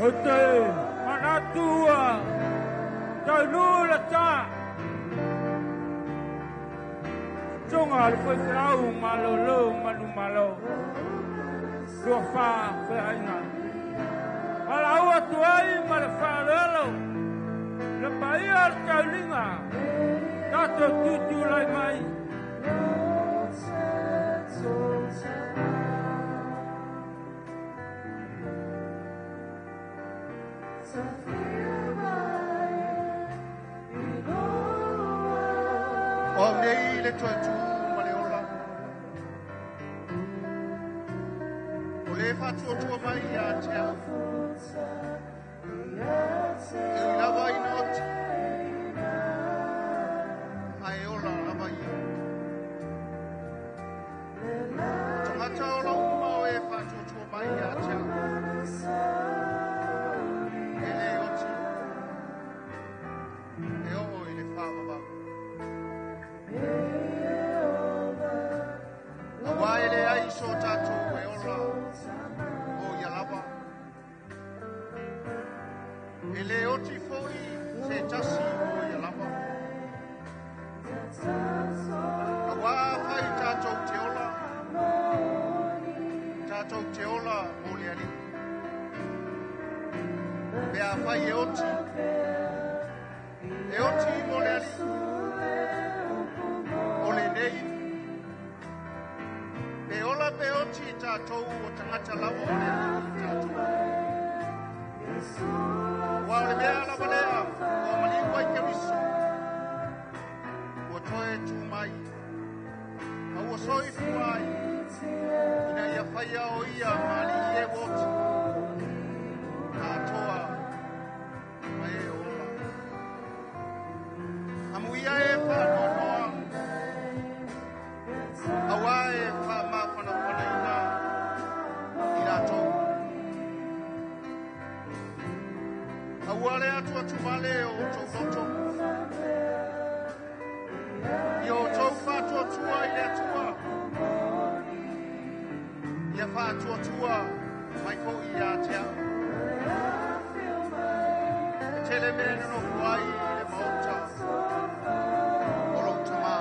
Ote, manatua, tainula ta. Tonga foi frau Malolo Manumalo Luafa Feagaiga. Alaua tuai malafarelo. Le paia taulinga. Tato tutu lai mai. O nei le tuatu maleola. O le fatu tua mai a tea. E lava inot. Ai ola lava ia. Tamata ola uma o e fatu tua mai a tea. E le oti. E o i le whawaba. Awaele ai so tatu e ola o Ieova. E le oti foi se tasi o Ieova. Awa fai tatu te ola. Tatu te ola o le ali. Pea fai e oti. E oti mo le ali. O le nei. Pe ola pe oti tātou o tangata lawa o lea tātou. Wa le mea lawa lea o maniwa i keriso. Ua toe tu mai. A ua soi fuai. Ina ia whaia o ia mali i e woti. Tātoa. Mai e ola. Amu ia e whanoa noa. Awa e whamawhana whana ina i rātou. Awa le atua tumale o tau roto. I o tau whātua tua i le atua. Ia whātua tua mai ko i a tea. E tele mene no kuai i le mauta. O lo tama.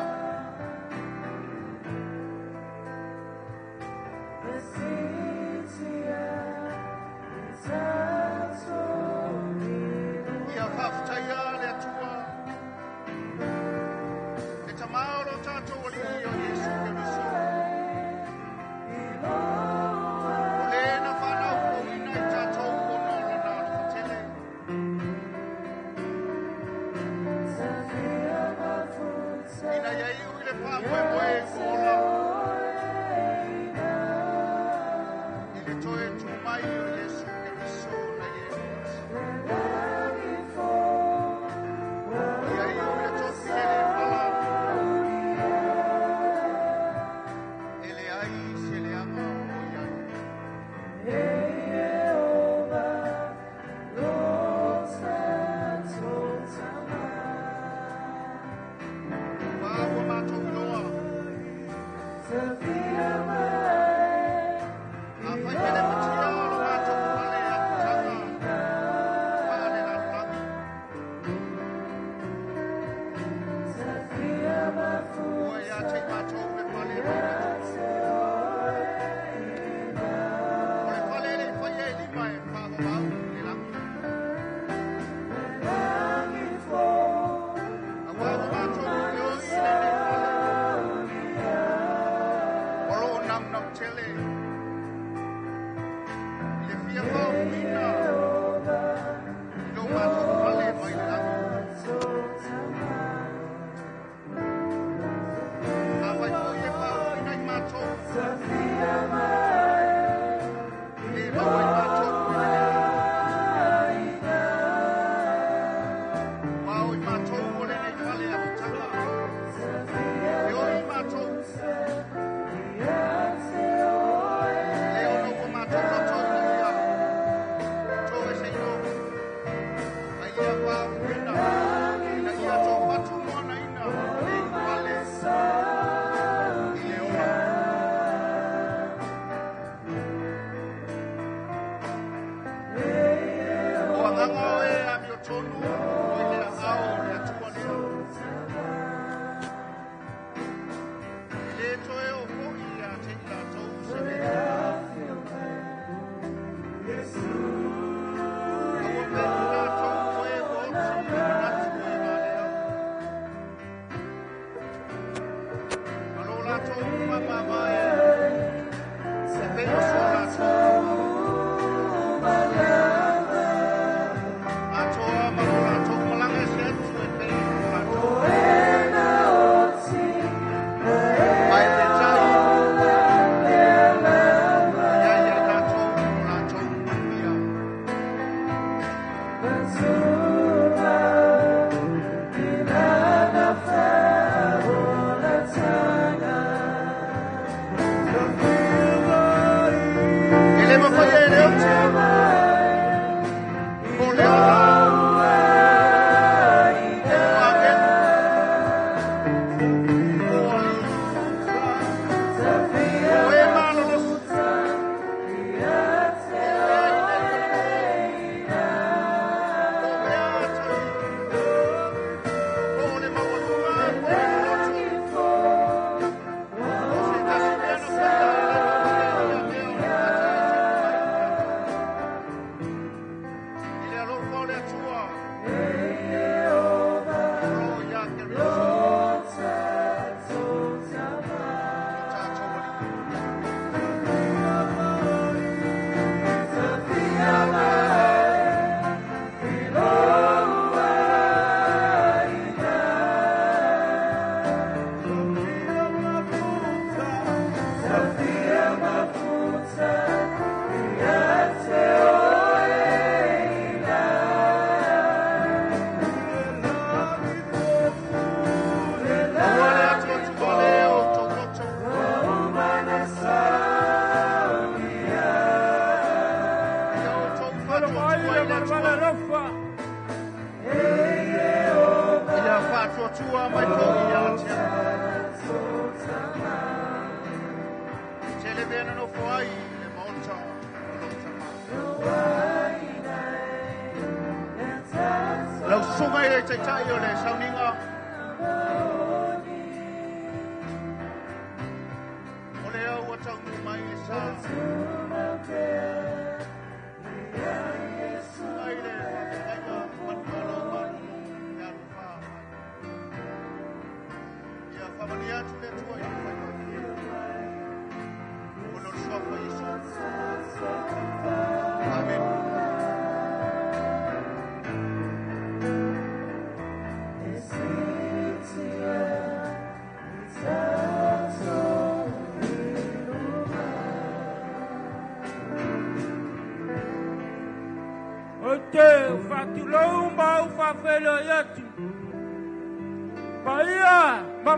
Ia whawhtaia le atua. E tamaro tātou ali o Yesu Keriso. O le na whanau o ina i tātou o nolo nalo tele.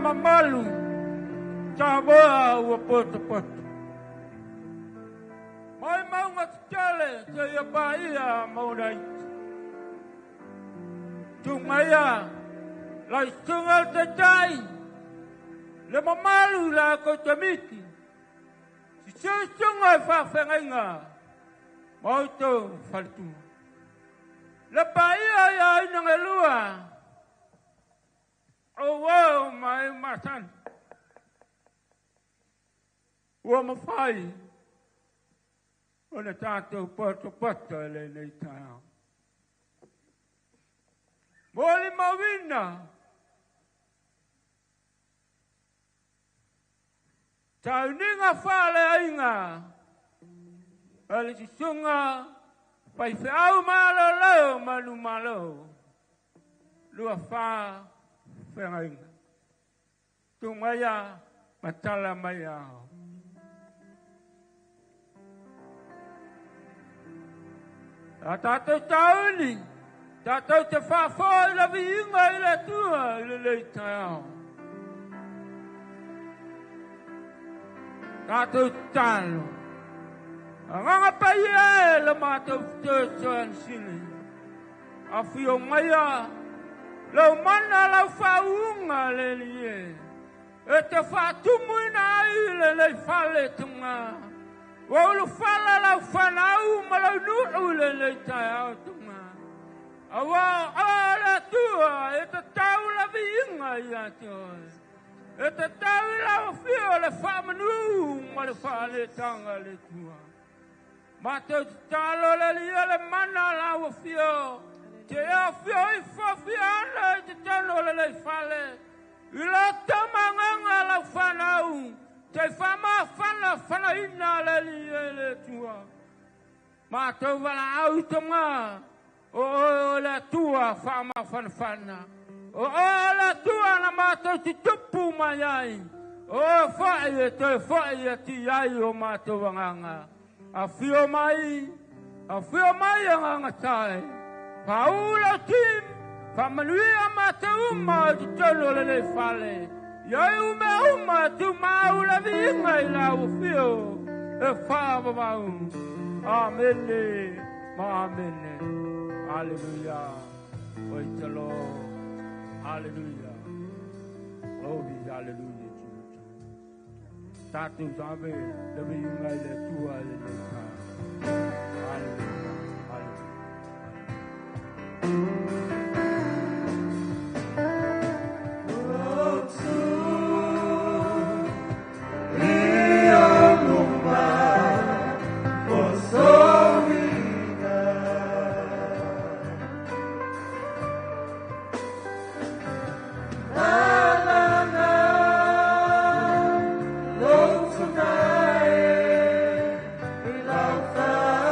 Mamalu, Samoa, Wapoto. My mama tell to your Bahia, Maunai. To Maya, like Sungal the Jai, the Mamalu la Cotamiti. She says Sungal Feagaiga, Moto Faltu. The Bahia Nangalua. Oh, wow, my son. Woman fight. On the tato porto le town. Moli Mavina. Tauninga fale inga. Ali sunga. Pai Freda Malolo Manumalo Luafa Feagaiga. Tumaya matala maya. Tato tauni, tato te fa la vinga la tua le tao. Tato talo, anganga paya la mato tuan sini. Afio maya, la mana la faunga le lie. Ete fa tumuina le fale tunga. Wau fala la fanau malau nu'u le tau tunga. Awa ala tua e te tau la vinga ia toi. E te tau la fio le whamanu ma le whale tanga le tua. Ma te talo le lia le mana la fio. Te ea fio I whawhiana e te tano le whale. I la tamanganga la whanau. Te whana ina le lia le tua. Ma te wala au te ngā. O la tua whana. O la tua na mātou ti tupu mai ai. O whae e ti ai o mātou wanganga. A whio mai anganga tae. Paula tim, whamanuia mātou uma ti tono le nei whale. Iai uma tu maula vinga I lau whio. E whaava mau. Amene, amene. Hallelujah. Oi te lo. Hallelujah. Glory, hallelujah. Tatu sabe, deve ingai le tua le ka. Hallelujah. Love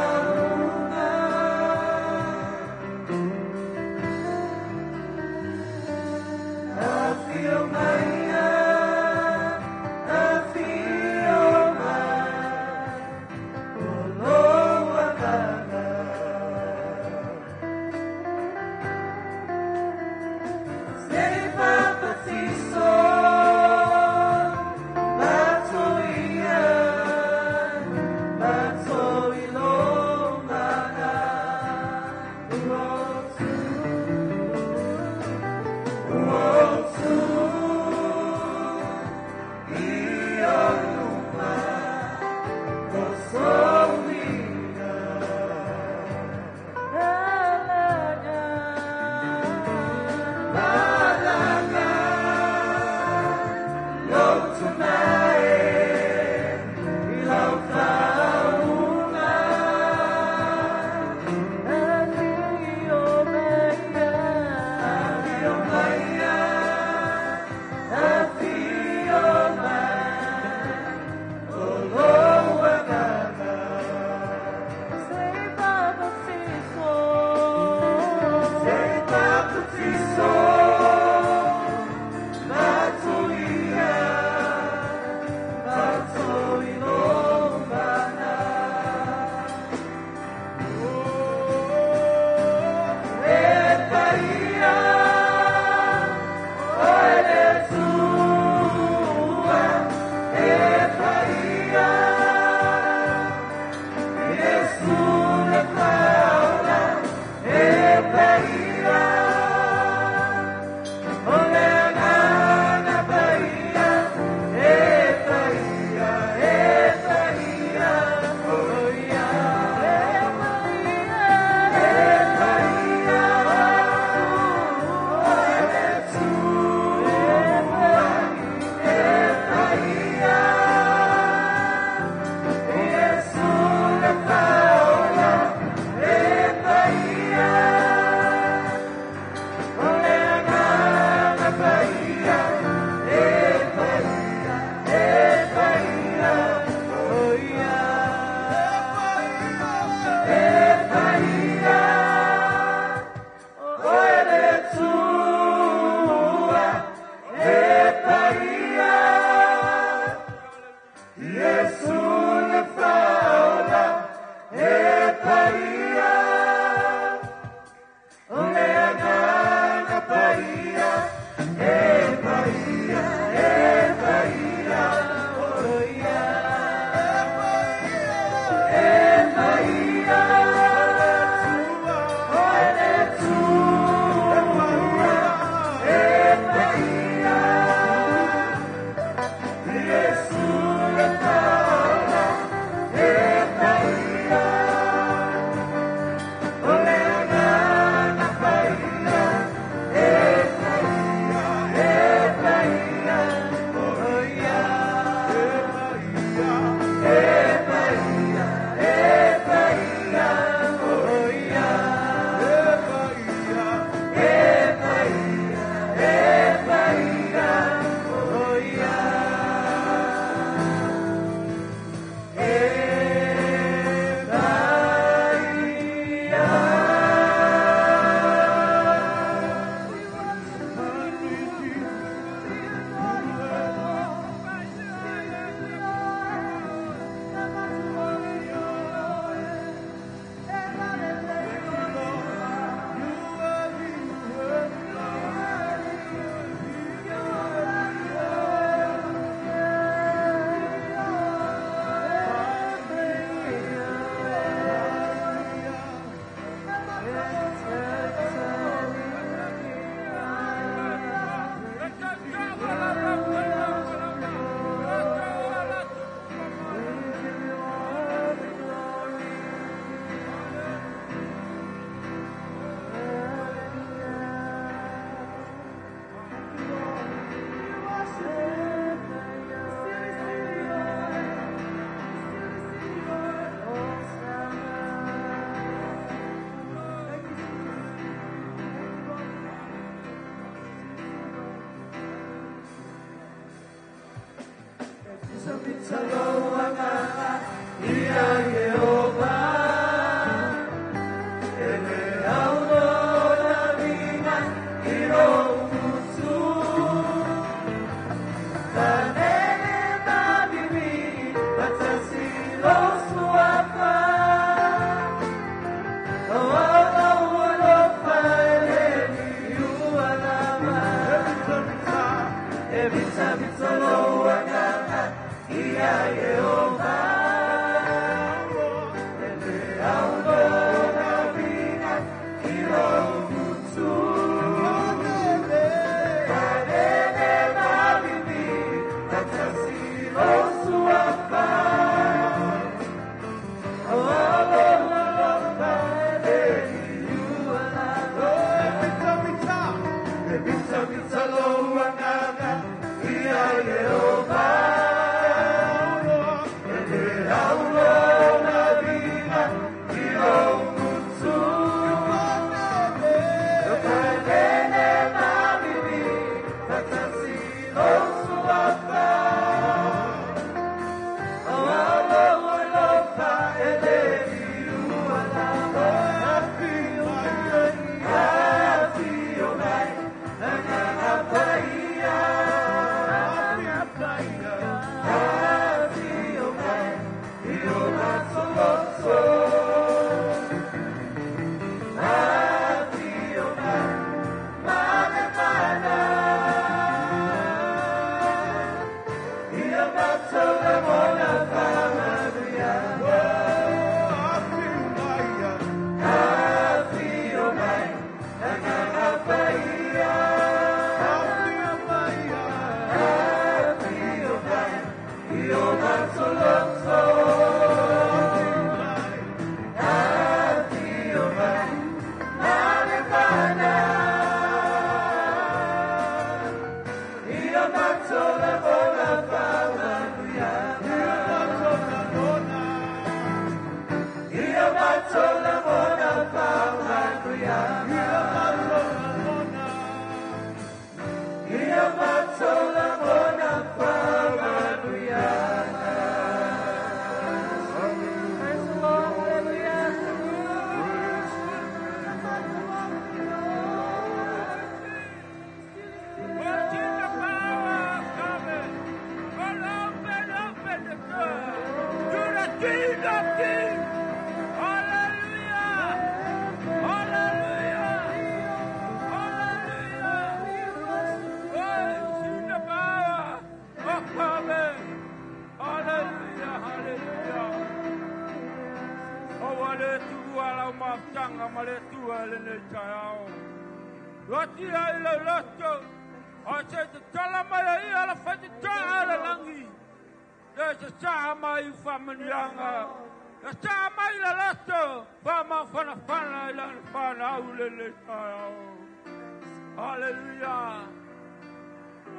Hallelujah.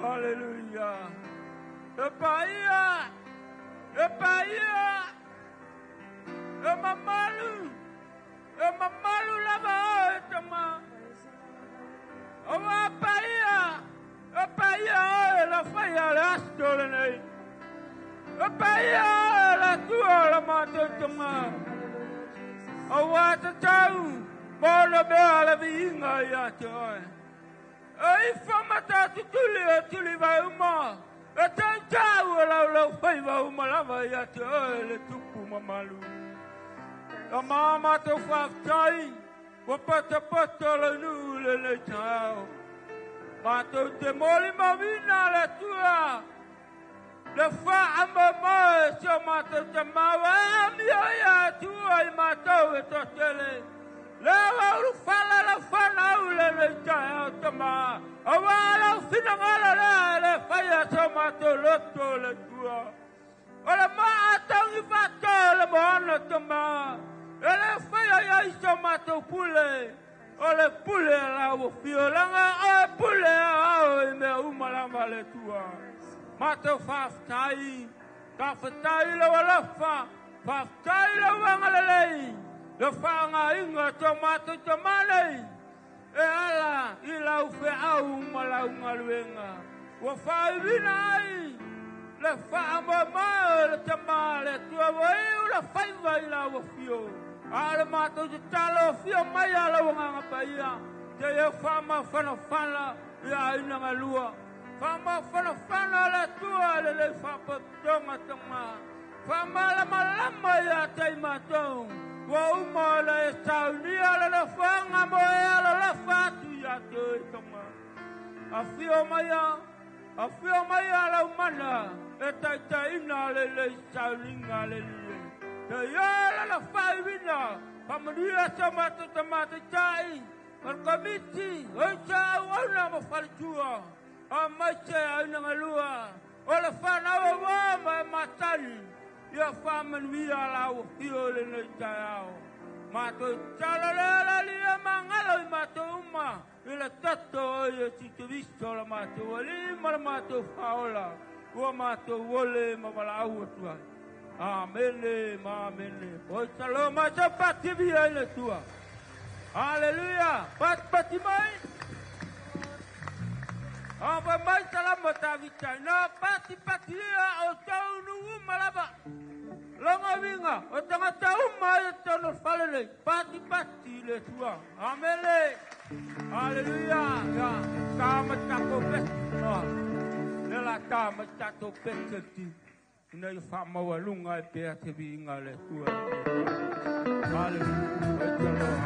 Hallelujah. Epaya. Mamalu lava Tama. Epaya la faya la stolene. Epaya la tua la mata Tama. Awata tau. Bola bela vinga ya toy. Ai famata tuli vai uma. Tau la fai va uma lava ya toy le tupu mamalu. Mama to faftai. Wapata le nule le tau. Mato te moli mavina le tua. Le fa amama so mato te mawa mio ya tua I mato e totele. Le wa fala la fana ule le tau tama. Awala finangala le faya so mato loto le tua. Ola ma atangi fato le moana tama. Ele faya ya iso mato pule. Ole pule la wo fiolanga o pule o me umalama le tua. Mato faftai. Kaftai la walafa. Faftai la wangalei. Le fanga inga tomato tomalei. E ala ila ufe au mala ungaluenga. Wa fai binai. le whaamama le Tamā le tua wai la whaiva I la wafio. Ale mātou te talo fio mai ala wanganga paia. Te e whaama whanawhana ia ina ngalua. Whaama whanawhana le tua le whapatonga tanga. Whaama la malama ia tei mātou. Wa uma le e taunia le na whanga mo e ala la whatu ia te e tonga. A fio mai ala umana e taitaina le tauninga le lie. Te iala la whaiwina, pamaria tamata tai, mar komiti, oi tau auna ma wharitua, a mai te aina ngalua, o le whanawa wama e matani, ia whamanuia lau hio le nei tai ao. Mātou talalela lia mangalo I mātou uma, I le tato I e tito visto la mātou alima la mātou whaola, ua mātou wole ma wala au atua. Amene, amene. Oi saloma sa pati via le tua. Haleluya. Pati mai. Aba mai salama ta vita. Na pati o tau nu malaba. Longa vinga, o tanga tau mai tono falele. Pati le tua. Amene. Haleluya. Ya, tama tapo pe. Nela tama tato pe. Nei whamaua lunga e pēr te vinga le tua. Hallelujah.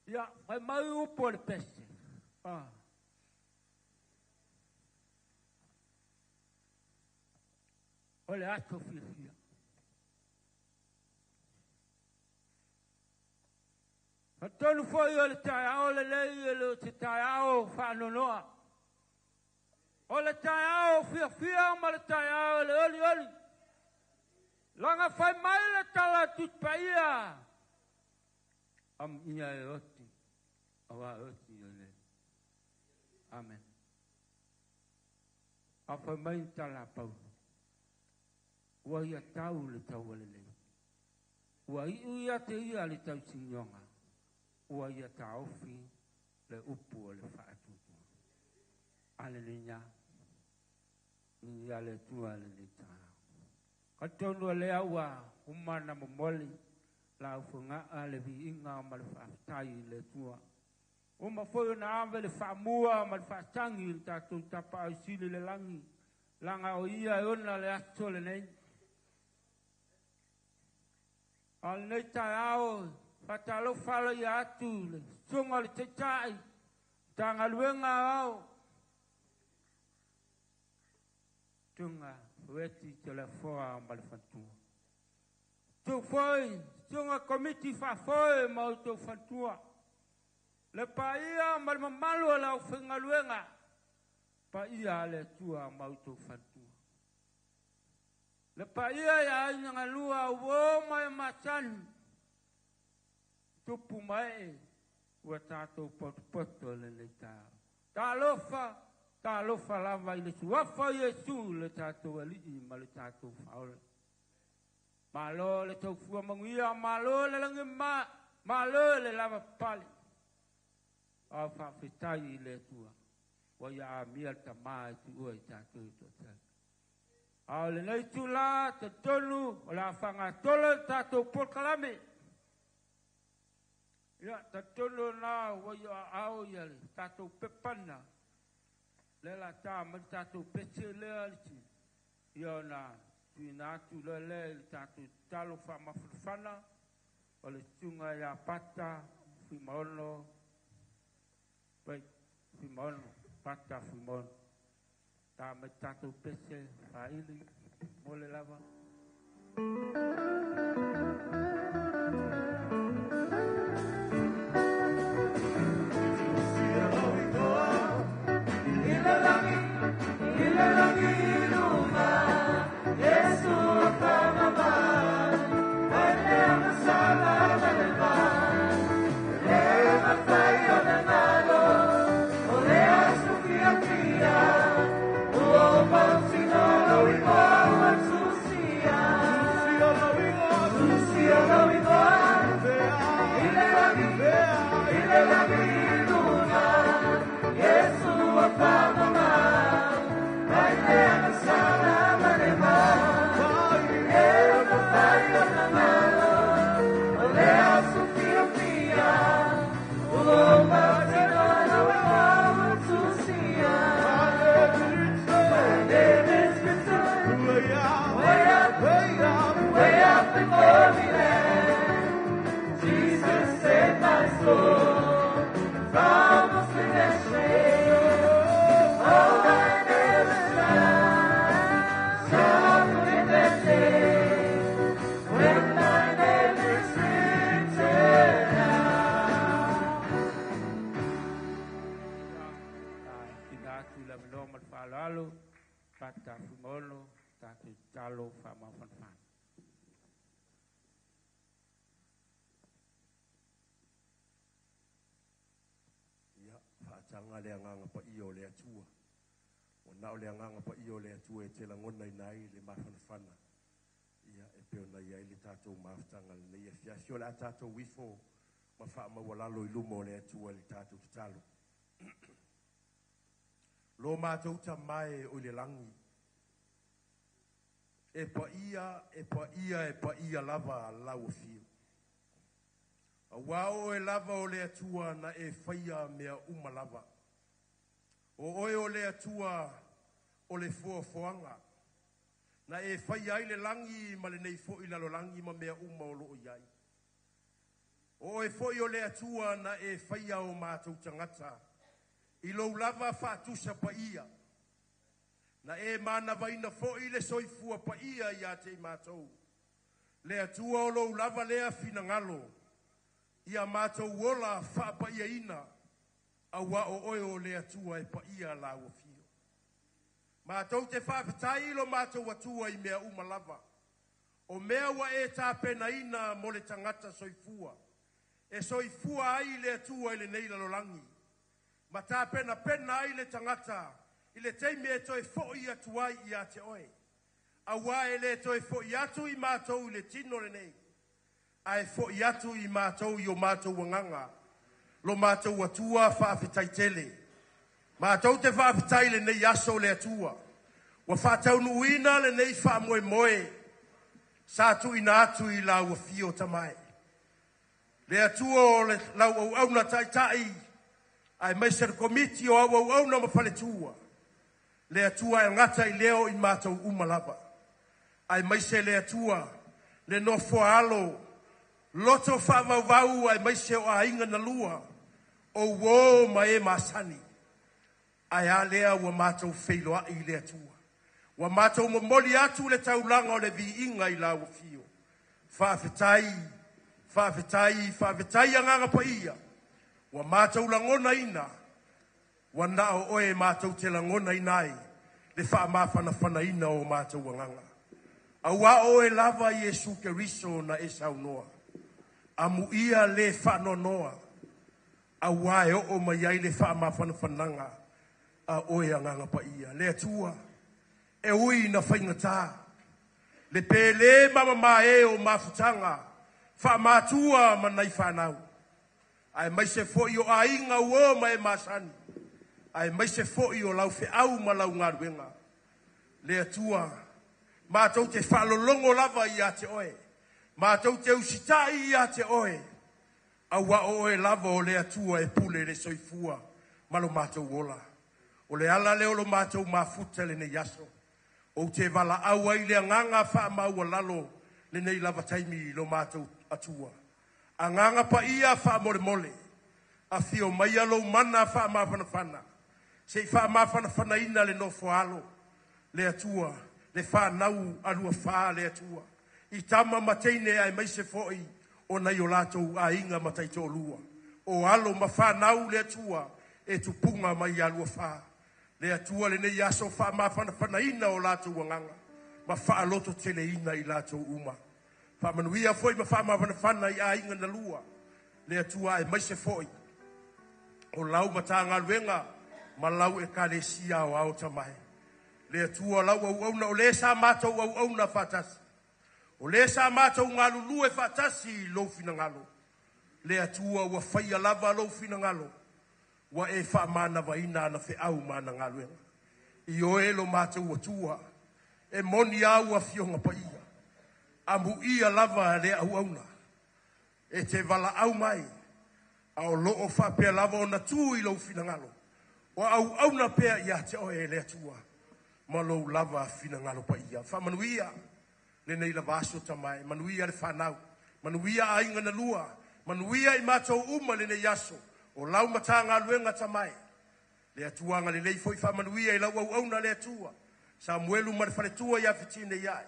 Ya, vai mai upo le peste. Olha a Sofia. Hatonu foi o le tai ao le lei le te tai ao whanonoa. O le tai ao fia ma le tai ao le oli. Langa fai mai le tala tutpaia. Am ia e oti. Awa oti e le. Amen. A fai mai tala pau. Ua ia tau le tau le lei. Ua ia te ia le tau sinyonga. Ua ia ta ofi le upu o le whaatutu. Ale le nya. Ia le tua le le taa. Katonu le aua umana momoli. La ufunga le vi inga ma le whaatai le tua. Uma foi na ave le whaamua ma le whaatangi le tātou tapa au sili le langi. Langa o ia e ona le ato le nei. Al nei tai ao, patalo falo ia atu le, sunga le te tai, tanga luenga au. Tunga, weti te le foa ma le fantua. Tu foi, sunga komiti fa foi ma o tu fantua. Le paia ma le mamalu ala o whenga luenga, paia le tua ma o tu fantua. Le paia ya ina lua wo mai matan. Tupu mai wa tato poto le leta. Ta lofa lava ile suafa Yesu le tato ali ma le tato faul. Malo le tofu manguia malo le langi malo le lava pali. A fa fitai le tua. Wa ya mia tamai tu o tato to. Au le nei tula te tonu o la whanga tola tātou polkalame. Ia, te tonu nā wai au ia le tātou pepana. Le la tā mani tātou pese lea liti. Ia nā tui nā tu le le tātou talo whamawhana. O le tunga ia pata, whimaono. Wai, whimaono, pata, whimaono. Ta me tato pese faili mole lava. Ile langi numa Yesu akamama Ele amasala dalema Ele mafayo nanalo Ole asufia pia Talo fama fanfan. Ia, whaatanga lea nganga pa iyo lea tua. O nao lea nganga pa iyo lea tua e te langona nai le mafanfana. Ia, e peo na ia ili tātou maftanga le ia fiasio le a tātou wifo. Ma wha ma walalo i lumo lea tua le tātou talo. Lo mātou ta mai o le langi. E pa ia lava lau fio. A wao e lava o le atua na e whaia mea uma lava. O oe o le atua o le foanga. Na e whaia i le langi ma le nei fo i lalo langi ma mea uma o loo iai. O e fo i o le atua na e whaia o mātou tangata. I lou lava whaatusa pa ia. Na e mana vaina fo i le soifua pa ia te mātou. Le atua o lou lava lea fina ngalo. ia mātou wola whaapa ia ina, a wa o oio le atua e pa ia la wafio. Mātou te whaapetai lo mātou atua I mea umalava. O mea wa e tā pena ina mo le tangata soifua. E soifua ai le atua I le neila lolangi. Ma tā pena ai le tangata I le teime e toi fo'i atuai I a te oe. A wa e le toi fo'i atu I mātou I le tino le nei. Ai fo'i atu I mātou I o mātou wanganga. Lo mātou atua whaapetai tele. Mātou te whaapetai le nei aso le atua. Wa whātau nuina le nei wha moe moe. Sātu ina atu I la wafio tamai. Le atua o le lau au au na tai. Ai maiser komiti o au au na mawhaletua. Le atua e ngata I leo I mātou umalava. Ai maise le atua, le nofo alo. Loto whaavau ai maise o a inga na lua. O wo ma e masani. Ai a lea wa mātou wheiloa I le atua. Wa mātou momoli atu le taulanga o le vi inga I la wafio. Whaafetai anganga pa ia. Wa mātou langona ina. Wa nao oe mātou te langona inai. Le whaamawhana ina o mātou wanganga. Awa oe lava Yesu Keriso na e saunoa. Amu ia le whanonoa. Awa e o mai ai le whaamawhananga. A oe anganga pa ia. Le atua. E ui na whaingata. Le pele mama mae o mafutanga. Whaamatua manai whanau. Ai maise fo'i o a inga ua mai masani. Ai maise fo'i o lau fe au ma lau ngaruenga. Le atua. Mātou te whalolongo lava I a te oe. Mātou te usitai I a te oe. Awa oe lava o le atua e pule le soifua. Malo mātou wola. O le ala leo lo mātou mafuta le ne yaso. O te wala aua I le anganga wha maua lalo le nei lava taimi lo mātou atua. Anganga pa ia wha more mole. A fio mai alo mana wha mawhanawhana. Se wha mawhanawhana ina le nofo alo. Le atua. Le wha nau alua wha le atua. I tama mateine ai maise fo'i o nei o latou a inga mataito lua. O alo ma wha nau le atua e tupunga mai alua wha. Le atua le nei aso wha mawhanawhana ina o latou wanganga. Ma wha aloto tele ina I latou uma. Wha manuia fo'i ma wha mawhanawhana I a inga na lua. Le atua e maise fo'i. O lau matanga luenga ma lau e kalesia o au tamai. Le atua lau au na o le sa mātou au na whatasi. O le sa mātou ngā lulu e whatasi lo fina ngalo. Le atua wa whaia lava lo fina ngalo. Wa e wha mana waina na whi au mana ngaluenga. I o e lo mātou atua. E moni au a fionga pa ia. Amu ia lava le au na. E te wala au mai. Ao loo wha pia lava o na tū I lo fina ngalo. O au na pia ia te o e le atua. Malo lava fina ngalo pa ia. Wha manuia. Le nei lava aso tamai. Manuia le whanau. Manuia a inga na lua. Manuia I mātou uma le nei aso. O lau matanga luenga tamai. Le atuanga le leifo I wha manuia I lau au na le atua. Samuelu marifaletua ia fitine iai.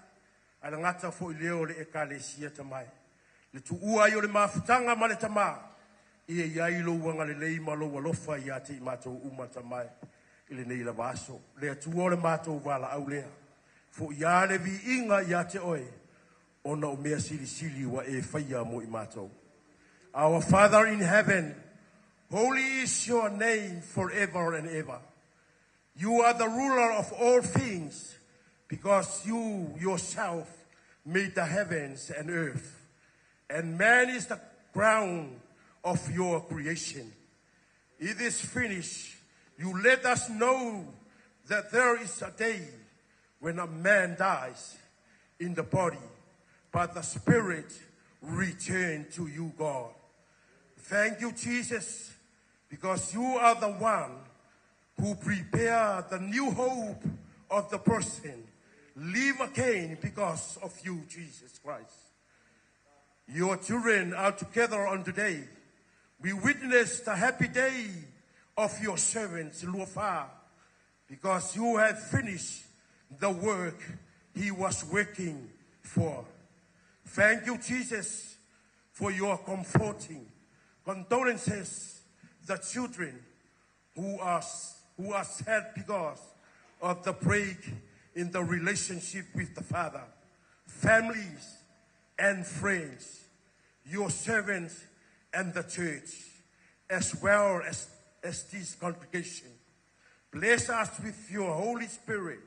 Ala ngata fo I leo le eka le sia tamai. Le tu ua I o le mafutanga ma le tama. Ia iai lo wanga le lei malo walofa ia te I mātou uma tamai. Ile nei la vaso. Le atua o le mātou wala au lea. Fo ia le vi inga ia te oe. Ona o mea sili wa e whaia mo I mātou. Our Father in heaven, holy is your name forever and ever. You are the ruler of all things, because you yourself made the heavens and earth, and man is the crown of your creation. It is finished. You let us know that there is a day when a man dies in the body, but the spirit returns to you, God. Thank you, Jesus, because you are the one who prepared the new hope of the person live again because of you, Jesus Christ. Your children are together on today. We witness the happy day of your servants, Luafa, because you have finished the work he was working for. Thank you, Jesus, for your comforting Condolences the children who are sad because of the break in the relationship with the father, families and friends, your servants and the church, as well as this congregation. Bless us with your Holy Spirit.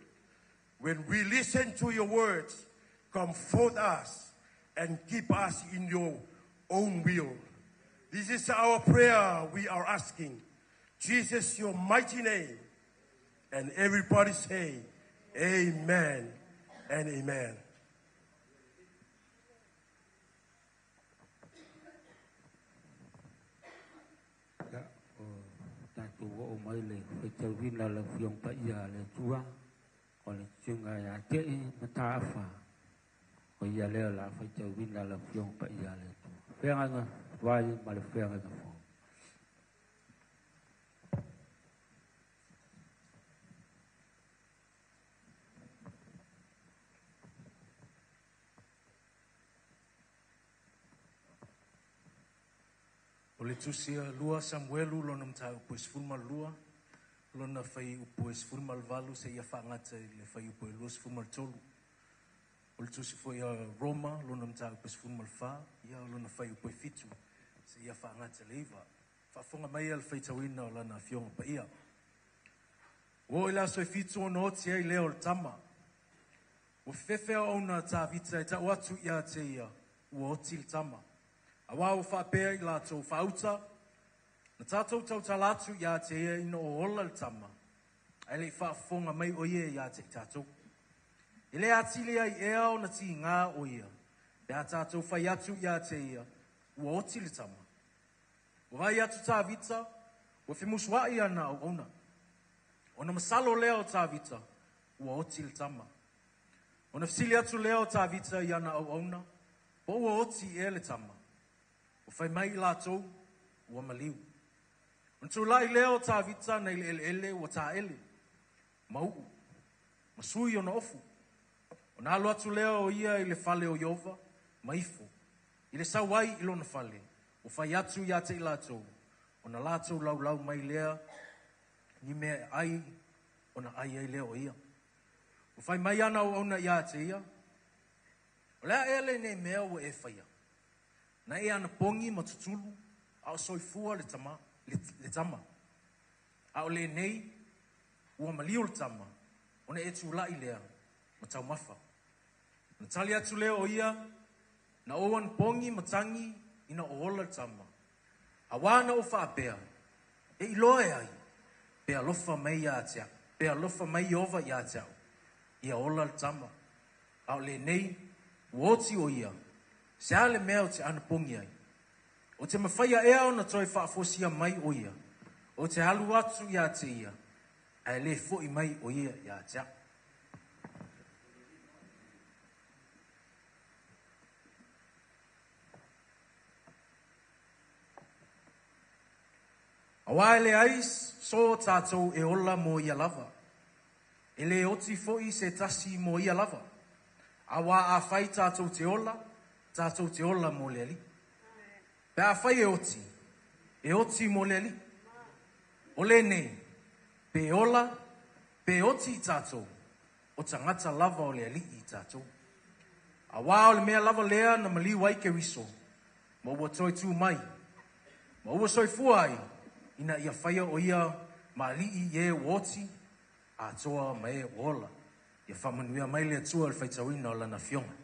When we listen to your words, comfort us and keep us in your own will. This is our prayer we are asking. Jesus, your mighty name. And everybody say, amen and amen. O mai le fe tau vina la fiong pa ia le tua o le tsunga ya te na tafa o ia le la fe tau vina la fiong pa ia le tua fenga vai ma le fenga ka fo O le tusia lua Samuelu lona mta upois fulma lua lona fai upois fulma valu se ia fangata le fai upois luas fulma tolu. O le tusi foi Roma lona mta upois fulma fa ia lona fai upois fitu se ia fangata le iva. Fafonga mai al fai tawina lana fionga pa ia. O ila so fitu ono oti ai leo le tama. O fefe ona ta vita ta watu ia te ia o oti le tama. Awao whapea I lātou whauta, na tātou tau talatu ia te ea ino o ola le tama, ai le whaafonga mai o ia ia te tātou. I le atile ai ea o na ti ngā o ia, pe a tātou whai atu ia te ea, ua oti le tama. O vai atu tā vita, ua whimuswa ia na o ona. O na masalo leo tā vita, ua oti le tama. O na fsili atu leo tā vita ia na o ona, po ua oti e le tama. O fai mai lātou, ua maliu. Untu lai leo tā vita nei le ele ua tā ele. Mau, masui ona ofu. O nā alu atu leo o ia I le fale o Ieova, maifo. I le sawai I lona fale. O fai atu ia te I lātou. O na lātou lau mai lea, ni mea ai, o na ai leo o ia. O fai mai ana o ona ia te ia. O lea ele ne mea o e faia. Na e ana pongi matutulu, au soifua le tama. Au le nei, ua maliu le tama, ona e tūlai lea, ma tau mafa. Na tali atu leo o ia, na oan pongi matangi, ina o ola le tama. Awana o whaapea, e iloe ai, pea lofa mai ia atea, pea lofa mai Ieova ia atea, ia ola le tama. Au le nei, uoti o ia, se ale mea o te ana pongi ai. O te mawhaia ea o na toi whaafosia mai o ia. O te halu atu ia te ia. Ai le fo I mai o ia ia tea. Awa ele ais, so tātou e ola mo ia lava. Ele oti fo I se tasi mo ia lava. Awa a whai tātou te ola, tātou te ola mo le ali. Pe a whai e oti mo le ali. O le nei, pe ola, pe oti I tātou, o tangata lava o le ali I tātou. A wā o le mea lava lea na mali wai ke wiso, ma ua toi tū mai, ma ua soi fuai, ina ia whaia o ia ma li I e oti, a toa ma e ola. Ia whamanuia mai le atua le whaitawina o lana fionga.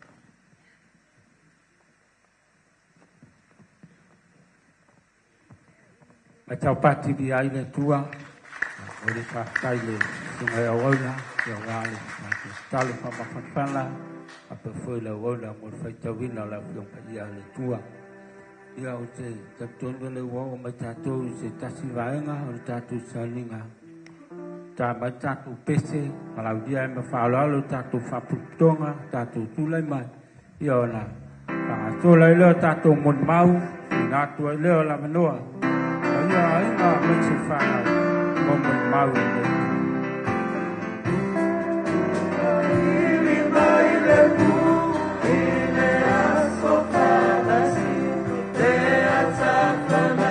Mai tau pati bi ai le tua, o le whaakai le sungai au auna, ia wale, ma te stale whamawhanwhana, a pe fwoi le au mo le whaitawina la fiong pa ia le tua. Ia o te tatonu le wao mai tātou I se tasi vaenga, o le tātou salinga. Tā mai tātou pese, malaudia e me whaalalo, tātou whaputonga, tātou tūlai mai. Ia o na, whaatola I leo tātou mon mau, I ngātua I leo la manoa. Ia inga mai se whanau, mon mau I leo. Ile aso fadasi, te atafana.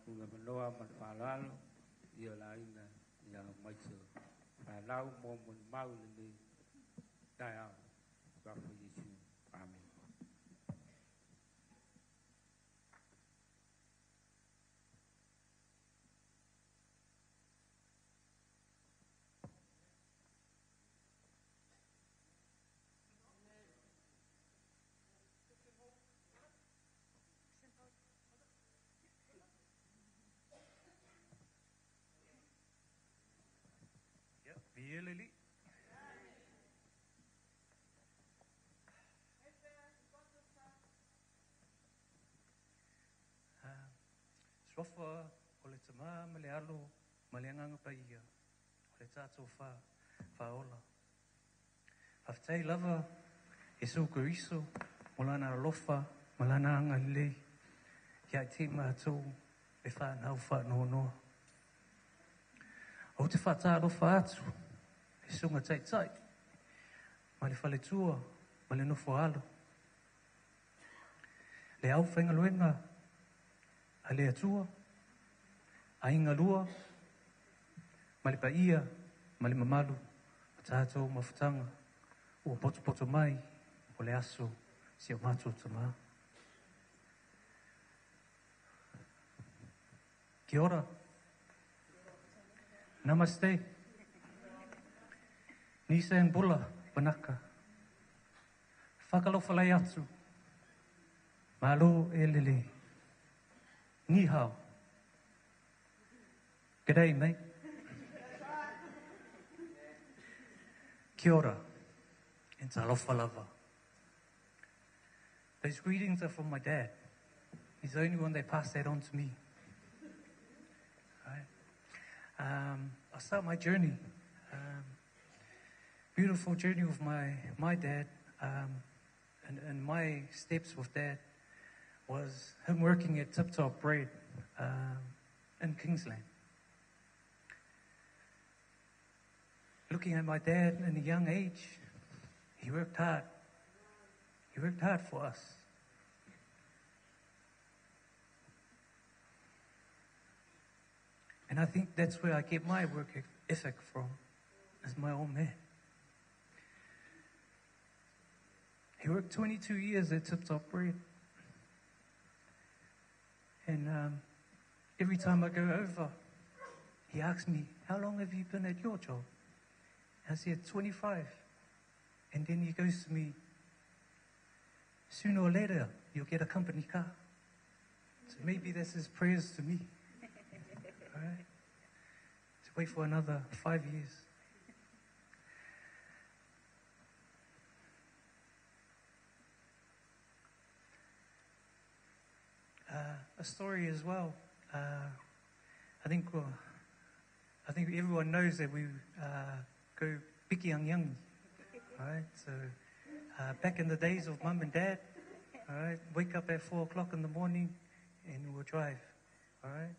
tunga manoa man whalalo, ia la ina, ia maitio. Whalau mō mun mau ni, dai au, kafu Yesu. Amen. Bieleli. Sofa o le tama ma le alo ma le anganga pa ia o le tātou whaola. Haftai lava e suku iso mo lana alofa ma lana anga lei ia te mātou e whanau whanau noa. O te whata alofa atu e sunga tai tai ma le whale tua ma le nofo alo. Le au whainga luenga a le atua, a inga lua, ma le paia, ma le mamalu, a tātou mawhutanga, ua poto mai, o le aso, si o mātou tama. Kia ora. Namaste. Nisa and Bula, Banaka. Whakalofa lai atu. Malo e lele. Ni hao. G'day, mate. Kia ora. And talofa lava. Those greetings are from my dad. He's the only one that passed that on to me. Right? I'll start my journey. Beautiful journey with my dad. And my steps with dad was him working at Tip Top Bread in Kingsland. Looking at my dad in a young age, he worked hard. He worked hard for us. And I think that's where I get my work ethic from, as my old man. He worked 22 years at Tip Top Bread. And every time I go over, he asks me, how long have you been at your job? I said, 25. And then he goes to me, sooner or later, you'll get a company car. So maybe that's his prayers to me. All right? To wait for another 5 years. A story as well. I think everyone knows that we go piki ang yang, right? So back in the days of mum and dad, all right, wake up at 4 o'clock in the morning and we'll drive, all right?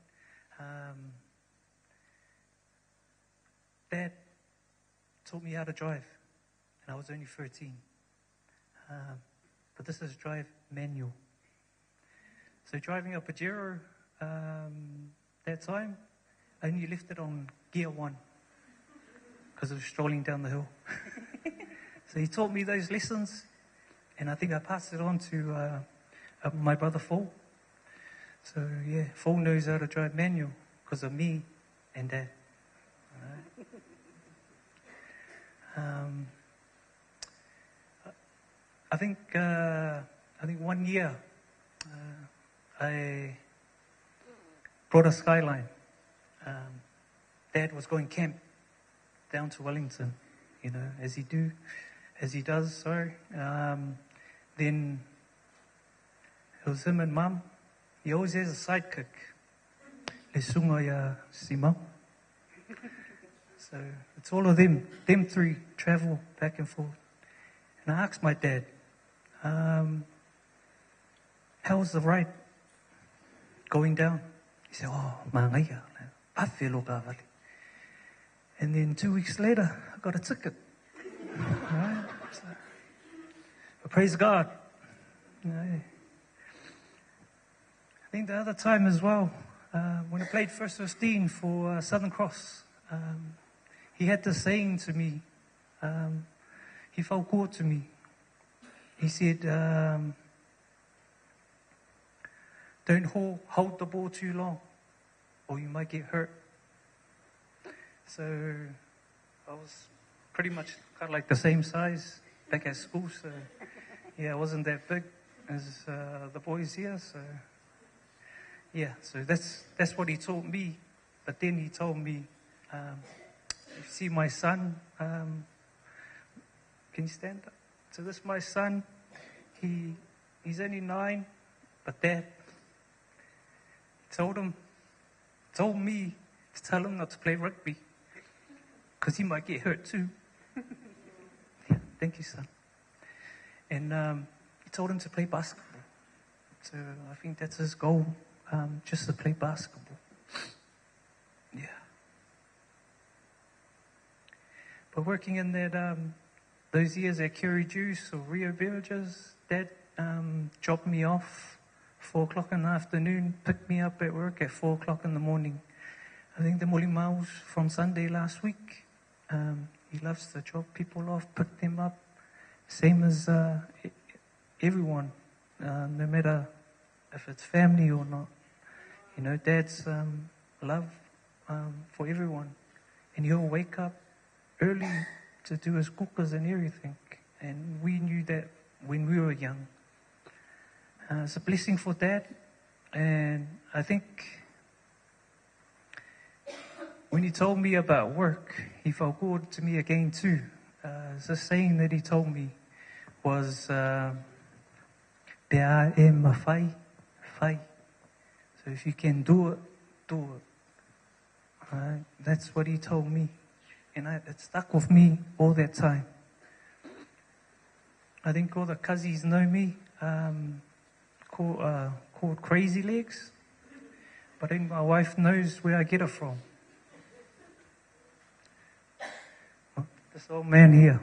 Dad taught me how to drive, and I was only 13. But this is drive manual. So driving a Pajero that time, I only left it on gear 1 because I was strolling down the hill. So he taught me those lessons, and I think I passed it on to my brother Paul. So yeah, Paul knows how to drive manual because of me and Dad. I think 1 year I brought a Skyline. Dad was going camp down to Wellington, you know, as he does. Sorry. Then it was him and Mum. He always has a sidekick. Le sunga ya Simão. So it's all of them. Them three travel back and forth. And I asked my dad, how was the ride going down? He said, oh, mangaya. And then 2 weeks later, I got a ticket. Right? So, but praise God. You know, I think the other time as well, when I played first 15 for Southern Cross, he had this saying to me. He felt called to me. He said, don't hold the ball too long or you might get hurt. So I was pretty much kind of like the same size back at school. So yeah, I wasn't that big as the boys here. So yeah, so that's what he taught me. But then he told me, you see my son, can you stand up? So this is my son. He's only 9, but Dad told me to tell him not to play rugby because he might get hurt too. Yeah, thank you, son. And he told him to play basketball. So I think that's his goal, just to play basketball. Yeah. But working in that those years at Curry Juice or Rio Villages, Dad dropped me off 4 o'clock in the afternoon, picked me up at work at 4 o'clock in the morning. I think the Moli Maus from Sunday last week. He loves to drop people off, pick them up, same as everyone, no matter if it's family or not. You know, Dad's love for everyone. And he'll wake up early to do his cookers and everything. And we knew that when we were young. It's a blessing for Dad. And I think when he told me about work, he felt good to me again too. The saying that he told me was, Pea e mawhai, whai. So if you can do it, do it. That's what he told me. And it stuck with me all that time. I think all the cousins know me, called Crazy Legs. But I think my wife knows where I get it from. This old man here,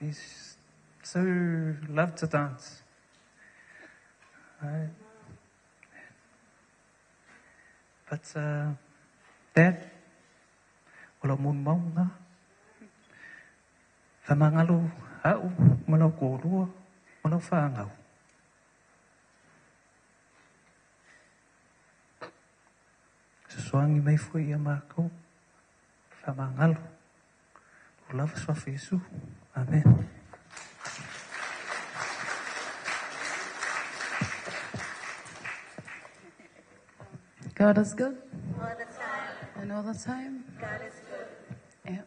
he's so loved to dance. Right? But Dad, wala mun mau nga. Whamangalo au, malau kōrua, malau whāngau. Saswangi mai fui ia mākou, whamangalo. Luafa Feagaiga. Amen. God is good. All the time. And all the time. God is good. Yeah.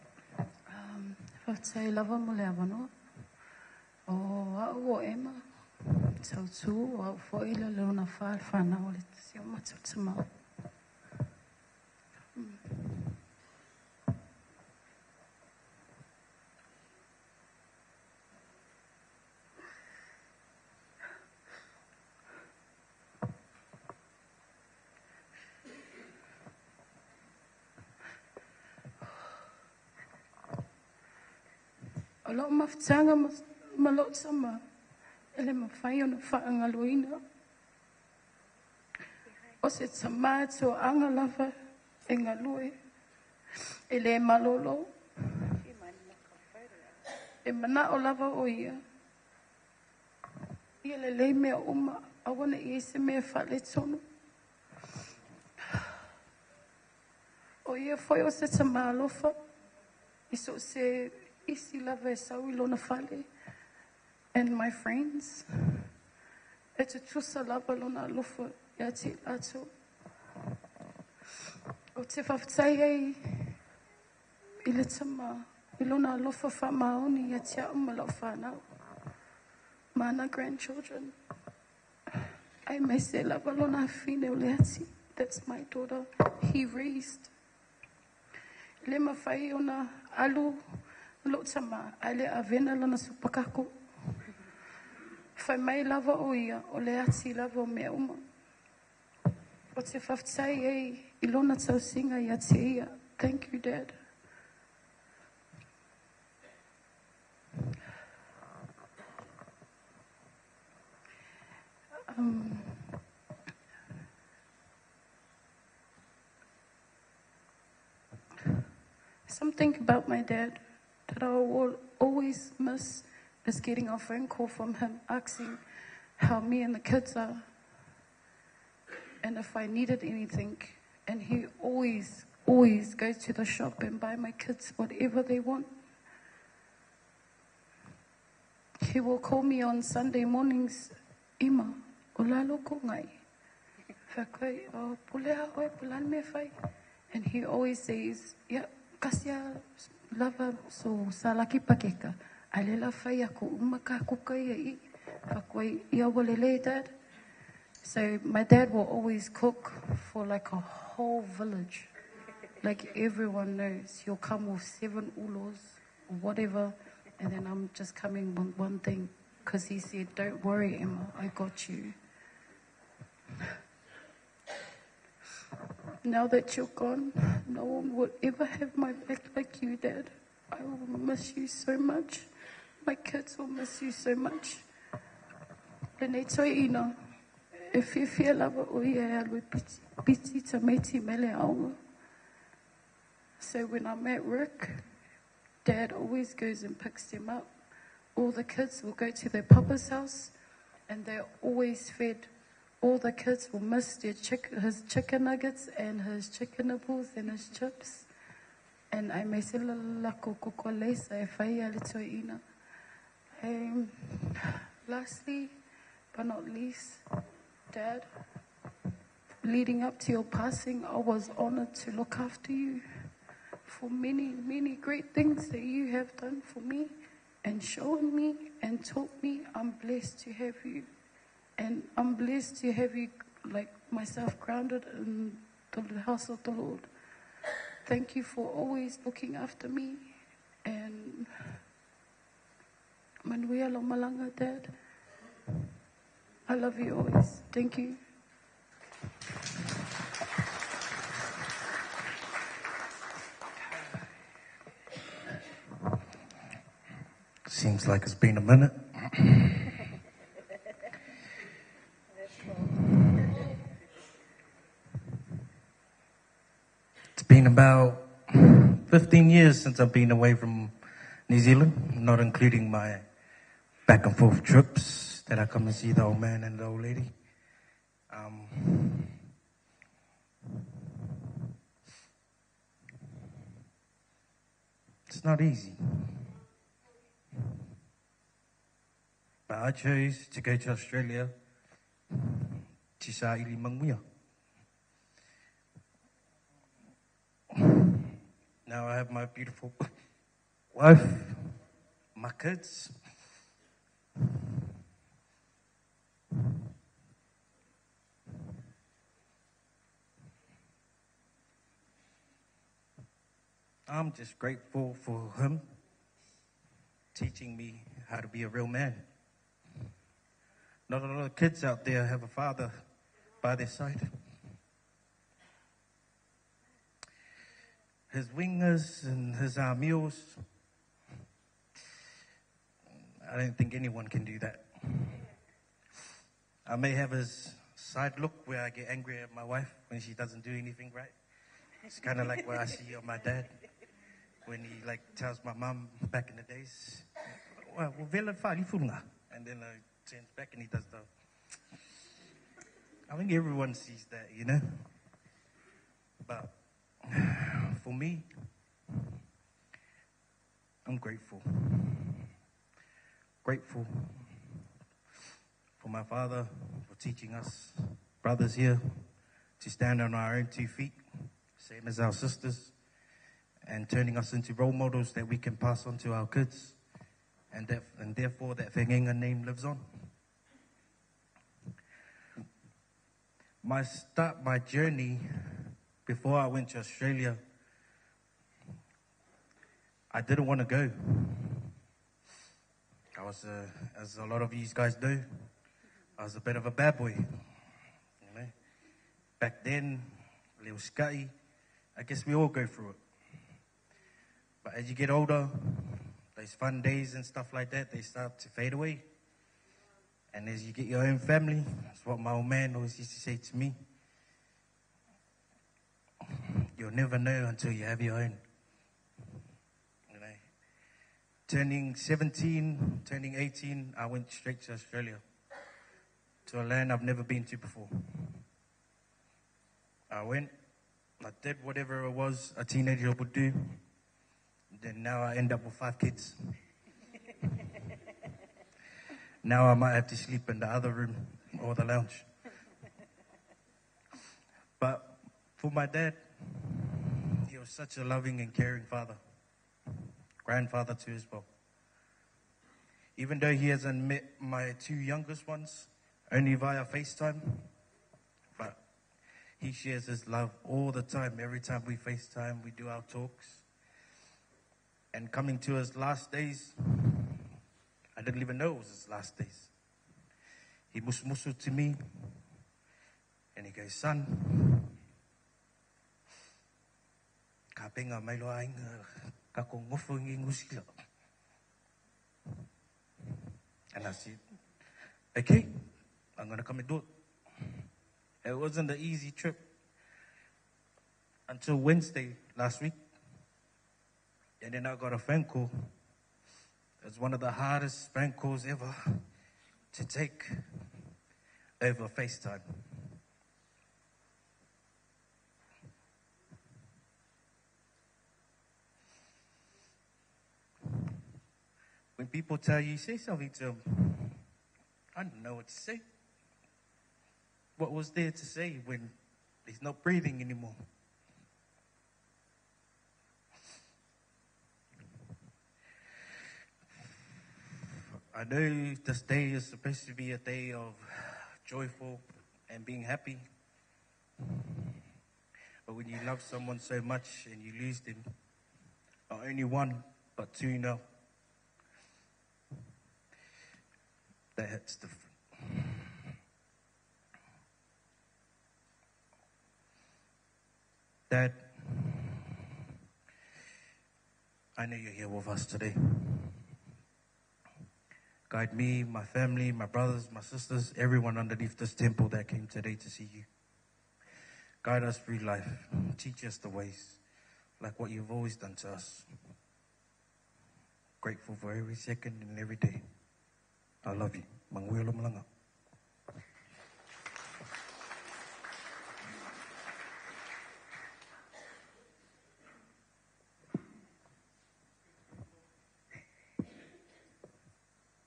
Whawtai lava mo le awano. O au o ema. Tau tū o au whoila leona whaar whanau le tisi o matu tamau. O lo mawhitanga malo sama. Ele mawhai o na whaangaloina. O se tama to anga lava e ngalue. Ele malolo. E mana o lava o ia. Ia le lei mea uma. Awana i se mea whale tonu. O ia foi o se tama alofa. Iso se isi lava e sau ilona whale. And my friends. E te tusa lava lona alofa ia te ato. O te whawhtai ei i le tama. Ilona alofa whamaoni ia te au malau whanau. Mana grandchildren. I may say lava lona fine o le ati. That's my daughter. He raised. Le mawhai ona alu lo tama. Ale avena lona supakako. Whai mai lava o ia, o le ati lava o mea uma. O te whawhtai ei, ilona tau singa ia te ia. Thank you, Dad. Something about my dad that I will always miss is getting a phone call from him asking how me and the kids are and if I needed anything. And he always goes to the shop and buy my kids whatever they want. He will call me on Sunday mornings, Ima, o lalo ko ngai. Whakoi, o pulea oi pulan me whai. And he always says, yeah, kasia lava so salaki pakeka. Alela whai ako umaka kukai ai. Whakoi, Ieova lele, Dad. So my dad will always cook for like a whole village. Like everyone knows, he'll come with 7 ulos or whatever, and then I'm just coming with one thing. Because he said, don't worry, Emma, I got you. Now that you're gone, no one will ever have my back like you, Dad. I will miss you so much. My kids will miss you so much. Lenei toi ina. If you feel lava oia alwe piti tameti mele aunga. So when I'm at work, Dad always goes and picks them up. All the kids will go to their papa's house and they're always fed. All the kids will miss his chicken nuggets and his chicken nibbles and his chips. And I may say lako kukolesa e whaia le toi ina. Lastly, but not least, Dad, leading up to your passing, I was honored to look after you for many, many great things that you have done for me and shown me and taught me. I'm blessed to have you. And I'm blessed to have you, like myself, grounded in the house of the Lord. Thank you for always looking after me. And Manuia lo malanga, Dad. I love you always. Thank you. Seems like it's been a minute. It's been about 15 years since I've been away from New Zealand, not including my back and forth trips that I come and see the old man and the old lady. It's not easy. But I chose to go to Australia to sa ili mangmuia. Now I have my beautiful wife, my kids. I'm just grateful for him teaching me how to be a real man. Not a lot of kids out there have a father by their side. His wingers and his meals, I don't think anyone can do that. I may have his side look where I get angry at my wife when she doesn't do anything right. It's kind of like what I see on my dad when he like tells my mom back in the days, well, and then turns back and he does the. I think everyone sees that, you know. But for me, I'm grateful. Grateful for my father for teaching us brothers here to stand on our own 2 feet, same as our sisters, and turning us into role models that we can pass on to our kids, and therefore that Feagaiga name lives on. My journey before I went to Australia, I didn't want to go. I was, as a lot of you guys know, I was a bit of a bad boy. You know? Back then, little scutty, I guess we all go through it. But as you get older, those fun days and stuff like that, they start to fade away. And as you get your own family, that's what my old man always used to say to me. You'll never know until you have your own. Turning 17, turning 18, I went straight to Australia, to a land I've never been to before. I went, I did whatever it was a teenager would do. Then now I end up with 5 kids. Now I might have to sleep in the other room or the lounge. But for my dad, he was such a loving and caring father. Grandfather too as well. Even though he hasn't met my 2 youngest ones, only via FaceTime, but he shares his love all the time. Every time we FaceTime, we do our talks. And coming to his last days, I didn't even know it was his last days. He musu to me, and he goes, son, ka penga mai loa inga, ka ko ngofo ngi ngusila. And I said, okay, I'm going to come and do it. It wasn't an easy trip until Wednesday last week. And then I got a phone call. It was one of the hardest phone calls ever to take over FaceTime. When people tell you, say something to them, I don't know what to say. What was there to say when he's not breathing anymore? I know this day is supposed to be a day of joyful and being happy. But when you love someone so much and you lose them, not only one, but 2 now, that hits different. Dad, I know you're here with us today. Guide me, my family, my brothers, my sisters, everyone underneath this temple that came today to see you. Guide us through life. Teach us the ways, like what you've always done to us. Grateful for every second and every day. I love you. Manguelo malanga.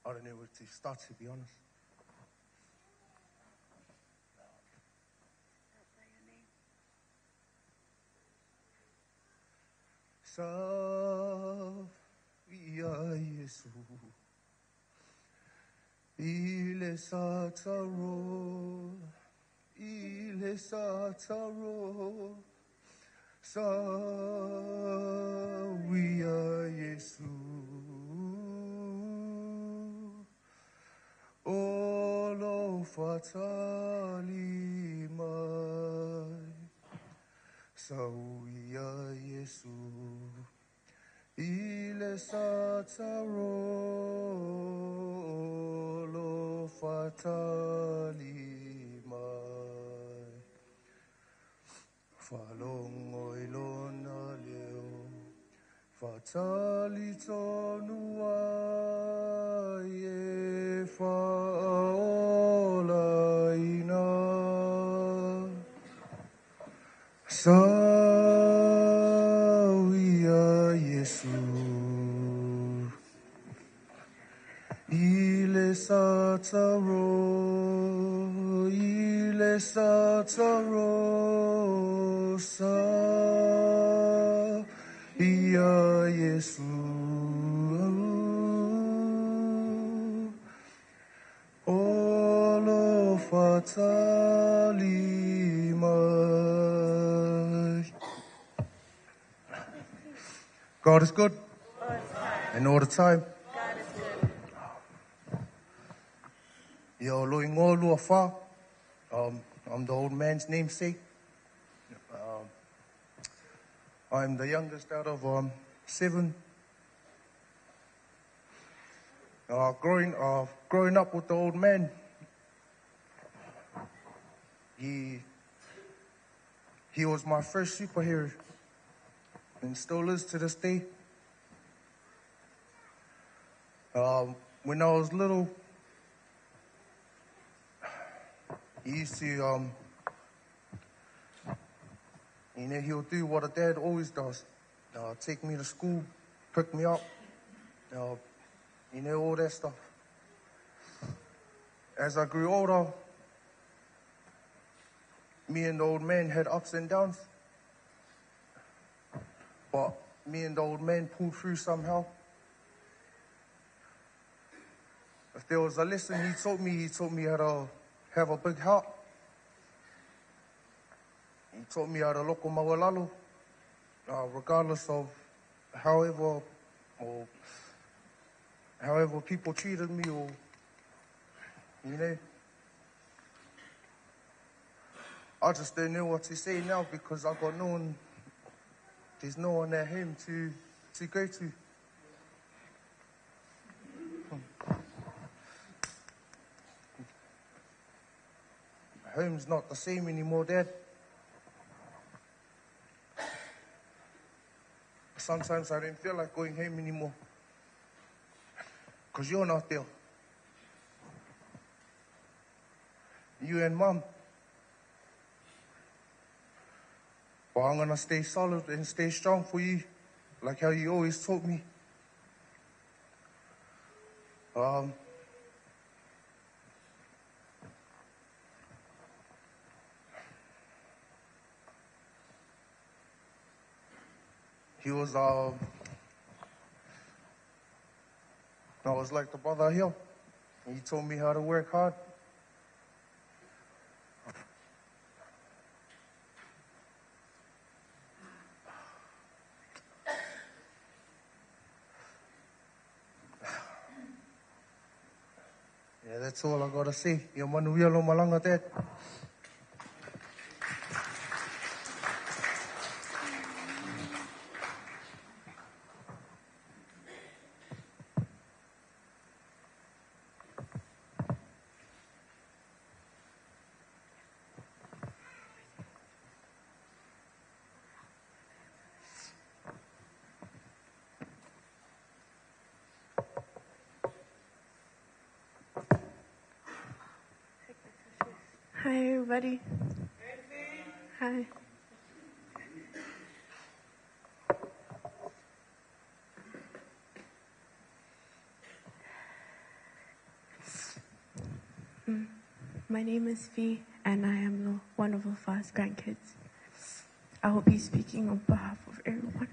I don't know where to start, to be honest. Savia Yesu, ile sataro, savia Yesu. Olo fatali mai, sauia Yesu, ile sataro. Olo fatali mai, falongo ilona leo, fatali tonua ye faola ina. Sauia Yesu, ile sataro, sauia Yesu. Olo fatali mai. God is good. And all the time. Manumalo Luafa. I'm the old man's namesake. I'm the youngest out of 7. Growing up with the old man, he was my first superhero, and still is to this day. When I was little, he used to, he'll do what a dad always does. Take me to school, pick me up, all that stuff. As I grew older, me and the old man had ups and downs. But me and the old man pulled through somehow. If there was a lesson he taught me how to have a big heart. He taught me how to loko mawalalo, regardless of however people treated me or, I just don't know what to say now because I got there's no one at home to go to. Home's not the same anymore, Dad. Sometimes I don't feel like going home anymore. Because you're not there. You and Mum. But I'm going to stay solid and stay strong for you, like how you always taught me. He was, I was like the brother here. He told me how to work hard. Yeah, that's all I gotta say. Ia manualo malanga, Dad. Hi, everybody. Hi. My name is Fee, and I am one of Luafa's grandkids. I will be speaking on behalf of everyone.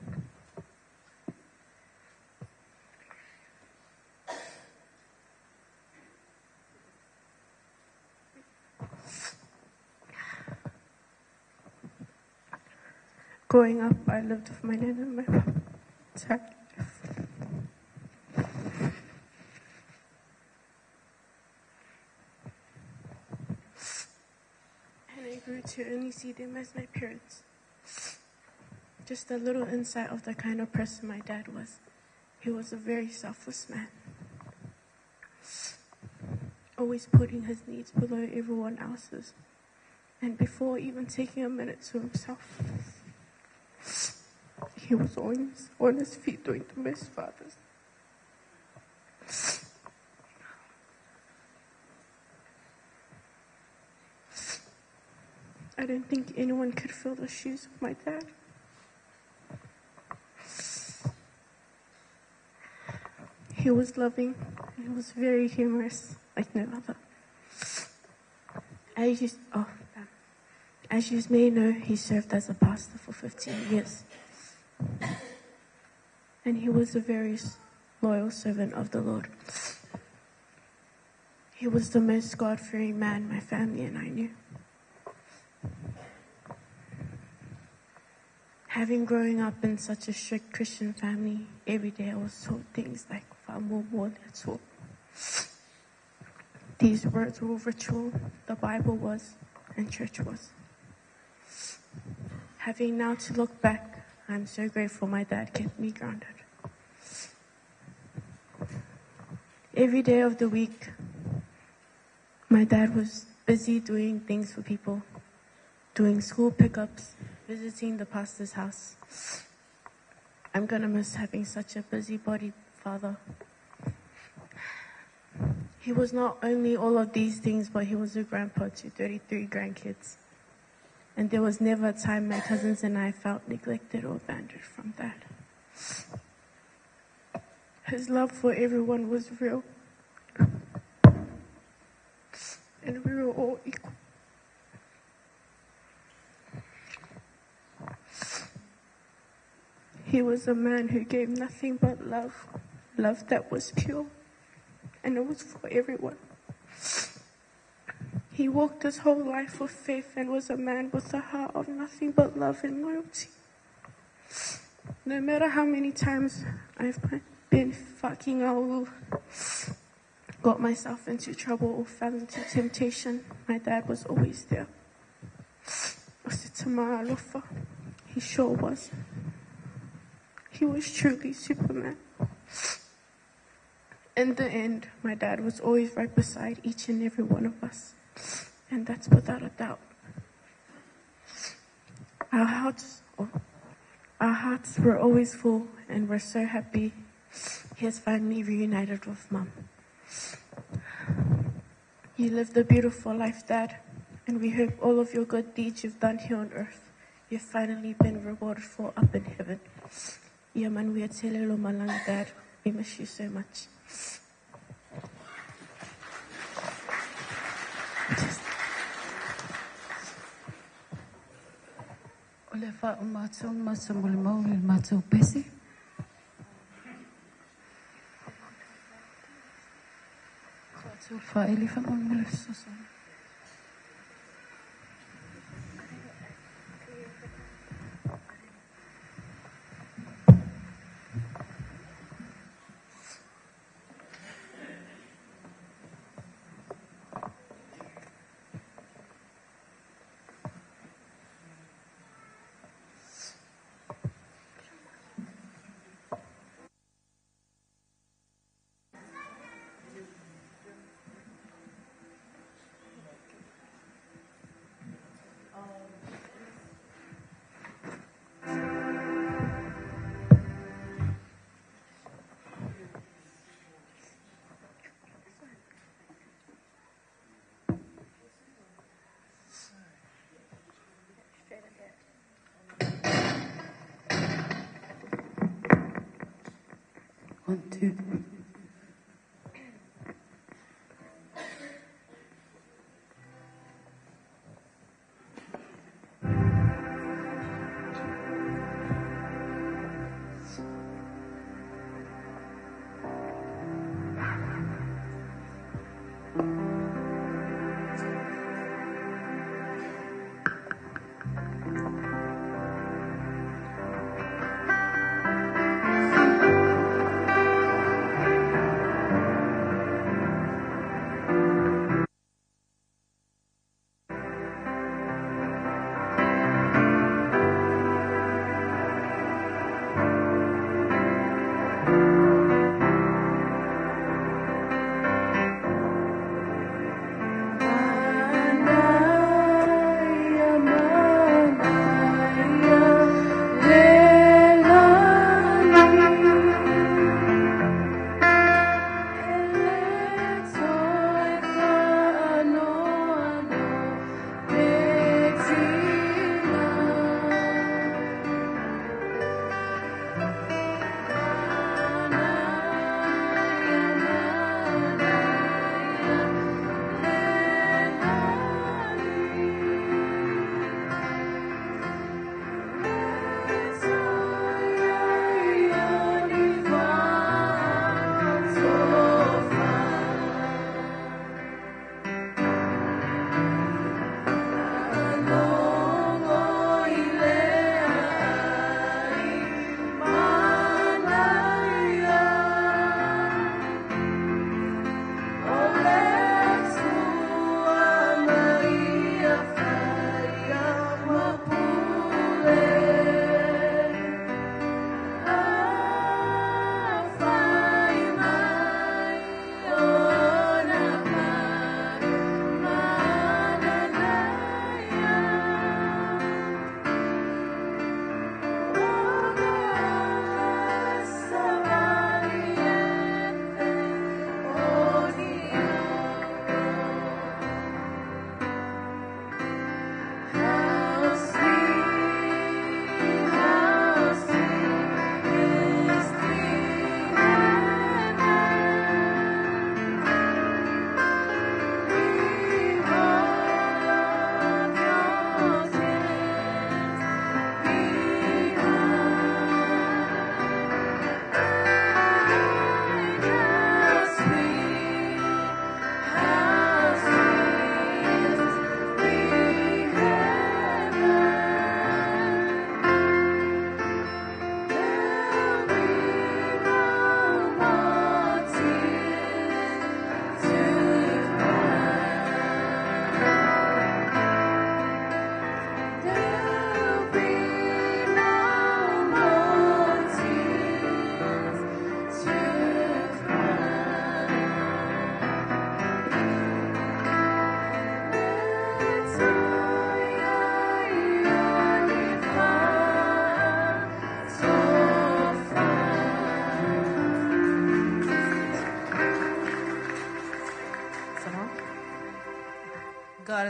Growing up, I lived with my nan and my mom. Sorry. And I grew to only see them as my parents. Just a little insight of the kind of person my dad was. He was a very selfless man. Always putting his needs below everyone else's. And before even taking a minute to himself, he was always on his feet doing the most fathers. I don't think anyone could fill the shoes of my dad. He was loving, and he was very humorous, like no other. As you may know, he served as a pastor for 15 years. And he was a very loyal servant of the Lord. He was the most God-fearing man my family and I knew. Having growing up in such a strict Christian family, every day I was taught things like these words were ritual, the Bible was, and church was. Having now to look back, I'm so grateful my dad kept me grounded. Every day of the week, my dad was busy doing things for people, doing school pickups, visiting the pastor's house. I'm gonna miss having such a busybody father. He was not only all of these things, but he was a grandpa to 33 grandkids. And there was never a time my cousins and I felt neglected or abandoned from that. His love for everyone was real. And we were all equal. He was a man who gave nothing but love, love that was pure, and it was for everyone. He walked his whole life with faith and was a man with a heart of nothing but love and loyalty. No matter how many times I've been fucking out, got myself into trouble or fell into temptation, my dad was always there. I said, Tamā Luafa, he sure was. He was truly Superman. In the end, my dad was always right beside each and every one of us. And that's without a doubt. Our hearts were always full, and we're so happy he has finally reunited with Mum. You lived a beautiful life, Dad, and we hope all of your good deeds you've done here on earth, you've finally been rewarded for up in heaven. Ia manuia te lelo malanga, Dad. We miss you so much. O le wha o mātou māsamole mau le mātou pesi. Mātou wha ele wha mau mele sosona. One, two, three.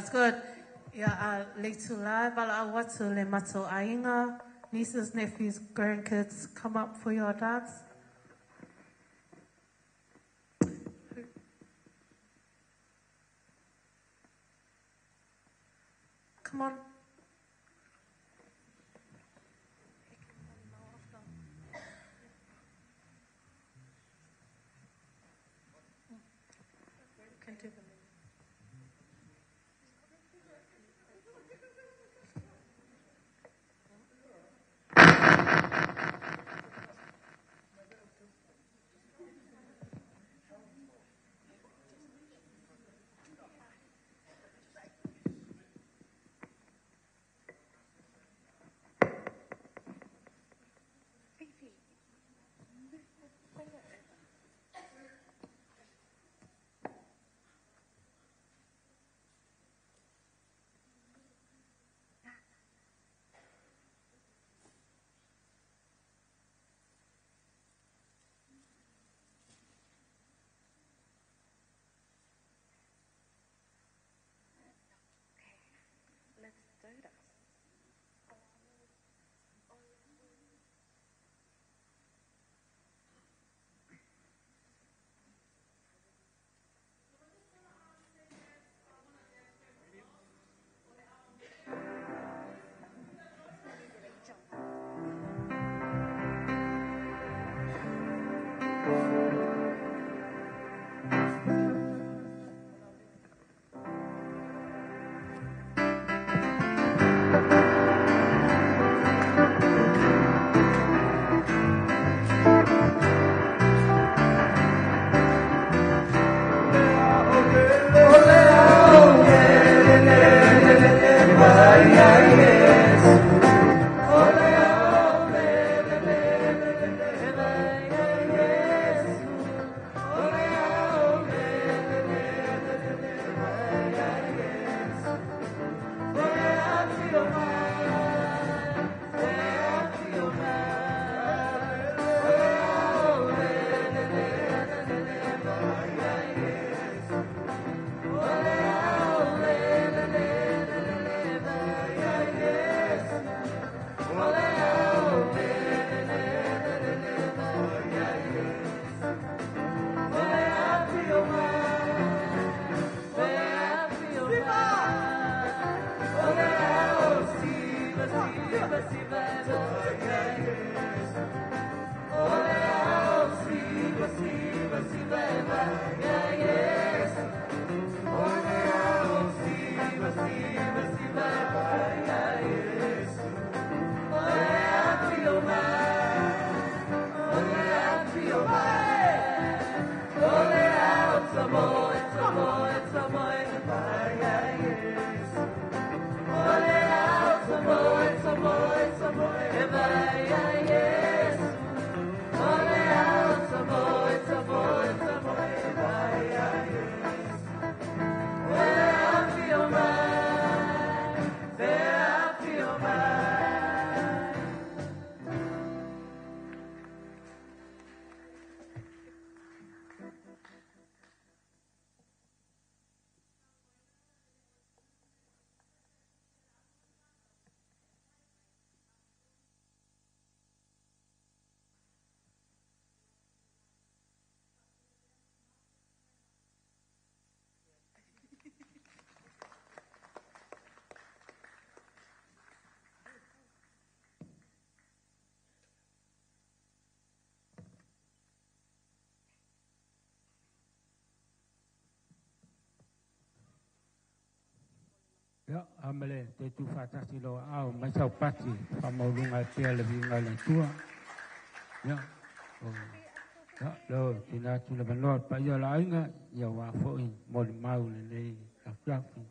That's good. Yeah, leitu lai, wala watu le mato ainga, nieces, nephews, grandkids, come up for your dance. Come on. Can do them. Ya, amale te tu fatasi lo au mai sau pati fa maulunga te le vinga le tua. Ya. Ya, lo tina tu le banor pa ya la inga ya wa fo in mo mau le le ka flafi.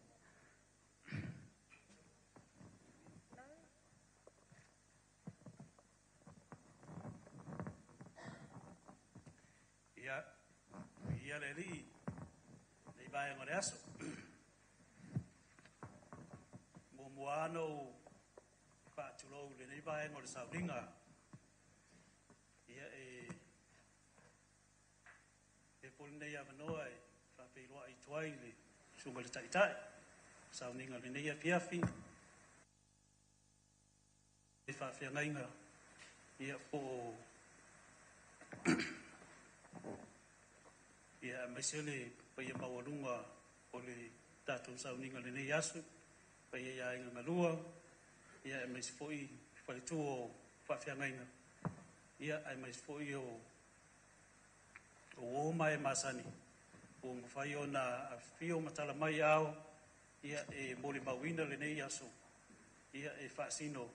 Ya le li le bai ngore aso. Moano pa chulo le nei bai ngor sa ringa ia e polne ia manoa fa pe lo ai twai le sunga le tai tai sauninga le nei afiafi e whawhiangainga ia po ia maisele pa ia mawalunga o le tātou sauninga le nei asu pa ia inga ngalua ia e maisi foi whaletu o whawhiangainga ia e maisi foi o oma e masani o mawhai o na whio matala mai au ia e mole mawina le nei asu ia e whaasino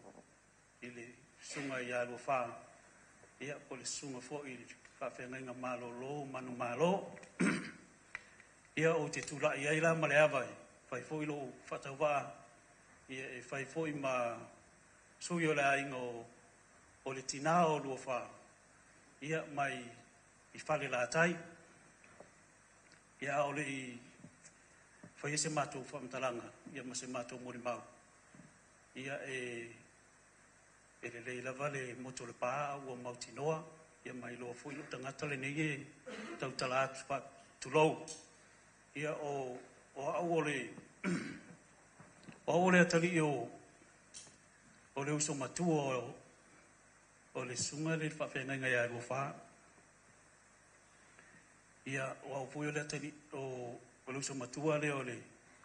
i le sunga i alo wha ia po le sunga fo i whawhiangainga Malolo Manumalo ia o te tula i aila ma le awai whai fo i lo whatau waa ia e whai fo i ma sui o le ainga o le tina o lua wha ia mai i whale la tai ia o le i whai se mātou whamtalanga ia ma se mātou mori mau ia e le leila vale moto le paa ua mautinoa ia mai loa fui lo tangata le nei e tau tala atu pa tulou ia o au o le atali o le uso matua o le sunga le whawhenga ia lua wha ia o au fui o le atali o le uso matua le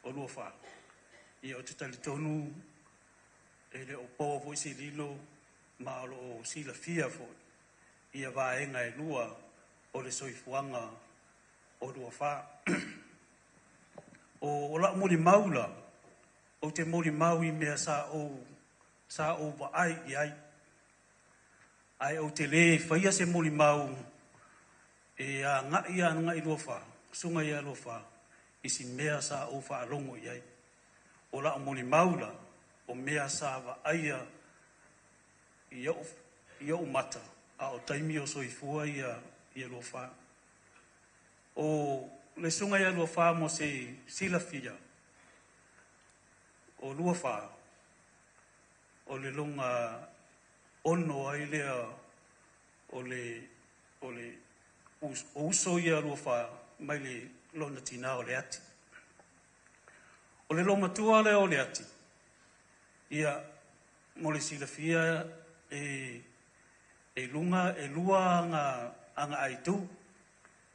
o lua wha ia o te tali tonu e le o po fo si lilo ma o si la fia fo ia vaenga e lua o le soifuanga o lua fa o la muli maula o te muli maui mea sa o va ai o te le faia se muli mau e a ngai lua fa sunga ia lua fa isi mea sa o fa longo iai o la muli maula o mea sava aia ia o mata a o taimi o soifua ia lofa o le sunga ia lofa mo se silafia o luafa o le longa ono ai lea o le uso ia lofa mai le lona tina o le ati o le loma tua le o le ati ia mo le silafia e lua anga aitu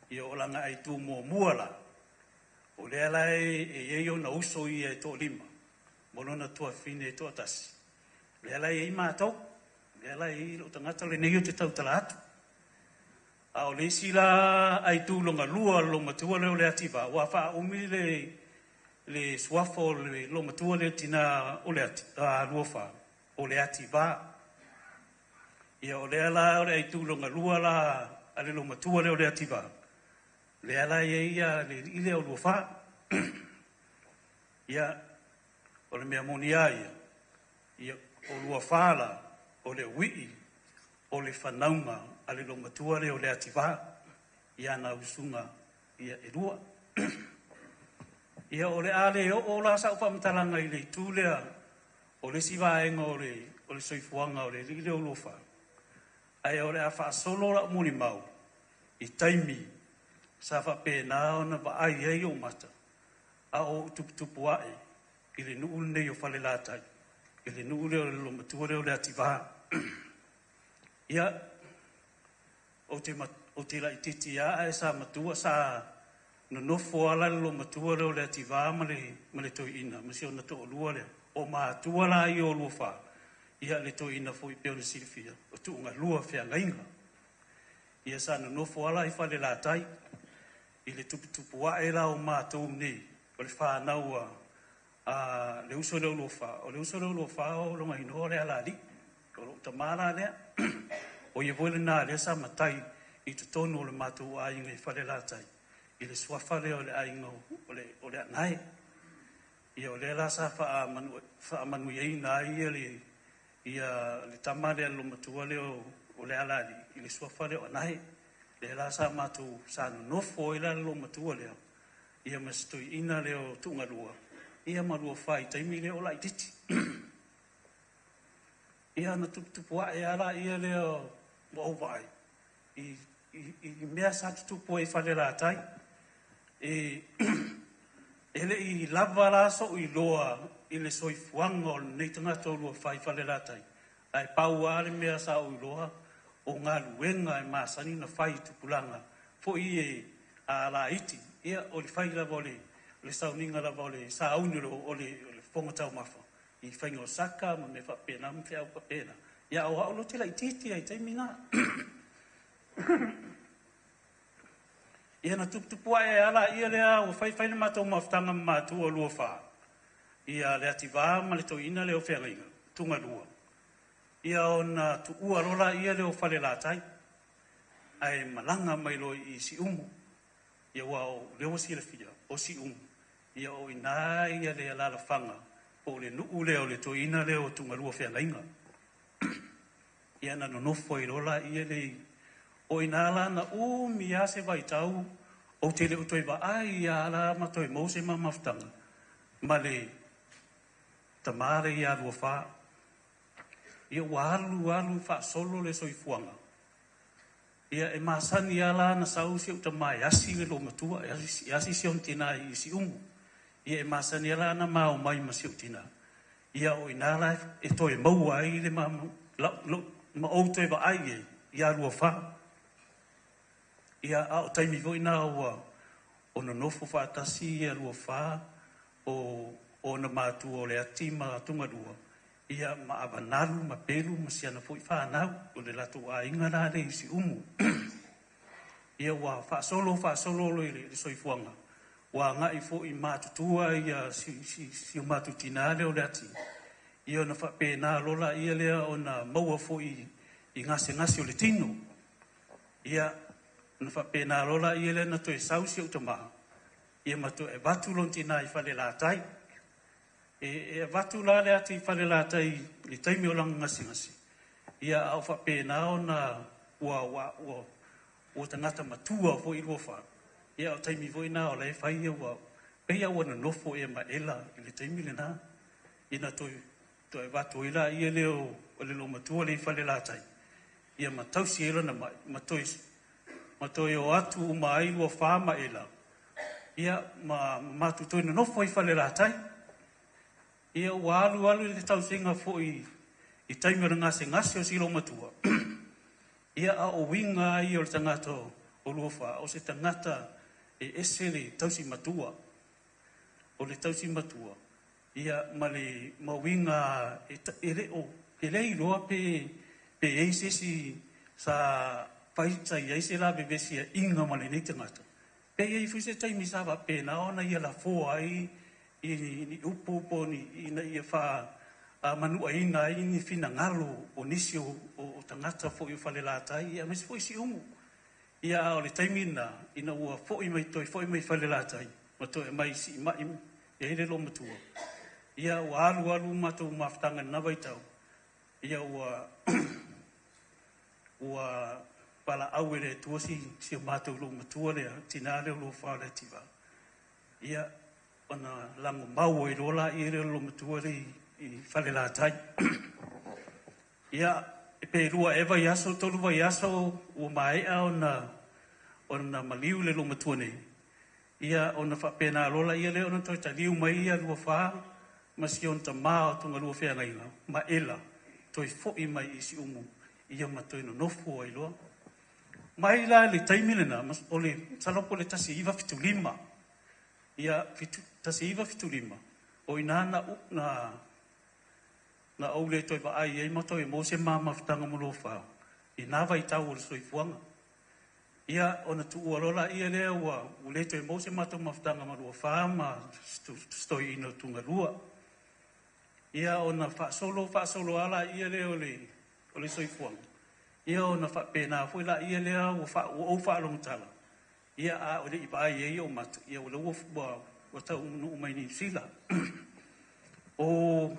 ia o langa aitu muala o le ala e eo na uso i e to lima molona tua fine e to tasi le ala e mato le ala e lo tangata le nei o te tau tala atu a o le sila aitu longa lua lo matua le o le ativa wa fa umi le swafo le lo matua le tina o le ati luafa o le ativa ia o le ala o le aitu longa lua la ale lo matua le o le ativa le ala ia le ile o luafa ia o le mea monia ia o luafa la o le wii o le whanaunga ale lo matua le o le ativa ia na usunga ia e lua ia o le ale o la sa whamtalanga i le tūlea o le sivaenga o le soifuanga o le lile o lofa ai o le a whaasolo la muni mau i taimi sa whapena o na vaai ei o mata a o tuputupu ae i le nuu nei o whale lātai i le nuu leo le lo matua leo le ativa ia o te la ititi a e sa matua sa no nofo ala lo matua leo le ativa ma le toi ina ma si o na to lua lea o matua la i o luafa ia le toi ina fo i peo le silfia o tuunga lua Feagaiga ia sa no nofo ala i whale lātai i le tuputupu ae la o mātou nei o le whānaua a le uso leo luafa o le uso leo luafa o longa ino le ala li o lo tamara lea o ia voile nā lea sa matai i tutonu o le mātou a inga i whale lātai i le suafa leo le ainga o le anai ia o le la sa wha manu iei nā ia le tama lea lo matua leo o le alali i le suafa leo anai le la sa mātou sa nofo i la lo matua leo ia mastoi ina leo tuunga lua ia malua whai taimi leo la i titi ia na tuputupu e ala ia leo wa vai i mea sa tupupu e whale la tai Ele I lava la so I loa I le soifuanga o nei tangata o lua whai whale latai. Ai pau ale mea sa o I loa o ngā luenga e māsani na whai tupulanga. Fo I e a la iti. Ia o le whai lava o le sauninga lava o le sa auniro o le whongatau mafa. I whainga o saka ma me whapena ma whiau papena. Ia o hao lo te lai titi ai taimina. Ia na tuptupua e ala ia lea o whaiwhaina mātou maftanga mātua lua wha. Ia le ati wā ma le toina leo Feagaiga, tunga lua. Ia o na tuua rola ia leo whale lātai. Ai malanga mai lo I si umu. Ia wā o leo si le fia, o si umu. Ia o ina ia lea lala whanga. O le nuu leo le toina leo tunga lua Feagaiga. Ia na nonofo I rola ia le o inala na mi ase vai tau o te leo toi wa ai ala ma toi mose ma maftanga. Ma le tamare I alua wha. Ia walu wha solo le soifuanga. Ia e masani ala na sausi o tamai asi le lo matua. Asi si on tina I si umu. Ia e masani ala na mao mai ma si o tina. Ia o inala e toi mau ai le ma o toi wa ai e I alua wha. Ia au taimi voina o na nofo whaatasi ia lua wha o na mātu o le ati ma tunga lua. Ia ma avanalu, ma pelu, ma siana fui whanau o le lato a inga rā le isi umu. Ia wa whaasolo lo I le soifuanga. Wa ngai fo I mātutua ia si o mātutina le o le ati. Ia na whapena lola ia lea o na maua fo I ngase o le tino. Ia na whapena rola I ele na to e sausi o tamaha. Ia mato e watu lontina I whale lātai. E watu la le ati I whale lātai li taimi o langa ngasi. Ia au whapena o na ua tangata matua fo I lua wha. Ia au taimi voina o le whai ua peia ua na nofo e ma ela I le taimi le nā. Ina to e watu ila I ele o le lo matua le I whale lātai. Ia matausi ela na matoi o atu umai lua whama ela. Ia matu toi na nofo I whale lātai. Ia ua alu le tau singa fo I taimira ngase o silo matua. Ia a o winga I o le tangata o lua wha. O se tangata e ese le tausi matua. O le tausi matua. Ia ma winga e le iloa pe eisesi sa paita ia se la bebesia inga male nei tangata. Pe ia I fuse taimi sa wa pena ona ia la fo ai I upo ni ina ia fa manua ina I ni fina ngalo o nisi o tangata fo I whale lātai ia mesi fo I si umu. Ia o le taimi ina ua fo I mai toi fo I mai whale lātai. Ma toi mai si mai ia hele lo matua. Ia ua alu matou maftanga na waitau. Ia ua pala au ele tuosi si o mātou lo matua lea, tina leo lo whare tiva. Ia, ona lango mau e rola I ele lo matua le I whale lātai. Ia, e pe rua ewa iaso, tolu wa iaso, ua maea ona maliu le lo matua nei. Ia, ona whapena rola I ele ona toi taliu mai ia lua wha, ma si on ta maa o tunga lua Feagaiga, ma ela, toi fo'i mai I si umu. Ia matoi no nofo ai loa. Mai la le taimile na, o le talopo le tasi iwa fitu lima. Ia tasi iwa fitu lima. O ina na au le toi wa ai, ei matoi mo se maa mafutanga Malolo Luafa. Ina vai tau o le soifuanga. Ia ona tu ualola ia lea ua ule toi mo se matau mafutanga Malolo Luafa ma stoi ino tunga lua. Ia ona whaasolo ala ia lea o le soifuanga. Ia ona whapena fui la ia lea o whaalongtala. Ia a o le ipai e o matu. Ia o le ua tau umai ni sila. O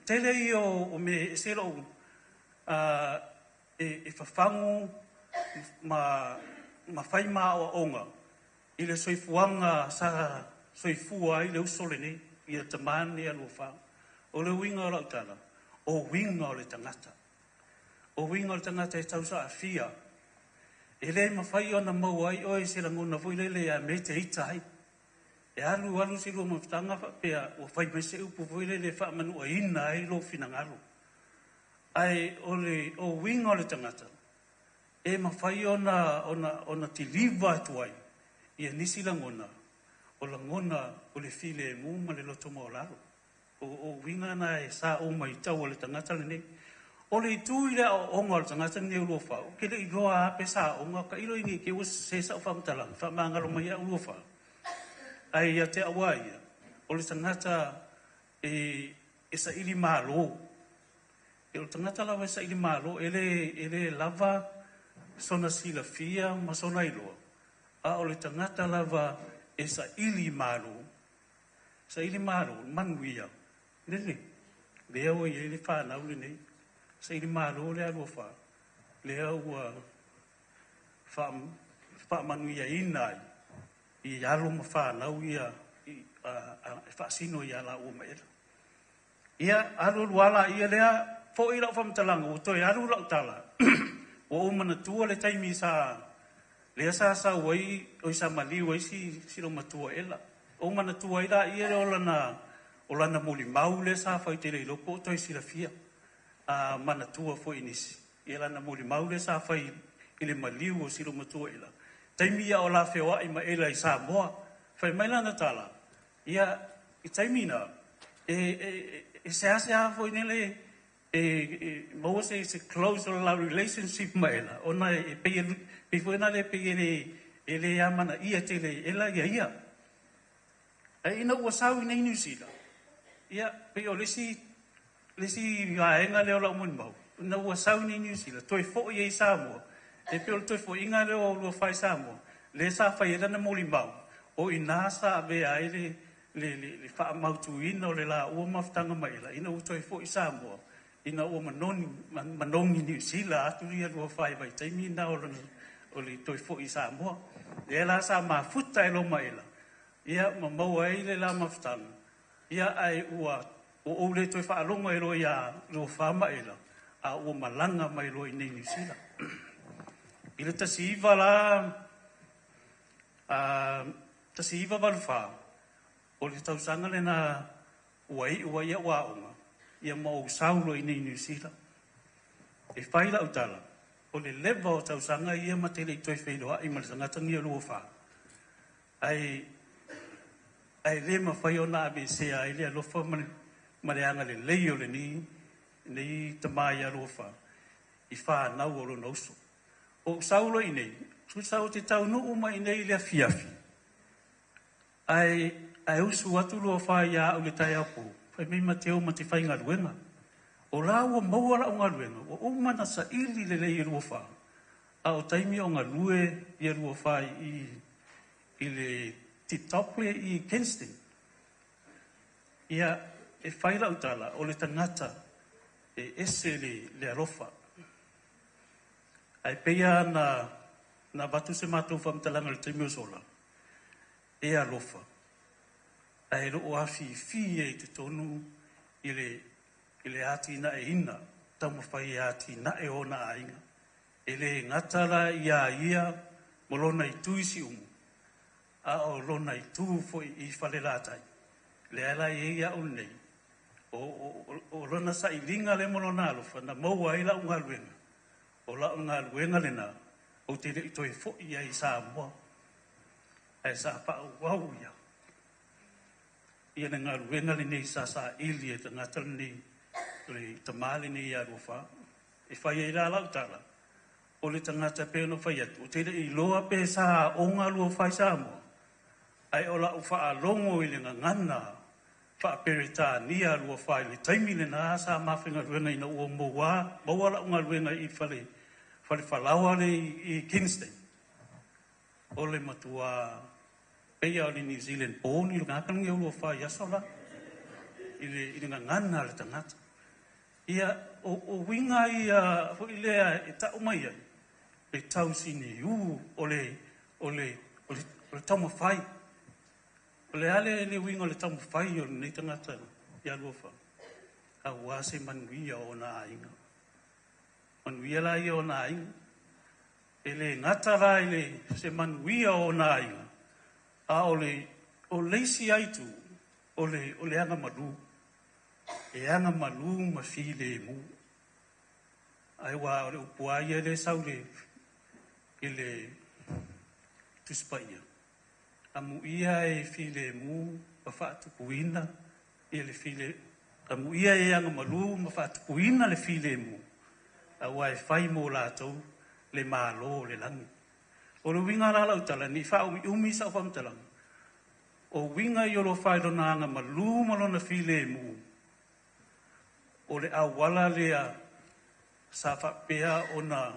tele I o me selo e whawhangu ma whai maa o onga. I le soifuanga sa soifua I le usole ne. Ia tamane a Luafa. O le winga o lautala. O winga o le tangata. O winga o le tangata e tausa a fia. E le mawhai o na mau ai o e se langona vui lele a me te ita ai. E alu si lo maftanga fa pea o fai mai se upu voile le fa manu ina ai lo finangalo. Ai ole o winga le tangata. E mawhai ona ti liva tuai. Ia nisi langona. O langona o le file mu ma le loto mo laro. O winga na e sa o mai tau o le tangata le nei. O le tui le o onga le tangata le ulo whao. Ke le iloa ape sa onga ka ilo ingi ke was se sa o whamtalang. Whamangalo mai a ulo whao. Ai a te awai. O le tangata e sa ili malo. E o tangata lava e sa ili malo. Ele lava sona sila fia ma sona iloa. A o le tangata lava e sa ili malo. Sa ili malo, manuia. Nene, lea o i ele whanau le nei. Sa ili malo le alua wha. Lea ua wha manuia inai. I alo ma whanau ia whaasino i ala ua maela. Ia alo luala ia lea fo i lau whamtalanga o toi alo lau tala. O umana tua le taimi sa lea sa wai o isa mali wai si lo matua ela. O mana tua ila ia le o lana muli mau le sa fai te leilo po toi sila fia. Mana tua fo inisi. Ia lana muli mau le sa fai ile maliu o silo matua ela. Taimi ia o la fewa i ma ela i Samoa. Fai mai lana tala. Ia i taimi na e se ase a fo inele mo se close la relationship maela ona e pe fuena le pe ele amana ia tele ela ia ai no wasau nei New Zealand ia pe o lesi vaenga le ola mun mau no wasau nei New Zealand toi fo ia Samoa e pe o toi fo inga le o lo fai Samoa le sa fai era na moli mau o inasa be ai le fa mau tu ino le la o maftanga maela ina o toi fo Samoa ina o manongi New Zealand atu ria lua whai vai taimi na o le toi fo i Samoa. E la sa mafuta e lo maela. Ia mamau ai le la maftanga. Ia ai ua o le toi whaalonga e lo ia lua wha maela. A ua malanga mai lo i nei New Zealand. I le tasi iwa la tasi iwa walu wha. O le tausanga le na ua ia ua onga. Ia mo saulo i nei New Zealand. E whaila utala. O le lewa o tausanga ia matele i toi whailoa i marisangata ni alua wha. Ai le ma whai o na ABC ai le alofa mareanga le leio le ni tamai alua wha. I wha nau o lo nauso. O saulo i nei. Tu sau te tau no uma i nei lea fiafi. Ai usu atu lua wha ia au le tai apu. Fai mei mateo ma te whai ngā ruenga. O la ua maua la o ngā ruenga. O umana sa ili le lei rua wha. A o taimi o ngā rue i rua wha i le titopwe i Kingston. Ia e whaila utala o le tangata e ese le arofa. Ai peia na batu se mātou whamtalanga le taimi o sola. E arofa. Ai ro afi e te tonu i le ati na e ina tamu whai ati na e ona ainga e le ngatara ia molona i tuisi umu a o lona i tu fo i whale latai le ala e ia o nei o lona sa i linga le molona alofa na maua i la unga luenga o la unga luenga le na o te le i toi fo i ai Samoa ai sa pa wau ia ia na ngā ruenga le nei sa ili e ta ngata le tamale nei a rufa. E whai e rā lau tala. O le tangata pe no whai atu. O te i loa pe sa o ngā lua whai Samoa. Ai o la u wha longo i le ngana. Wha perita ni a lua whai le taimi le nā sa mawhinga ruenga ina ua moa. Maua la unga ruenga i whale whalawa le i Kingston. O le matua pea o le New Zealand born i ngā kangi ulu o whai asola i le ngana le tangata. Ia o winga i lea e tau mai ai e tau sini o le tau mawhai. O le ale le winga o le tau mawhai o le nei tangata i alua wha. A wase manuia o na ainga. Manuia la i o na ainga. E le ngata la i le se manuia o na ainga. A o o leisi aitu o le anga malu. E anga malu ma file mu. Ai wa o le upuai e le saule i le tuspaia. Amu ia e file mu ma whaatupuina i le file. Amu ia e anga malu ma whaatupuina le file mu. A wai whai mo lātou le mālo le langi. O le winga la utala ni wha umi sa whamtalang. O winga i olo whai rona anga malu malona file mu. O le awala lea sa whapea o na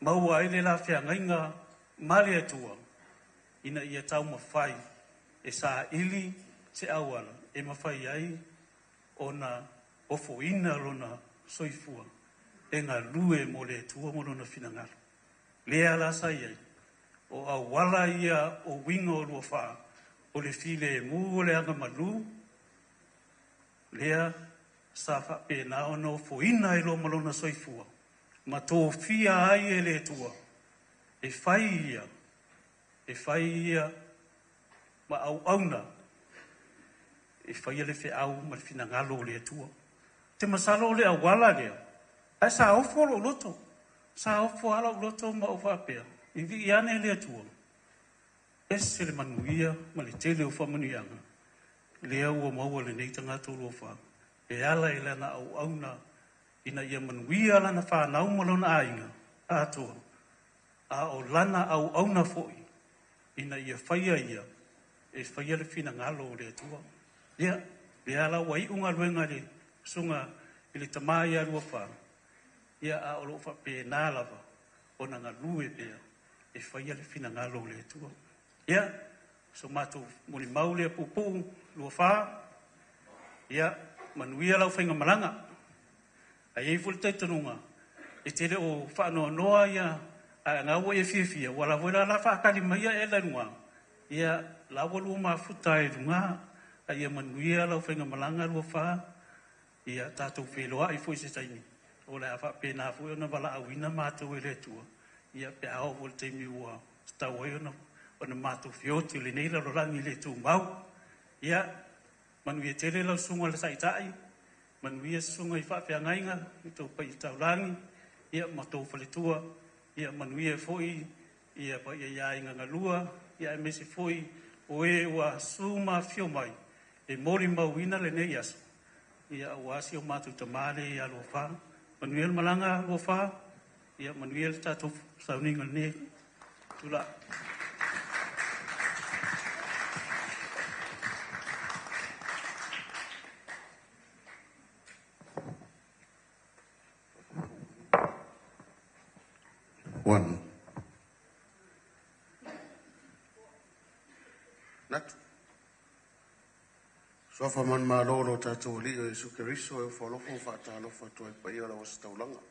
maua ai le la Feagaiga male atua. Ina ia tau mawhai e sa ili se awala e mawhai ai o na ofoina lona soifua. E ngā lue mo le tua mo lona finangalo. Lea la sai ai. O awala ia o winga o Luafa. O le file mu o le anga malu. Lea sa whapena o no foina e lo malona soifua. Ma tō fia ai e le tua. E whai ia. Ma au auna. E whai le whi au ma le finangalo le tua. Te masalo le awala lea. Ai sa ofo lo loto. Sa ofo ala loto ma o whapea. I vi iane le tua. Ese le manuia ma le tele o whamanianga. Lea ua maua le neitanga tō Luafa. E ala e lana au auna. Ina ia manuia lana whanau malona ainga. Atoa. A o lana au auna foi. Ina ia whaia ia. E whaia le fina ngalo le tua. Ia. Le ala wai unga luenga le. Sunga ili tamai a Luafa. Ia a o lofa pe nā lava. O na ngā lue pea. E whaia le fina ngalo le tua. Ia. So mātou moni maule a pupu Luafa. Ia. Manuia lau whainga malanga. Ai ei fuli taitanunga. E tere o whaanoa noa ia. A ngā ua e fia. Wala voila la whaakari maia e lanua. Ia lawa lua mafuta e runga. A ia manuia lau whainga malanga Luafa. Ia tātou wheloa i fwoi se taimi. O le awha pēnā fwoi ona wala awina mātou e le tua. Ia pe ao vole teimi ua tau ai ona mātou whioti le neila rolangi le tu mau. Ia manuia tere lau sunga le saitai. Manuia sunga i Feagaiga i tau pai i tau langi. Ia matou whaletua. Ia manuia fwoi. Ia pa ia ia inga ngalua. Ia e mesi fwoi. O e ua suma fio mai. E mori mauina le nei aso. Ia uasi o mātou tamale i a Luafa. Manuia le malanga Luafa. Ia manuia le tātou sauninga le nei. Tula. One. Natu. Sofa man malolo tātou li o Jesu Keriso e whalofo whātālofa toi pai ora o staulanga.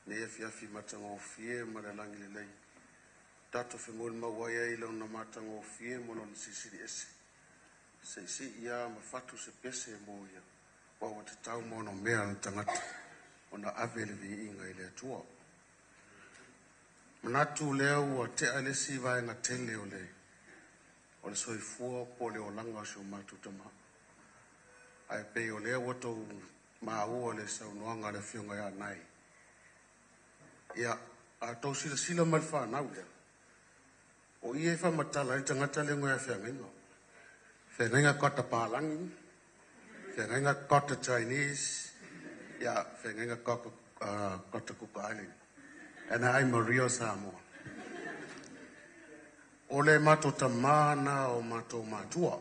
Ne e fiafi matanga o fie ma le langi le lei. Tātou whengoen mawai ai lau na matanga o fie mo lon sisiri ese. Se isi ia ma fatu se pese e mo ia. Wawa te tau mono mea na tangata. O na ave le vi inga i le atua. Manatu lea ua te alesi vai nga tele o le. O le soifua po le o langa o matu tama. Ai pe o lea wato maa ua le saunoanga le fionga ia nai. Ia a tau sila mal whanau lea. O ia e whamatala i tangata le ngoia Feagaiga. Feagaiga kota pālangi. Feagaiga kota Chinese. Ia Feagaiga kota Cook Island. And I'm a real Samoa. O le mato tamana o mato matua.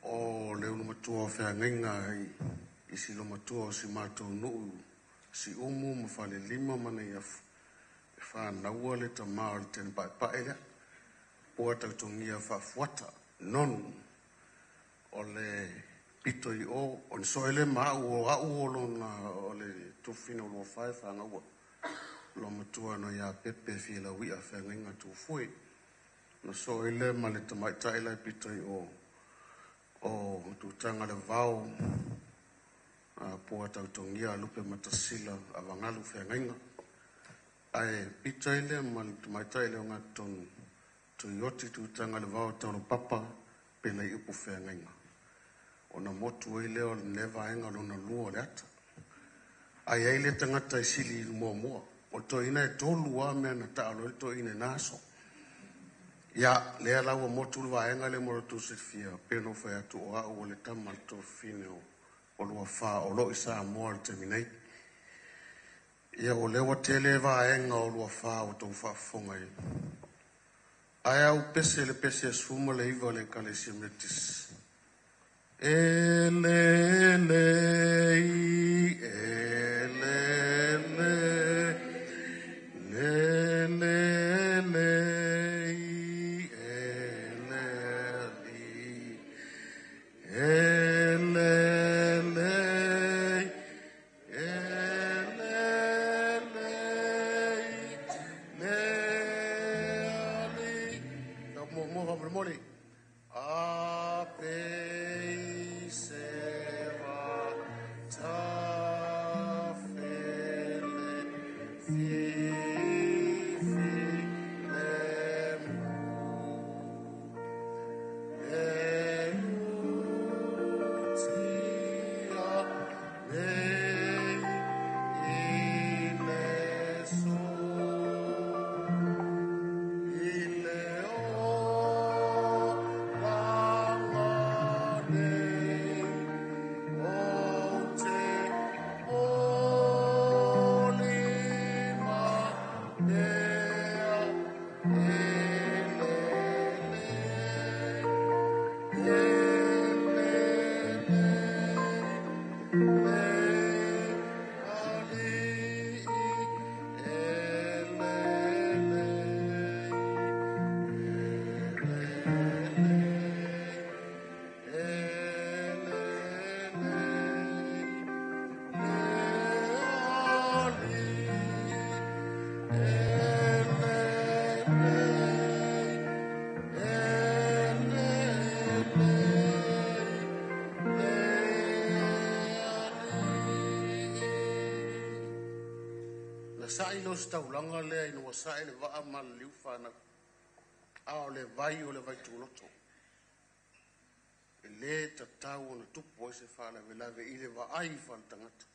O le unu matua o Feagaiga i si lo matua o si mato nuu. Si umu mawhale lima mana i afu. E whanaua le tamā o le tene pae lea. Pua tautongia whafuata. Nonu. O le pito i o. O ni soele mau o au o lona o le tufina o Luafa e whanaua. Lo matua no ia pepe fila wia Feagaiga tu foi. No so ele ma le tamaitai lai pito i o tu tanga le vau. Pua tautongia lupe matasila a wangalu Feagaiga. Ai pito ele ma le tamaitai le o ngatonu to yoti tu tanga le vao tano papa pena i upu Feagaiga. Ona motu e leo le vaenga lona lua le ata. Ai ai le tangata I sili mua mua. O to ina e tolu a mea na taalo e to ina naso. Ia le ala ua motu le vaenga le mora tu se fia peno fai atu o au o le tama to fine o Luafa o lo isa moa le terminate. Ia o lewa tele vaenga o Luafa o tau whaafonga i. Ai au pese le pese a suma le iwa le kalesi metis. Sai lo staulanga le ina wasai le va mal liu fana a le vai o le vai tuloto le tatau na tupo se fala vela ve ile va ai fal tangata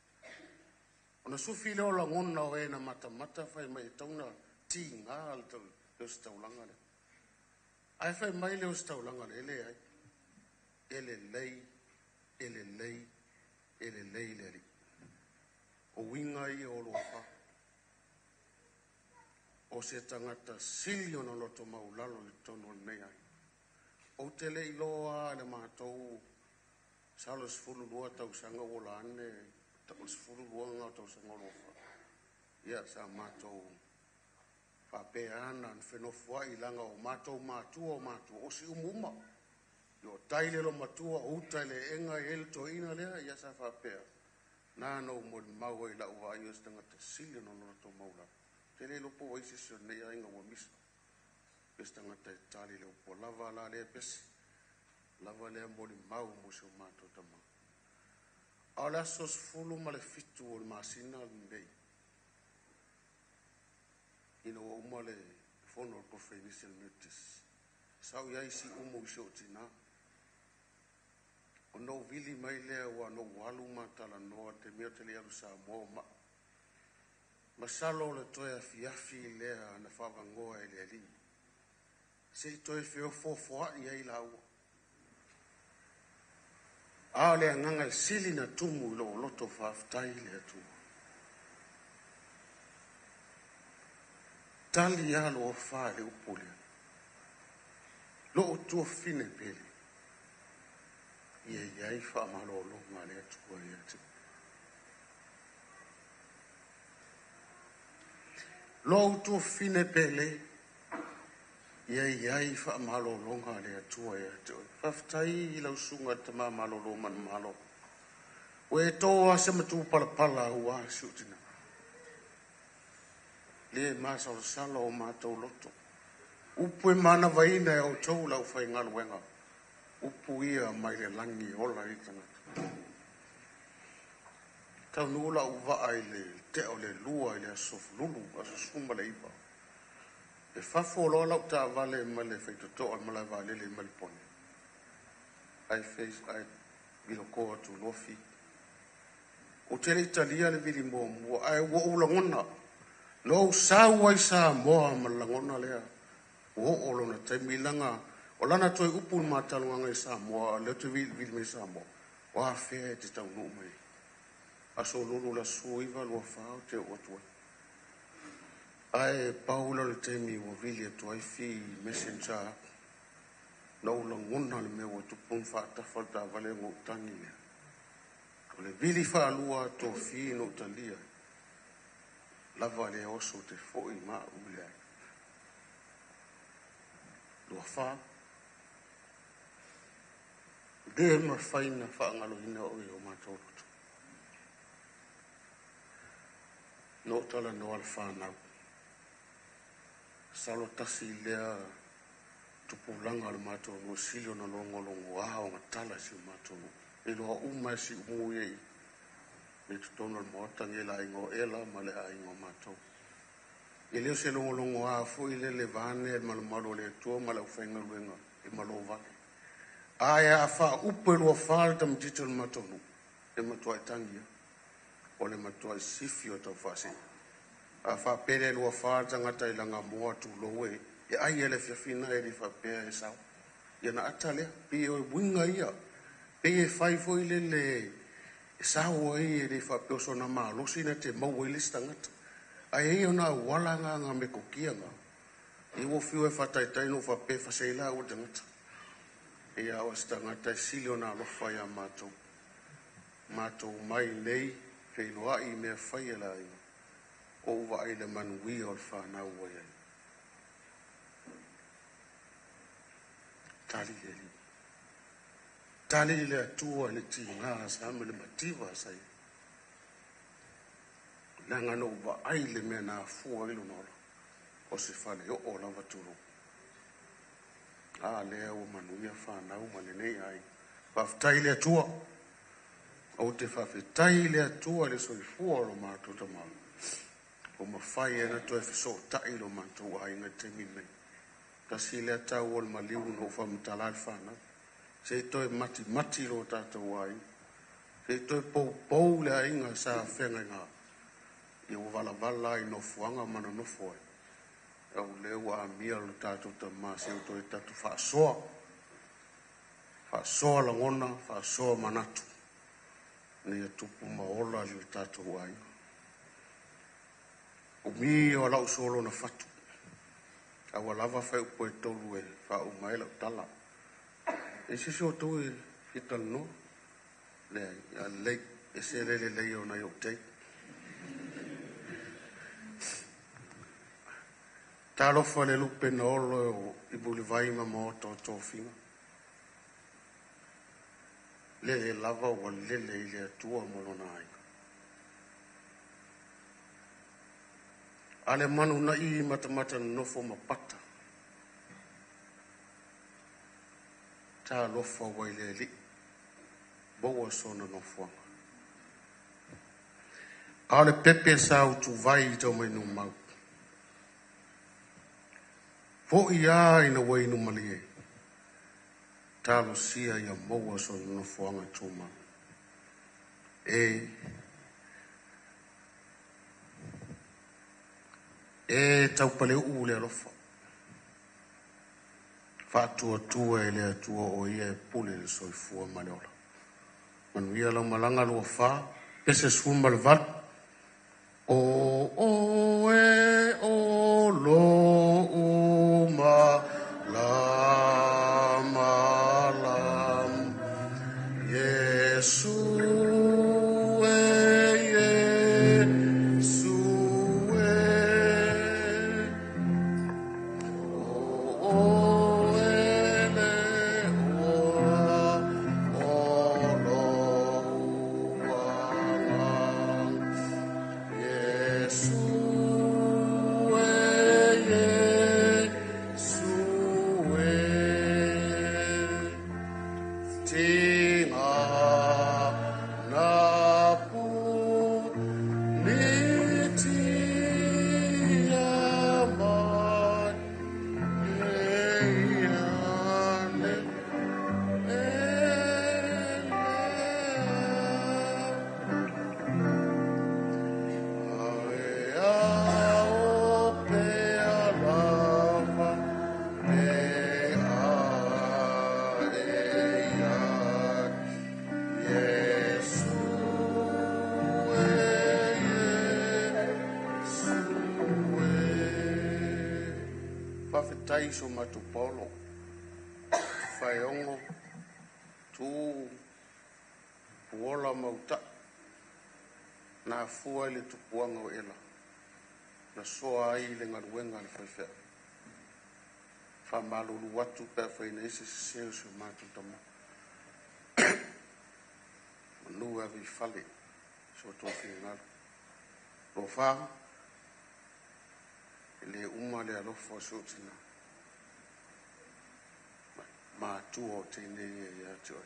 ona sufi le ola ngona o ena mata mata fai mai tauna tinga al to lo staulanga le ai fai mai le staulanga le ai ele lei le o winga I o Luafa o se tangata silio na loto maulalo le tono nei ai. O te le iloa le mātou salos fulu lua tau sanga wola ane, tau fulu lua ngā tau sanga Luafa. Ia sa mātou whapea ana an whenofua I langa o mātou mātua o mātua o si umuma. Io taile lo matua o taile enga el to ina lea ia sa whapea. Nāna o mo maua I lau wa ios tangata silio na loto maulalo. Te le lopo wa isi sio nei ainga wa misa. Pesta ngata e tali le upo lava la le pesi. Lava le amboli mau mo sio mato tama. A le asos fulu ma le fitu o le masina lindei. Ina wa uma le fono o kofe initial notice. Sau ia isi umo isi o tina. O no vili mai lea wa no walu matala noa te mea te le alu Samoa ma. Masalo le toia fiafi lea na whawangoa e lea li. Se toi feo fofua I ai lau. A lea nganga sili na tumu lo loto whaftai lea tumu. Tali a lo wha le upole. Lo tua fine pele. Ia iai wha malolo ma lea tukua lea tumu. Lo tu fine pele ia fa malo longa le tua ia tu faftai la sunga Tamā Malolo Manumalo we to ase matu pala pala wa sutina le masa sala o mato loto upu mana vaina o to la fai ngal wenga upu ia mai le langi ola I tanga tau nula uva ai le te o le lua I le asof lulu aso sumba le ipa E whafolo lau ta vale ma le whaitotoa ma la vale le malipone. Ai bilo koa tu lofi. O tere italia le vili mua, ai wo ula ngona. Lo sau ai Samoa ma la ngona lea. O olo na taimi langa, o lana toi upu matalunga ngai Samoa, le tu vili me Samoa. Wa fea te tau no mai. Aso lulu la suiva lua whao te otua. Ai paula le taimi wa vili atu ai fi messenger. Lau la ngona le mea wa tupun whaatawha ta vale ngō tangi lea. O le vili whaalua tō fi no talia. Lava le oso te foi ma ulea. Luafa. De ma whaina whaangalo hina o i o mātoroto. No tala no al whanau. Salo tasi lea tupulanga al mātoro no silio na longo ao nga tala si mātoro. E loa umai si umuiei. Me tutono al moatang e la ingo ela ma le a ingo mātoro. E leo se longo a fu i le vane e Manumalo le tua ma le uwhainga luenga e malo vale. Aia a wha upe lua whale tam tito le matonu. E matua e tangia. O le matua e sifi o tau whasi. A wha pere lua whale tangata i langa mua tu loe. E ai ele whiawhina e li wha pere e sao. Ia na atalea. Pe o winga ia. Pe e whaifo i le sao e li wha peoso na maa. Losi na te mau e lista ngata. Ai e ona walanga nga me kokianga. E wo fiu e whataitai no wha pe whaseila o te ngata. E awa sta ngata e sili ona alofa ia mātou. Mātou mai nei, kei loa i mea whai e lai. O uwa ai le manui o le whanau o iai. Tali le li. Tali le atua le ti ngā sa me le mativa sai. Nanga no uwa ai le mea nā fua ilu nola. O se whale o lava turu. A lea o manuia whanau ma nei ai. Whaftai le atua. O te whawhetai le atua le soifua lo mātou ta mau. O mawhai e na toi whiso tai lo mātou ai ngai te mimei. Kasi le atau o le maliu no whamtalai whanau. Se toi mati lo tātou ai. Se toi pou le ainga sa whenga ngā. I o vala i no fuanga mana no foi. Au leo a mia lo tātou ta masi o toi tatu whaasoa. Whaasoa la ngona, whaasoa manatu. Ni a tupu maola li tātou ai. O mi o lau solo na whatu. Au lava whai upo e tolu e whau mai lau tala. E sisi o tau e hital no. Lei, e se lele lei o na i o tei. Talofa le lupe na olo o i buli vaima mo to tofinga. Le lava o lele i le atua molona ai. Ale manu na i matamata nofo mapata. Ta lofa wai le li. Boa sona nofuanga. Ale pepe sa utu vai i tau mai no mau. Fo ia ina wai no malie. Talo sia ia moa so no fuanga tuma. E tau pale ule alofa. Fatua tua e lea tua o ia e pule le soifua maleola. Manuia lau malanga lua fa. Pese suma le vat. O lo uma la Yesu Whawhetai so matu polo. Whaeongo. Tu puola mauta. Na fua le tupuanga o ela. Na soa ai le ngaruenga le whaiwhea. Whamalolo watu pēr whaina isi seo so matu tamo. Manu avi whale. So tofi ngalo. Lo wha. Le uma le alofa so tina. Ma tu o tene ya joy.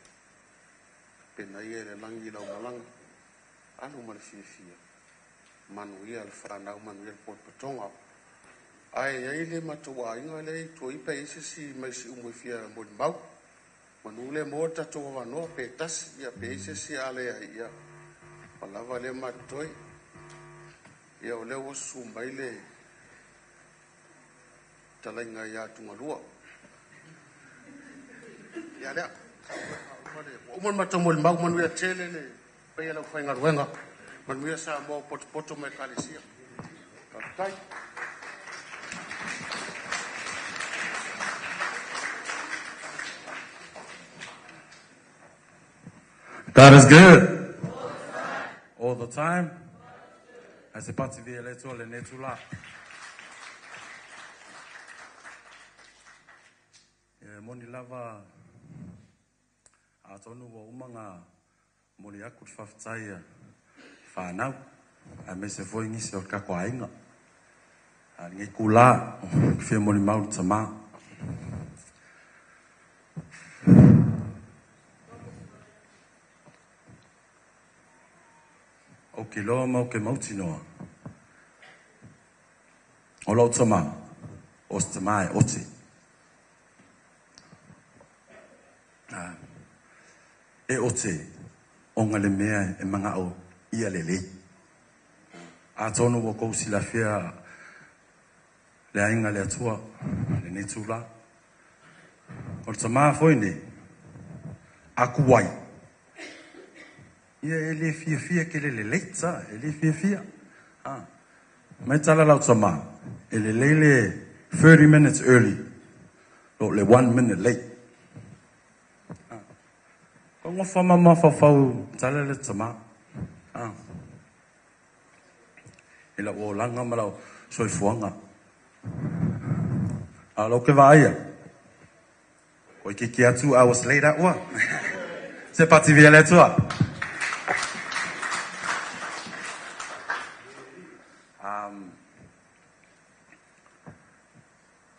Pena ia le langi lau malanga. Alu ma le fia. Manu ia le whanau, manu ia le potpatonga. Ai le matua inga le to ipa isi si mai si umwe fia mo le mau. Manu le mo tato wanoa pe tasi ia pe isi si ale ia. Palava le matoi. Ia o le wasu mai le talainga ia tungalua. Ia lea. Umon matomo le mau manu ia tele le. Pea lau whainga ruenga. Manu ia sa mo poto mai kalesia. Kakai. God is good. All the time. As a party via leto le netula. Moni lava atonu wa umanga moli aku whawhataia whanau a me se foi ngisi o kako ainga a ngai kula whia moli mauru Tamā o ke loa mau ke mauti noa o lau Tamā o Tamā e oti e ote o ngale mea e manga o ia lele. A tonu wa kousi la fia le ainga le atua, le netula. O le Tamā foine, aku wai. Ia e le fia ke le leita, e le fia. Mai tala lau Tamā, e le lele 30 minutes early, lo le 1 minute late. Kongo whamama whawhau tala le Tamā. Ila o langa malau soifuanga. Alo ke vaia. Koi ki atu 2 hours later ua. Se pati via le tua.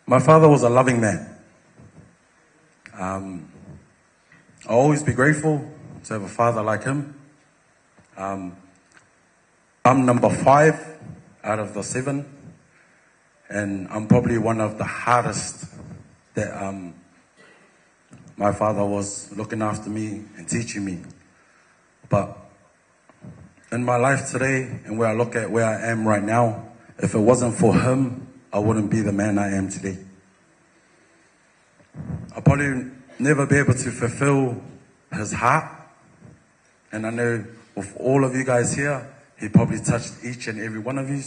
My father was a loving man. I'll always be grateful to have a father like him. I'm number 5 out of the 7, and I'm probably one of the hardest that my father was looking after me and teaching me. But in my life today, and where I look at where I am right now, if it wasn't for him, I wouldn't be the man I am today. I'll probably never be able to fulfill his heart. And I know with all of you guys here, he probably touched each and every one of you.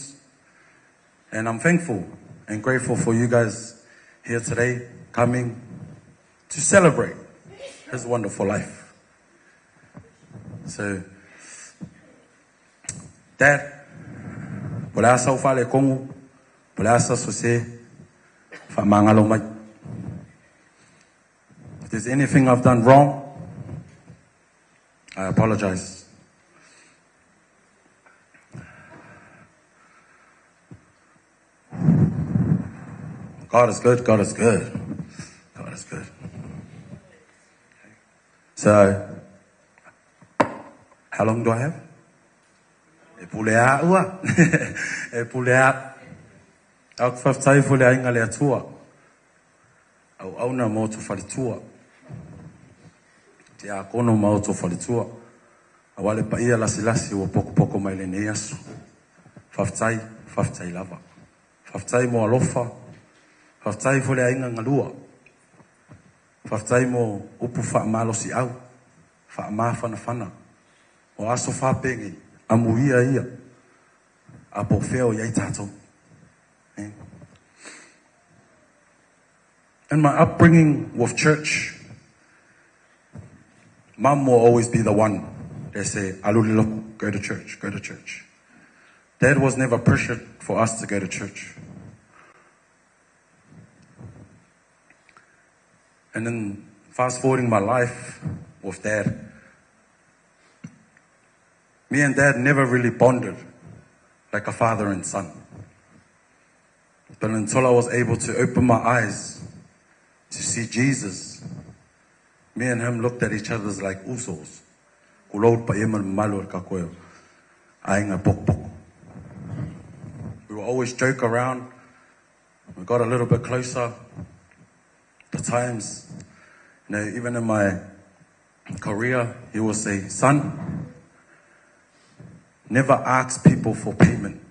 And I'm thankful and grateful for you guys here today coming to celebrate his wonderful life. So, Dad, wala sa ufale kongu, wala sa sose, fa mangalo mai. If there's anything I've done wrong, I apologize. God is good, God is good. God is good. So, how long do I have? E pulea ua. E pulea. Au kwhaftai fulea inga lea tua. Au auna mo tu whalitua. Te a kono mo tu whalitua. Awale pa ia lasi o poko mai le ne asu. Whaftai lava. Whaftai mo alofa. Whaftai fulea inga ngalua. Whaftai mo upu whaamalo si au. Whaama whana. O aso whapengi. Amu ia. A po feo iai tātou. In my upbringing with church, Mum will always be the one that say, "Aluliloko, go to church, go to church." Dad was never pressured for us to go to church. And then fast forwarding my life with Dad, me and Dad never really bonded like a father and son. But until I was able to open my eyes to see Jesus, me and him looked at each other like usos. We would always joke around. We got a little bit closer. The times, even in my career, he will say, "Son, never ask people for payment.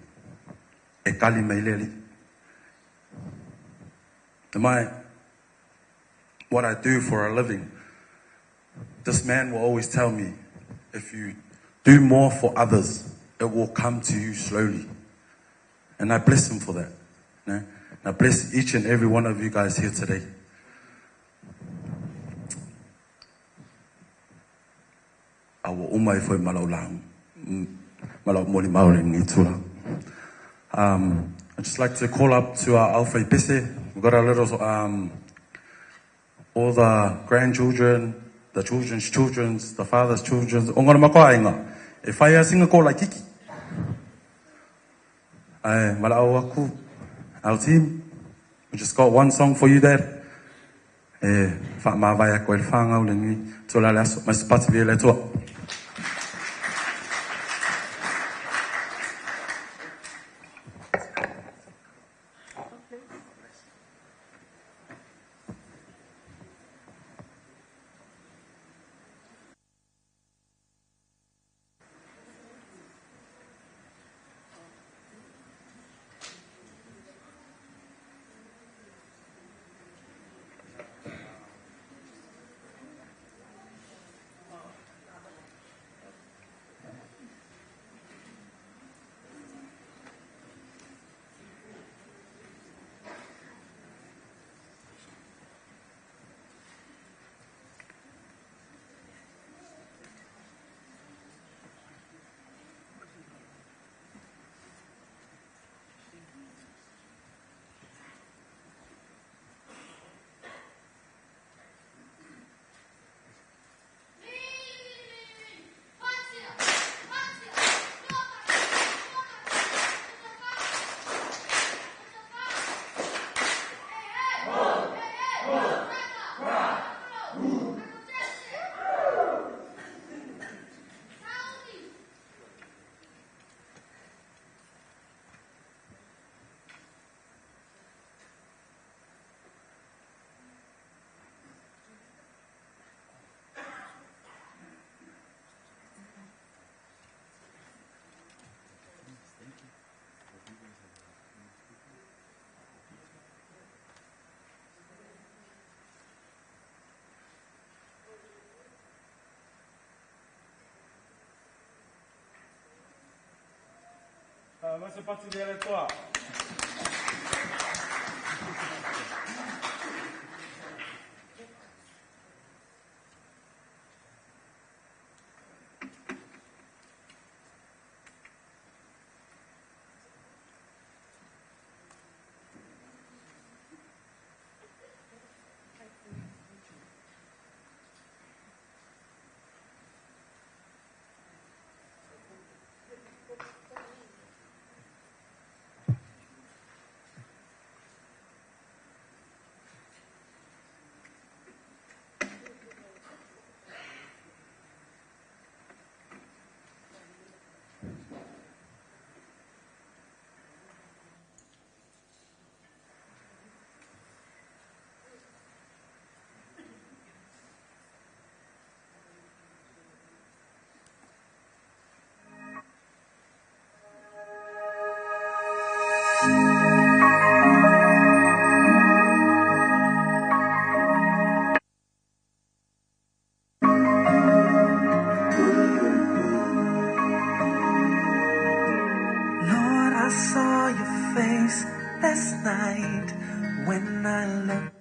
What I do for a living, this man will always tell me, if you do more for others, it will come to you slowly." And I bless him for that. And I bless each and every one of you guys here today. I I'd just like to call up to our Alpha Pese. We've got a little, all the grandchildren, the children's children, the father's children. If I sing a call like Kiki, our team, we just got one song for you there. Masa pati dia tua. Lord, I saw your face last night when I looked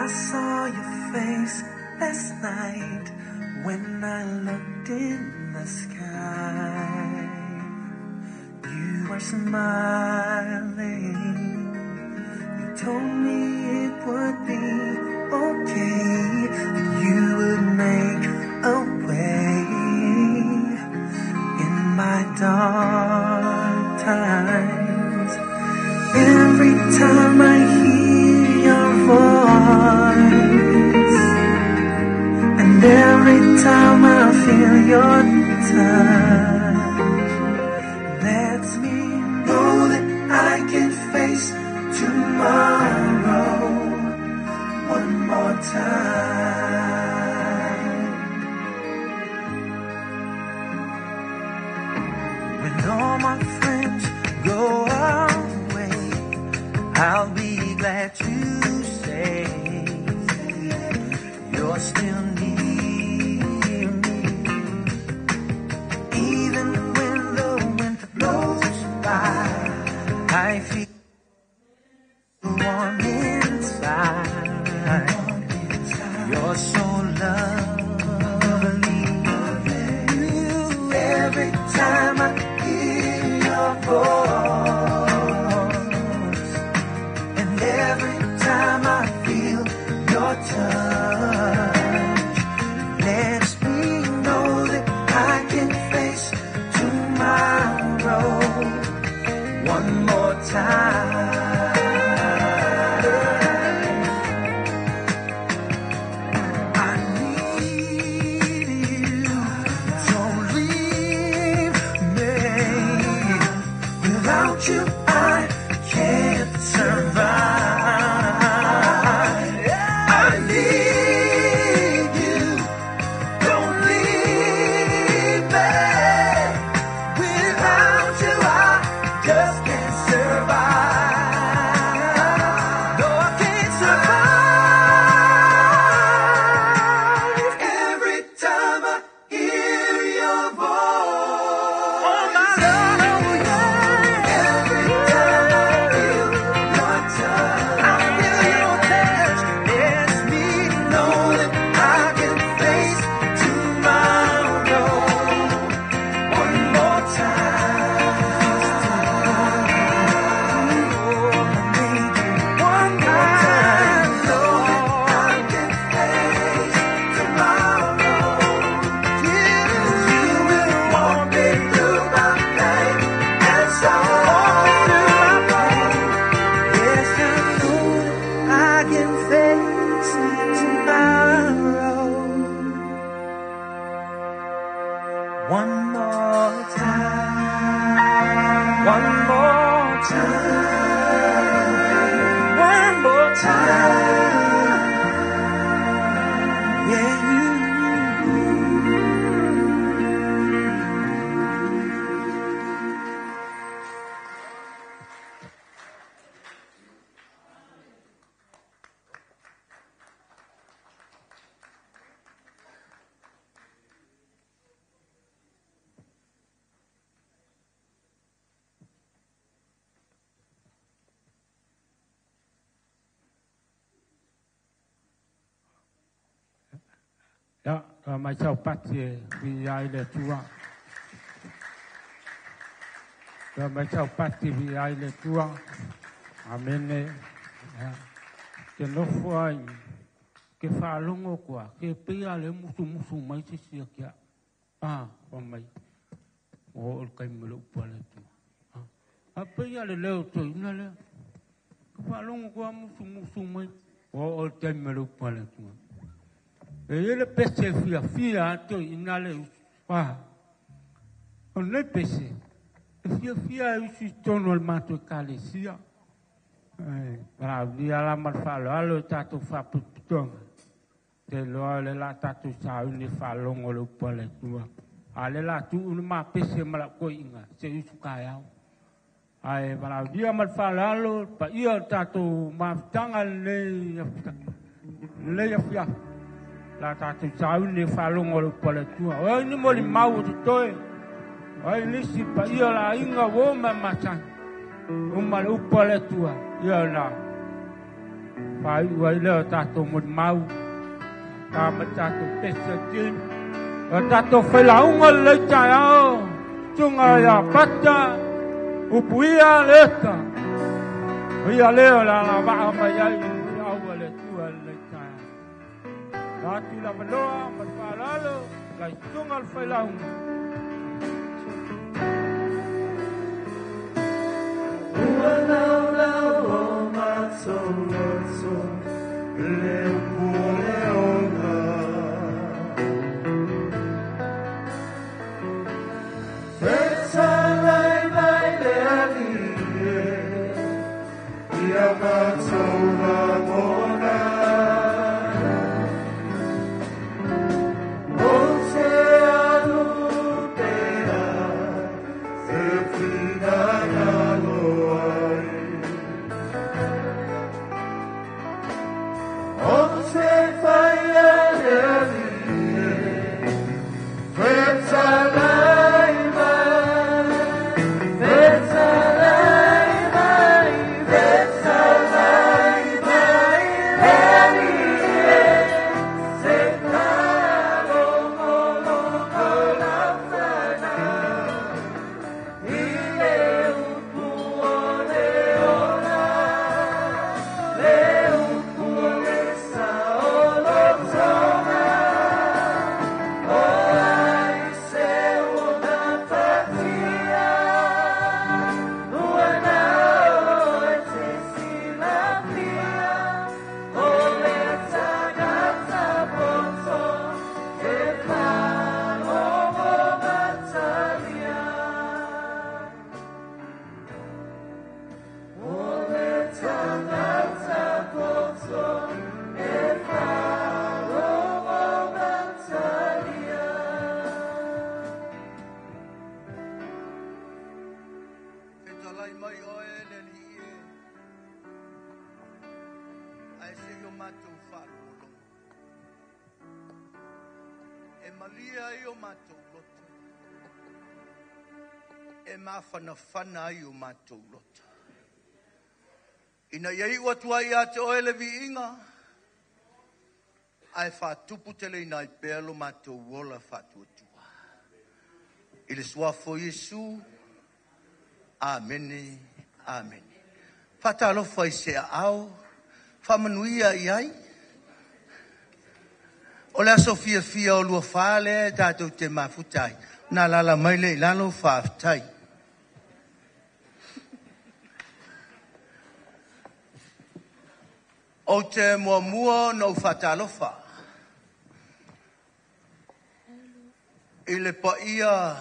I saw your face last night when I looked in the sky. You were smiling. You told me it would be okay. You would make a way in my dark times. Every time I hear your voice, and every time I feel your touch, lets me know that I can face tomorrow one more time. When all my friends go away, I'll be glad to say you're still near me. Even when the wind blows by, I feel warm inside. You're so lovely. Every time I hear your voice, and every time I feel your touch, lets me know that I can face tomorrow one more time. I need you, don't leave me. Without you I can't survive. I need you, don't leave me. Without you I just can't survive. No, I can't survive. Every time I hear your voice, oh my Lord, yeah. Every time I feel your touch, I feel your touch. Lets me know that I can face tomorrow one more time. One time, Lord, I can face tomorrow. You will walk me through my pain and sorrow. Yes, I know I can face tomorrow one more time. One more time. One more time. Yeah, Ya, mai chau pati vi ai le tua. Mai chau pati vi ai le tua. Amene. Ke nofo ai. Ke whaalongo kua. Ke pia le musu mai te sia kia. O mai. O kai mele upa le tua. A pia le leo to ina le. Ke whaalongo kua musu mai. O kai mele upa le tua. Ele pese fia ato inale o ne pese fia usi tono al mato kalesia para dia la marfalo alo tato fa putonga te lo le la tato sa uni falongo lo pole tua ale la tu un ma pese mala ko inga se usu kaya ai para dia marfalo alo pa ia tato ma tanga le fia la tatu sau ni falongo lo pole tua o ni mo li mau tu toe ai ni si pa ia la inga wo ma macha o ma lo pole tua ia la Pai wai le tato mun mau. Ta ma tato pesa tin. Tato fai launga le chaya. Tunga ya pata. Upuia leta. Ia leo la va ma ya au le tua le chaya. Tatu la maloa ma palalo. Lai tunga fai launga. Fana io matou lota. Ina iei watua ia te oele vi inga. Ai whatupu tele ina i pēlo matou wola whatuatua. Ile suafo Yesu. Amene. Amene. Whatalofa i sea au. Whamanuia iai. O lea Sofia fia o lua whale tātou te mafutai. Nā lala maile ilano whaftai. O te mua no whatalofa. I le paia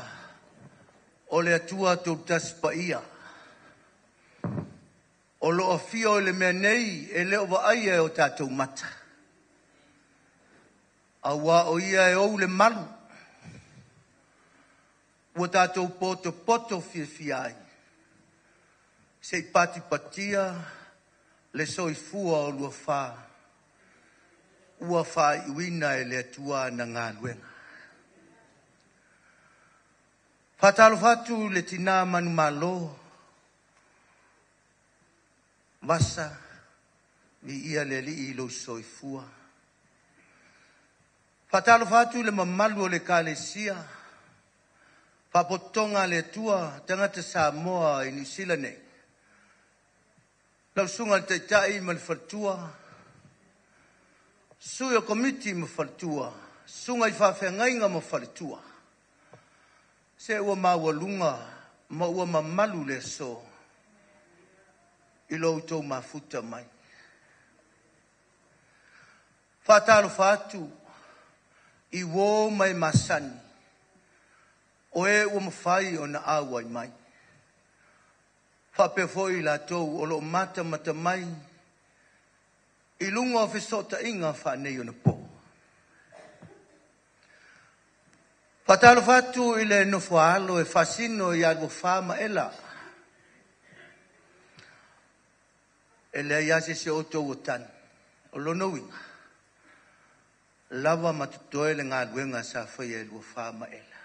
o le atua tau tas paia. O lo afia o le mea nei e leo wa aia o tātou mata. A wā o ia e ou le malu. Ua tātou poto fia fiai. Se pati patia le soifua o lua wha. Ua wha iwina e le atua na ngā luenga. Whatalo fatu le tina Manumalo. Vasa vi ia le li i lo soifua. Whatalo fatu le mamalu o le kalesia. Whapotonga le tua tangata Samoa i New Zealand nei. Lau sunga te tai ma le whatua. Sui o komiti ma whatua. Sunga i whawhengainga ma whatua. Se ua maua lunga ma ua mamalu le so. I lo utou mafuta mai. Whatalo whatu. I wō mai masani. O e ua mawhai o na awai mai. Whapefoi la tau o lo mata mai. I lunga o whisota inga whanei o na po. Whatalo whatu i le nofo e fasino i alwa whama ela. E le iase se oto o tan. O lono winga. Lava matutoe le ngā luenga sa whai e lua whama ela.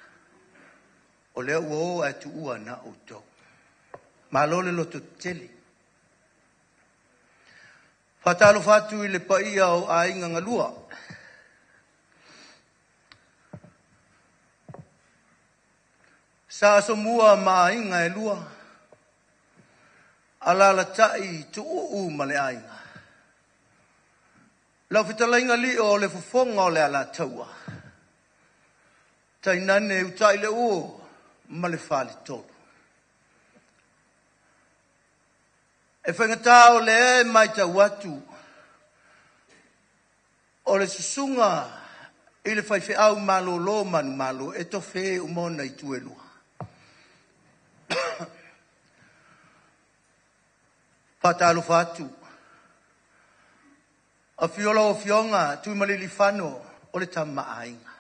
O lea ua o atu ua na o tau. Malole loto tele. Whatalo whatu I le paia o a inga ngalua. Sa so mua ma inga e lua. Alala tai tu uu ma le ainga. Lau fitalainga li o le fufonga o le ala taua. Tai nane utai le uo ma le whale tolu. E whangata o le e mai ta watu. O le susunga I le whaiwhi au Malolo Manumalo e to whe umona I tuelua. Patalo fatu. A fiola o fionga tui malili whano o le tama ainga.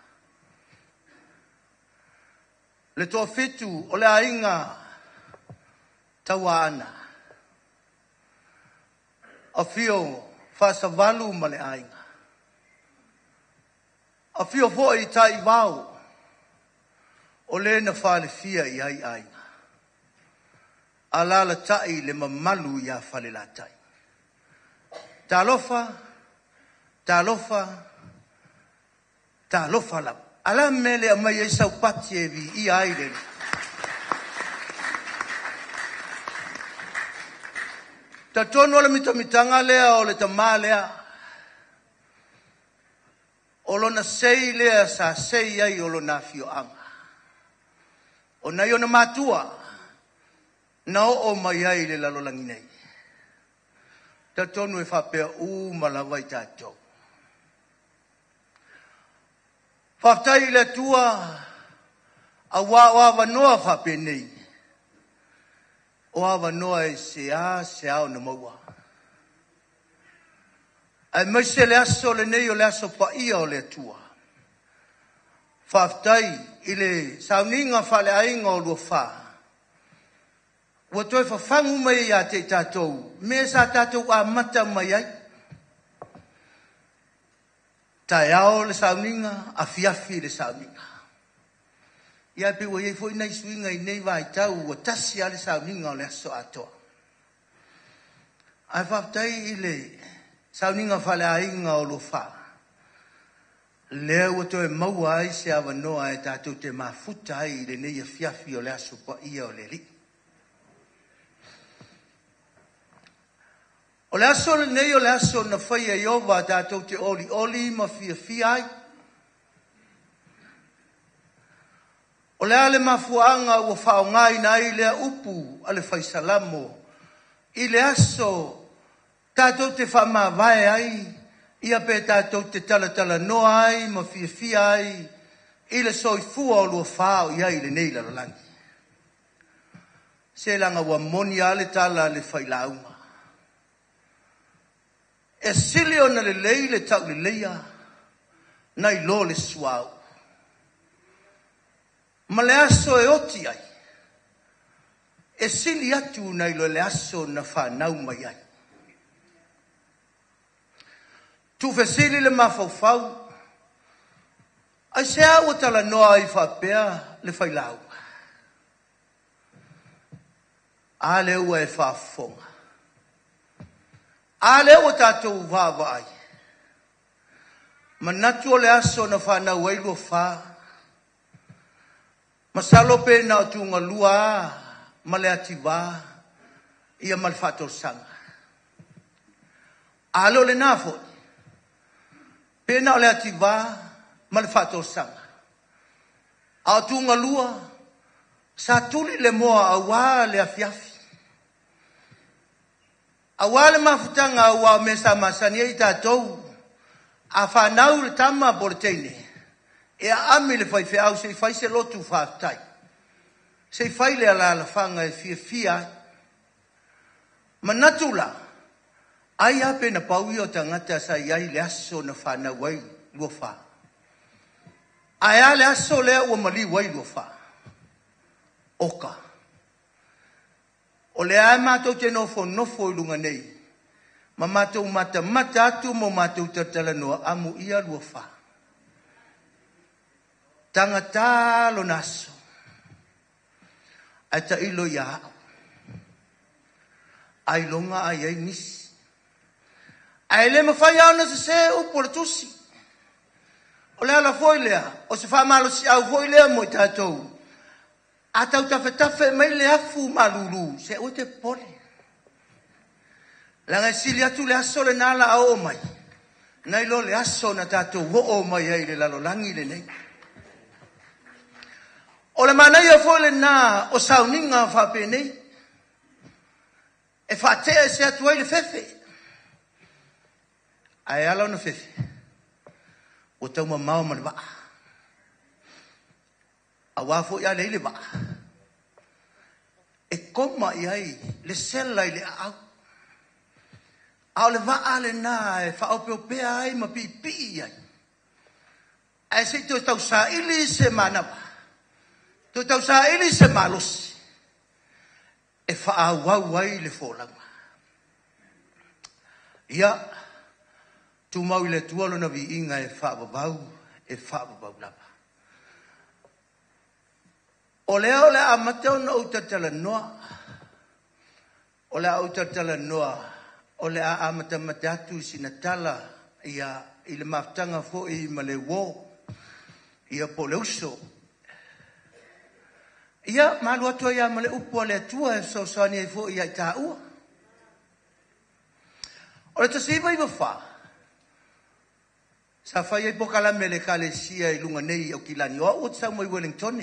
Le toa fitu o le ainga tawana. A fio fasa valu ma le ainga. A fio foi tai vau o le na whale fia I ai ainga. Alala tai le mamalu ia whale la tai. Talofa, talofa lau. Ala mele a mai e sau pati e vi I aile. Ta tono le mitamitanga lea o le tama lea. O lona sei lea sa sei ai o lona fio anga. O nai o na matua. Na o mai ai le lalolangi nei. Ta tonu e whapea malawa I tātou. Whaftai le tua a wā noa whape nei. O awa noa e se ao na maua. Ai maise le aso le nei o le aso pa ia o le tua. Whaftai I le sauninga whale ainga o Luafa. Wa toi whawhangu mai a te tātou. Me sa tātou a mata mai ai. Tai ao le sauninga, a fiafi le sauninga. Ia pe wa iei fo inai suinga I nei vai tau wa tasi a le sauninga o le aso atoa. Ai whaftai I le sauninga whale ainga o Luafa. Lea wa toi maua ai se awa noa e tātou te mafuta ai le nei a fiafi o le aso pa ia o le li. O le aso le nei o le aso na whai a Ieova tātou te oli ma fia ai. O le ale mafuanga ua whaongai nai lea upu ale whai salamo. I le aso tātou te whamawai ai. Ia pe tātou te tala noa ai ma fia ai. I le soifua o Luafa o iai le nei lalolangi. Se langa ua moni ale tala le whai launga. E sili o na le lei le tau le leia, nai lo le suau. Ma le aso e oti ai. E sili atu nai lo le aso na whanau mai ai. Tu fe sili le mawhauwhau, ai se au tala noa I whapea le whailau. A le ua e whafonga. Ale o tātou vāwa ai. Manatu o le aso na whanau ai Luafa. Masalo pe na o tunga lua, ma le ativa, ia ma le whatou sanga. Ale o le nafo. Pe na o le ativa, ma le whatou sanga. A o tunga lua, sa tuli le moa a wā le afiafi. A wale mafutanga a wa mesa masani e tātou. A whanau le tama borteine. E a ami le whaiwhi au se whai se lotu whaftai. Se whai le ala la whanga e fia. Manatula. Ai ape na paui o tangata sa iai le aso na whanau wai Luafa. Ai a le aso lea ua mali wai Luafa. Oka. O le ai mātou te nofo I lunga nei. Ma mātou mata atu mo mātou tatala noa amu ia Luafa. Tangata lo naso. Ai ta ilo ia. Ai longa ai nisi. Ai le mawhai au na se upo le tusi. O le ala foi lea, o se whamalo si au foi lea mo i tātou. A tau tawhetafe mai le afu malulu, se o te pole. Langa sili atu le aso le nala a o mai. Nai lo le aso na tātou ho o mai ai le lalo langi le nei. O le manai a foi le nā o sauninga whape nei. E whatea se atu ai le fefe. Ai ala ona fefe. O tau ma mau man waa. A wafo ia leile waa. E koma iai le sela i le au. Au le waa le na e wha opeo pea ai ma pi pi ai. Ai se to tau sa ili se manawa. To tau sa ili se malosi. E wha au wau ai le fōlanga. Ia. Tu mau le tualo na vi inga e whaababau, lapa. O leo le a mateo na utatala noa. O le a utatala noa. O le a matatu sinatala ia i le maftanga fo i ma le wo. Ia po le uso. Ia malu atua ia ma le upo le atua e so soani e fo ia i tā ua. O le tasiva i wafaa. Sa fai ai pokala me le kalesia i lunga nei o kilani o o tsau mai Wellington.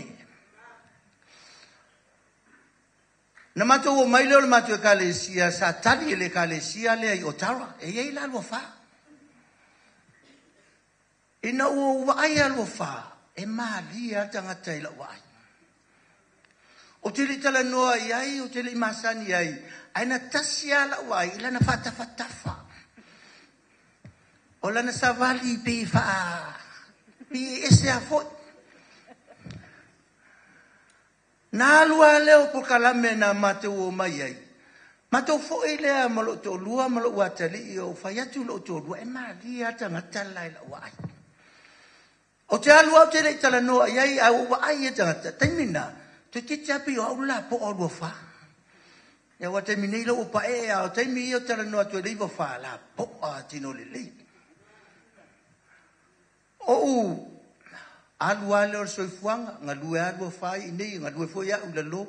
Na mato o mai le mato kalesia sa tali le kalesia le ai Ottawa e ai la Luafa. Ina o vai a Luafa e mali a tangata ila wai. O te li tala noa iai o te li masani iai aina tasia la wai ila na fatafa. O lana sa vali pe fa pe ese a foi na lua leo por kalame na mate o mai ai mato foi le malo to lua malo watali o fa ya tu lo to lua e mali ata ngatala ila wai o te alua te le tala no ai au wai e tanga taimina to te chapi o la po o fa ya wate minilo o pa e o taimi o tala no to le fa la po a tino le o alua le o soifuanga nga lue alua fai nei nga lue foi au le lo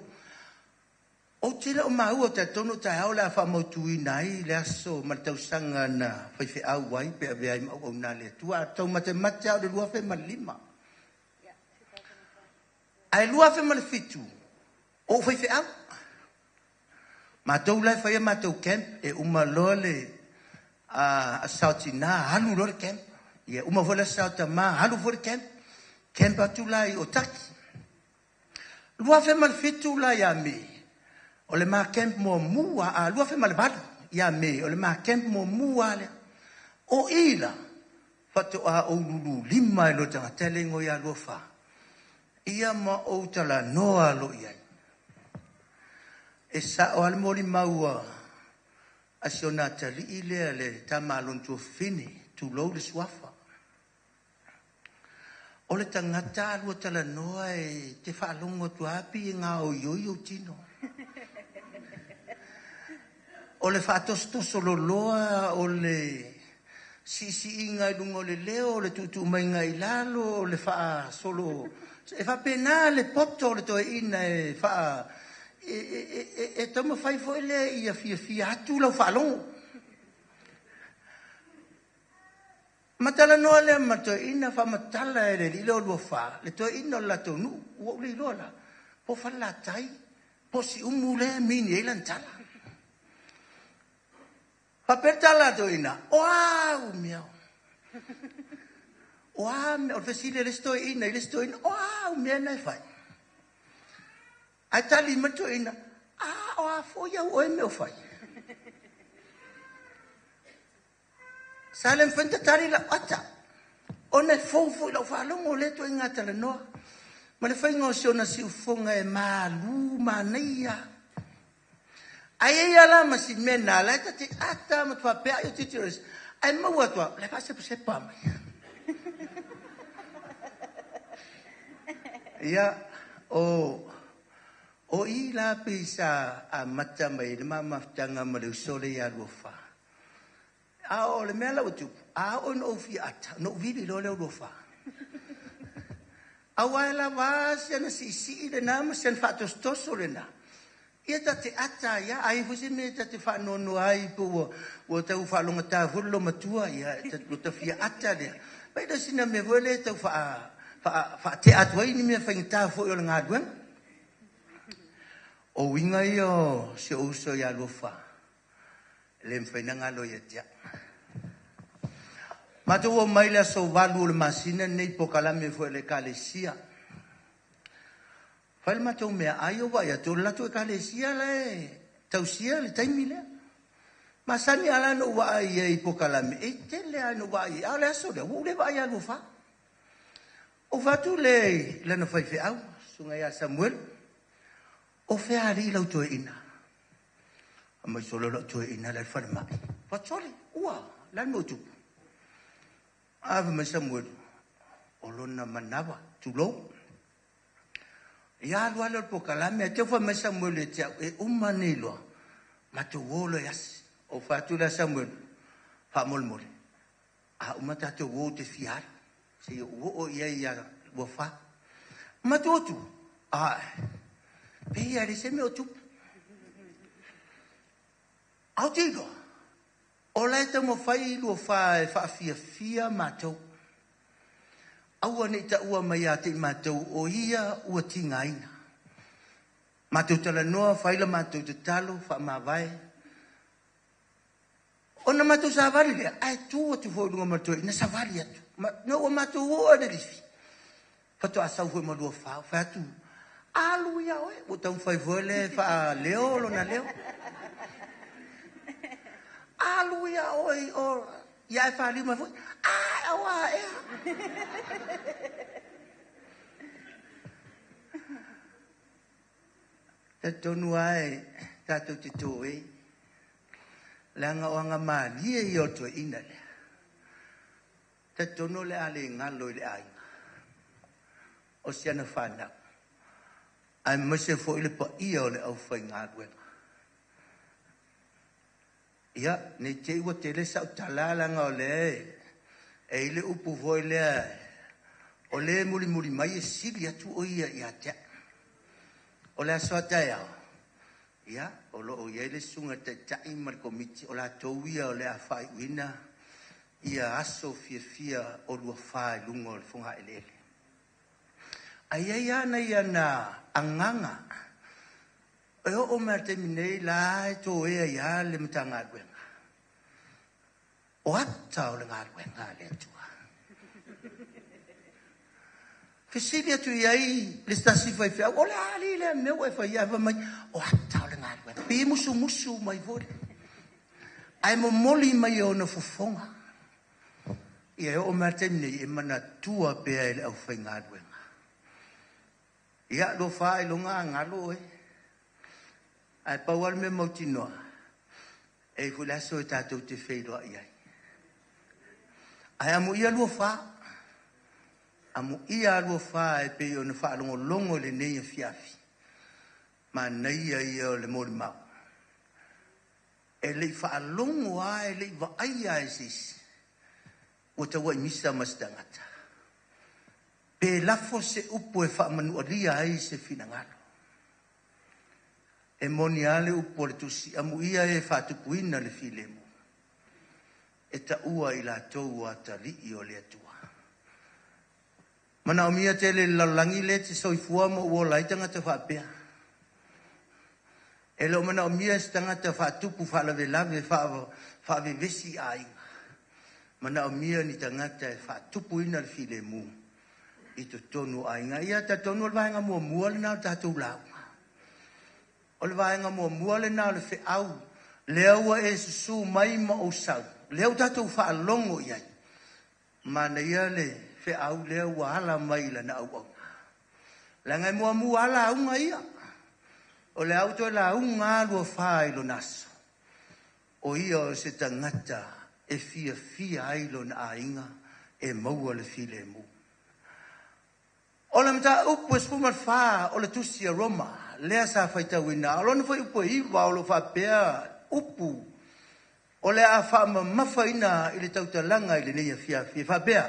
o tele o mau o te tono ta au la fa motui nai le aso ma tausanga na fai fe au wai pe ave ai mau na le tua tau mate mate au le lua fe malima ai lua fe mal fitu o fai fe au ma tau lai fai ma tau camp e uma lole a sautina halu lole camp ia uma vola sa Tamā halu for camp atu lai o taki lua fe mal fitu la ya me o le ma camp mo mua a lua fe mal balu ya me o le ma camp mo mua le o ila fatu a o lulu lima lo tanga telengo ya Luafa ia ma o tala noa lo ia e sa o al moli maua asionata li ile le tamalon tu fini tu lo le suafa o le tangata lua tala noa e te whaalongo tu api e ngā o yoyo tino. O le whaatostoso lo loa, o le sisi inga i lungo le leo, o le tutu mai ngai lalo, o le wha solo. E wha pena le poto le toe ina e wha e tama whai fo ele i a fia atu lau whaalongo. Matala noa le mato ina fa matala e le lilo Luafa le to ina la tonu o le lola po fa la tai po si umule mini e lantala fa pertala to ina wow mio wow o fesile le sto ina wow mia na fai ai tali mato ina o fo ya o me fai Salem fenta tari la ata. Ona fofo la falongo le to ingata le no. Ma le faingo se ona si ufonga e malu mania. Ai ala ma si mena la tati ata ma tua pe ai titires. Ai ma wa tua le fase se pa mai. Ya o ila pisa a mata mai le mama tanga ma le sole ya Luafa. A o le mea lau tupu. A o no fi ata. No vili lo leo Luafa. A waela vasi ana si le nama sen fatos toso le na. Ia te ata ia. Ai fusi me te whanono ai po o tau whalonga tā vurlo matua ia. Ta fia ata lea. Paida sina me vole tau te atuai ni mea whaingita fo i o le ngāduang. O winga i o se uso ia Luafa. Le mwhainanga lo ia tia. Mata ua maila so walu o le masina nei po kalame fo le kalesia. Whaile mata o mea aio wa ia tō lato e kalesia le tausia le taimi lea. Masani ala no wa ia i po kalame. E te lea no wa ia. Au le aso lea. Ule wa ia Luafa. O fatu le lana whaife au. Sunga ia Samuel. O wheari lau tō ina. A mai solo lau tō ina le wharimai. Whatoli. Ua. Lan mo tupu. Ave mai Samuel. O lona manawa. Tulou. Ia alua le po kalame. Te wha mai Samuel e tia. E umane loa. Ma te wolo yasi. O fatu la Samuel. Wha molmole. A umata te wo te fiara. Se o ia ia Luafa. Ma te otu. Pea re se me o tupu. Au tigo. O lai te mo whai Luafa e whaafia mātou. Aua ne ta ua mai a te mātou o ia ua tinga ina. Mātou tala noa whaila mātou te talo wha mawai. Ona mātou sa wari lea. Ai tū atu whaurunga mātou ina sa wari atu. No o mātou o ane rifi. Whato asau hui ma Luafa. Whatu. Alu ia oe. O tau whai vole wha leo lo na leo. Alu ia oi o ia e whārima fui. Awa ea. Ta tonu ai tātou te tōe. Langa o anga mālia i o tō ina lea. Ta tonu le ale ngalo i le ainga. O siana whanau. Ai mese fo ile pa ia o le au whai ngāduenga. Ia, ne te ua te le sau talalanga o le e ile upu voi lea o le muri mai e sili atu o ia i atea. O le asoa tae au. Ia, o lo o ia ile sunga te tai mar komiti o la tauia o le a whai uina ia aso fia o Luafa e lunga o le funga ele. Aia iana iana anganga. E o mea te minei la e tō ea ia le mta ngāruenga. O ata o le ngāruenga le atua. Fesili atu iai le stasi fai fea. O le ali le meu e fai ava mai. O ata o le ngāruenga. Pe musu mai vore. Ai mo moli mai o na fufonga. Ia o mea te minei e mana tua pea e le au fai ngāruenga. Ia lo fai longa ngalo e. Ai pawal me mautinoa. E kulaso e tātou te wheiroa iai. Ai amu ia Luafa. Amu ia Luafa e pe o na whaalongo longo le nei a fiafi. Ma nei a ia o le mori mau. E le whaalongo a e le wa aia e sis. O ta wai misa mastangata. Pe lafo se upo e whaamanu aria ai se finangalo. E moni ale upo le tusi amu ia e whatupuina le filemu. E ta ua i la tau a ta li o le atua. Mana o mia te le lalangi le te soifua mo ua laitanga te whapea. E lo mana o mia se tangata whatupu whalave lave whave vesi a inga. Mana o mia ni tangata e whatupuina le filemu. I to tonu a inga. Ia ta tonu al vaenga mua le nao tātou lau. O le vaenga mua le nao le fe au. Lea ua e susu mai ma o sau. Lea u tātou whaalongo iai. Mana ia le fe au lea ua ala mai la na au au. Langai mua ala aunga ia. O le au to la aunga alua whae lo naso. O ia o se tangata e fia ailo na ainga e maua le file mu. O le mta upo e spumal wha o le tusi a Roma. Lea sa whaita wina. O lona whai upo iwa o lo wha pea upu. O le a wha mafaina i le tautalanga i le neia fiafi. Wha bea.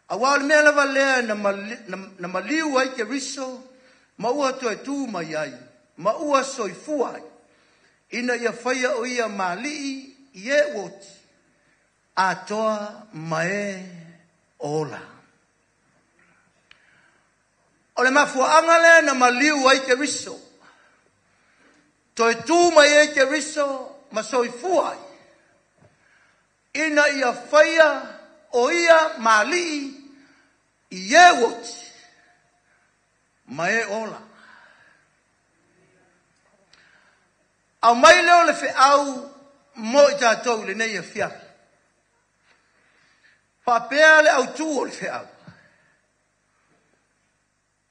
A wā le mea lava lea na maliu ai ke riso, ma ua toe tū mai ai, ma ua soifua ai. Ina ia whaia o ia mali i e woti, a toa mae ola. O le mafua angale na maliu ai ke riso, toe tū mai ai ke riso, ma soifua ai. Ina ia whaia o ia mali i e woti, ma e ola. Au mai leo le fe au mo i tātou le nei e fiafi. Whapea le au tū o le fe au.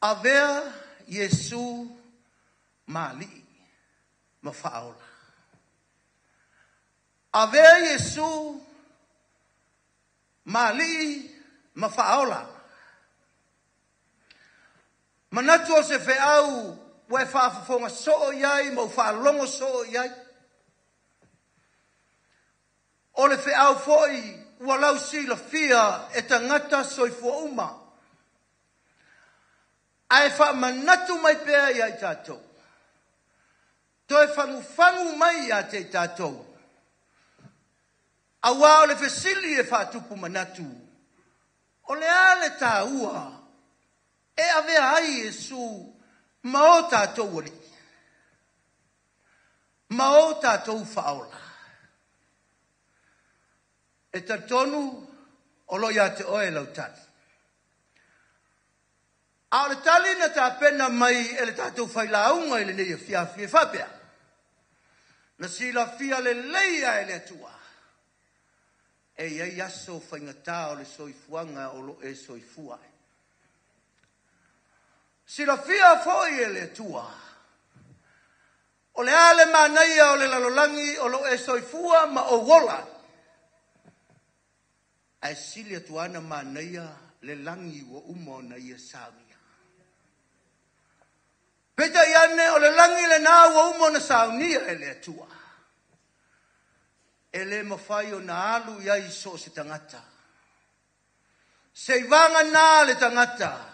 A vea Yesu mali ma whaola. A vea Yesu mali ma whaola. Manatu o se fe au we whaafafonga so iai, mau whaalongo so iai. O le fe au foi, ua lau si la fia e tangata soifua uma. Ai wha manatu mai pēa iai tātou. Toi whangu mai ia te tātou. A wā o le fesili e whātupu manatu. O le ale tā ua, e avea ai Yesu, ma o tātou wari. Ma o tātou whaola. E tatonu, o lo ia te oe lau tali. A le tali na tā pena mai e le tātou whailaunga i le nei fiafi e whapea. Na si la fia le leia e le atua. E iei aso whaingatā o le soifuanga o lo e soifuai. Si la fia foi e le tua. O le ale manaia o le lalolangi o lo e soifua ma o wola. Ai sili atuana manaia le langi wa umo na ia sawia. Peta iane o le langi le na wa umo na saunia e le tua. E le mawhai o na alu ia iso se tangata. Se ivanga na le tangata.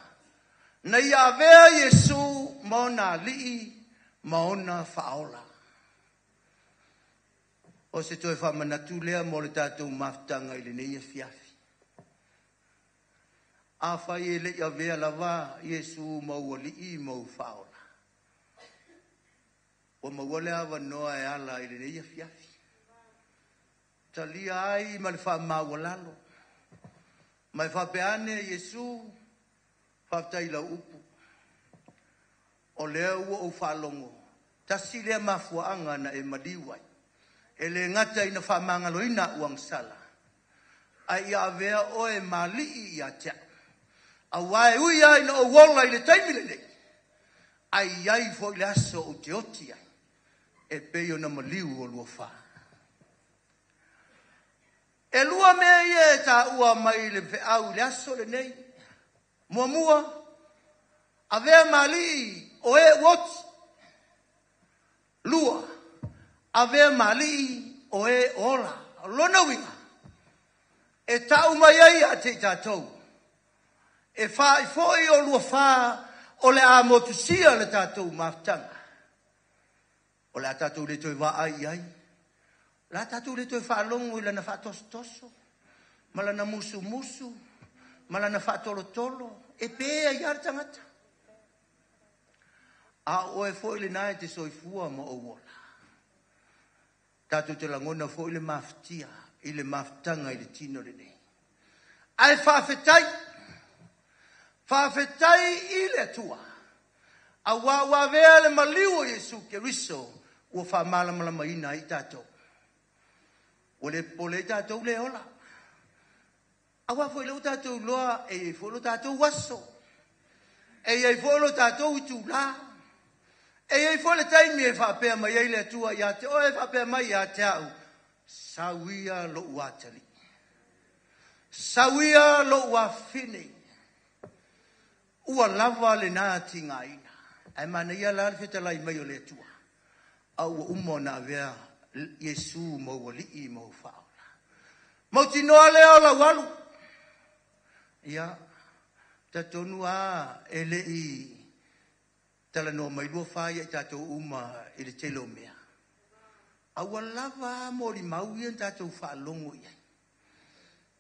Na ia avea Yesu maona lii, maona whaola. O se toi whamanatu lea mo le tātou maftanga i le neia fiafi. A whai e le avea lava Yesu maua lii mau whaola. O maua le awa noa e ala i le neia fiafi. Talia ai ma le wha maua lalo. Mai whapeane Yesu whaftai lau upu. O lea ua o whalongo. Tasi lea mafuaanga na e maliwai. E le ngata ina whamangalo ina uang sala. Ai ia avea o e malii ia tia. A wae uia ina o wola i le taimile nei. Ai iai fo i le aso o te oti ai. E peio na maliu o luafa. E lua mea ia e ta ua mai le pe au le aso le nei. Mua, avea mali o e wot, lua, avea mali o e ola, lona winga, e tau mai ai a te tātou, e wha i foi o lua wha o le a motusia le tātou maftanga, o le a tātou le toi wa ai, la tātou le toi wha longo i lana wha toso, malana musu, malana whaatolo, e pēa i ara tangata. A oe fo ile nai te soifua ma o wola. Tātou te langona fo ile maftia, ile maftanga ile tino le nei. Ai whawhetai ile tua. A wawawea le maliu Yesu ke riso, ua whamalamalama ina i tātou. O le pole tātou le ola. Awa foi lo tātou loa e foi lo tātou waso. E foi lo tātou i tūlā. E foi le taimi e whapea mai e le tua ia te oe whapea mai ia te au. Sawia lo uatali. Sawia lo uafine. Ua lava le nā tinga ina. E mana ia la whitalai mai o le tua. Au umo na vea Yesu mo wali I mo faula. Mo tinoa leo la walu. Ia, tatonua ele I tala no mai luafa ia tato uma I le telo mea. Awa lava mori mau ia tato whaalongo ia.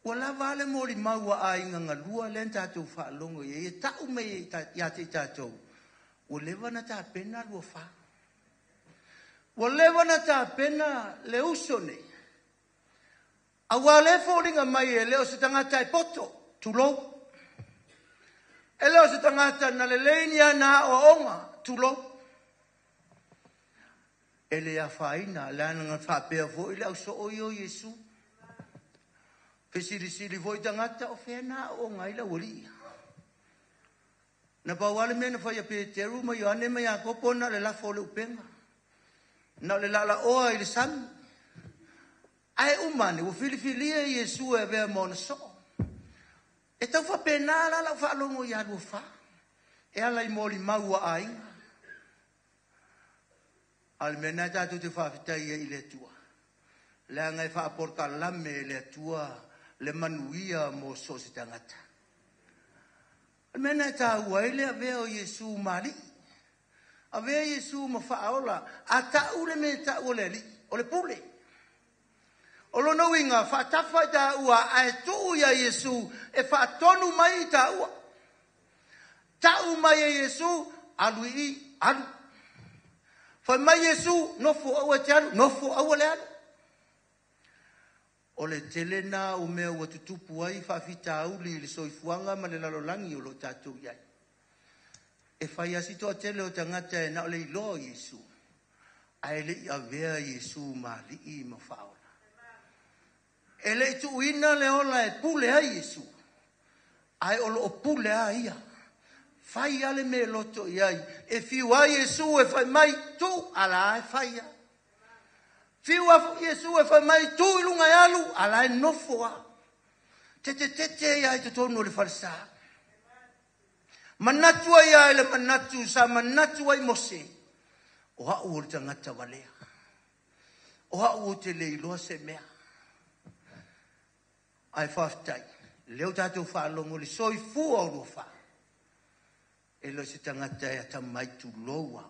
Wala vale mori mau a inga ngalua le tato whaalongo ia. Ia tau me ia te tato. Walewa na ta pena luafa. Walewa na ta pena le usone. Awa le fōringa mai e leo se tangata e poto, tulou. E leo se tangata na le leinia na o onga, tulou. E le a whaina, le ananga whapea fo, le au so oio Yesu. Pesiri voi tangata o whena o onga ila wali. Na pawale mena whaia Peteru, ma Ioane ma Iakopo na le lafo le upenga. Na le lala oa I le sami. Ai umane, o filifilia Yesu e vea mona so. E tau whapena la whaalongo I alu wha. E ala I moli maua ainga. Al mena tatu te whawhitai I le tua. Le angai whaaporka lame le tua, le manuia mo so se tangata. Al mena tau waile a vea o Yesu mali. A vea Yesu ma whaola. A tau le me tau le li. O le pule. O lono winga, whaatafa I ta ua, a tuu ia Yesu, e whaatonu mai I ta ua. Tau mai e Yesu, alu I, alu. Whai mai Yesu, nofo aua te alu, nofo aua le alu. O le telena o mea ua tutupu ai, whawhita auli le soifuanga ma le lalolangi o lo tātou iai. E whai asito a tele o tangata e na o le iloa Yesu. Ai le I avea Yesu ma li I ma whaola. E le tu ina le ola e pule ai Yesu. Ai olo o pule ai ia. Fai ale me loto iai. E fiu ai Yesu e fai mai tu ala e fai ia. Fiu a Yesu e fai mai tu ilunga e alu ala e nofo a. Tete iai te tonu le farisa. Manatu ai ai le manatu sa manatu ai mose. O hau o le tangata walea. O hau o te le iloa se mea. Ai whaftai. Leo tātou whaalongo le soi fua o Luafa. E lo se tangata e ata mai tu loa.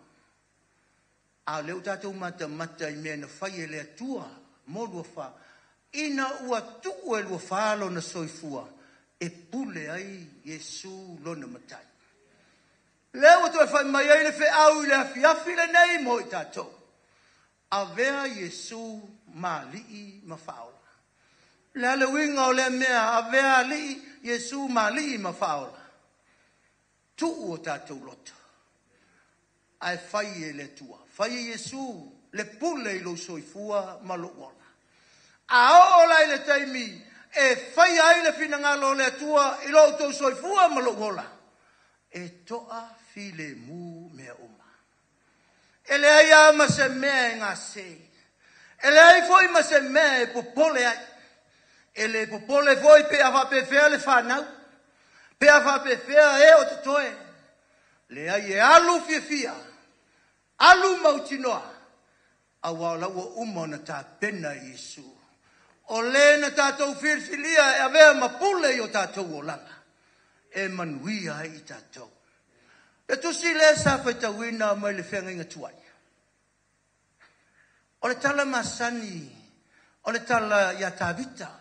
A leo tātou mata I mea na whai e lea tua mo Luafa. Ina ua tu e Luafa lo na soi fua. E pule ai Yesu lo na matai. Leo to e whai mai ai le whi au I le afi le nei mo I tātou. A vea Yesu ma lii ma whaola. Le ale winga o le mea a vea li Yesu ma li ma whaola. Tu o tātou loto. Ai whai e le tua. Whai Yesu le pule I lo soifua ma lo ola. A ola I le taimi e whai ai le finangalo le tua I lo tau soifua ma lo ola. E toa file mu mea uma. E le ai ama se mea ngā se. E le ai foi ma se mea e popole ai. E le popole foi pe a whapewhea le whanau. Pe a whapewhea e o te toe. Le ai e alu fia. Alu mautinoa. A wala ua umona tā pena Yesu. O le na tātou whirwhilia e a vea mapule I o tātou o langa. E manuia I tātou. E tusi le sa whaitawina mai le whenga tuai. O le tala masani. O le tala ia tāvita.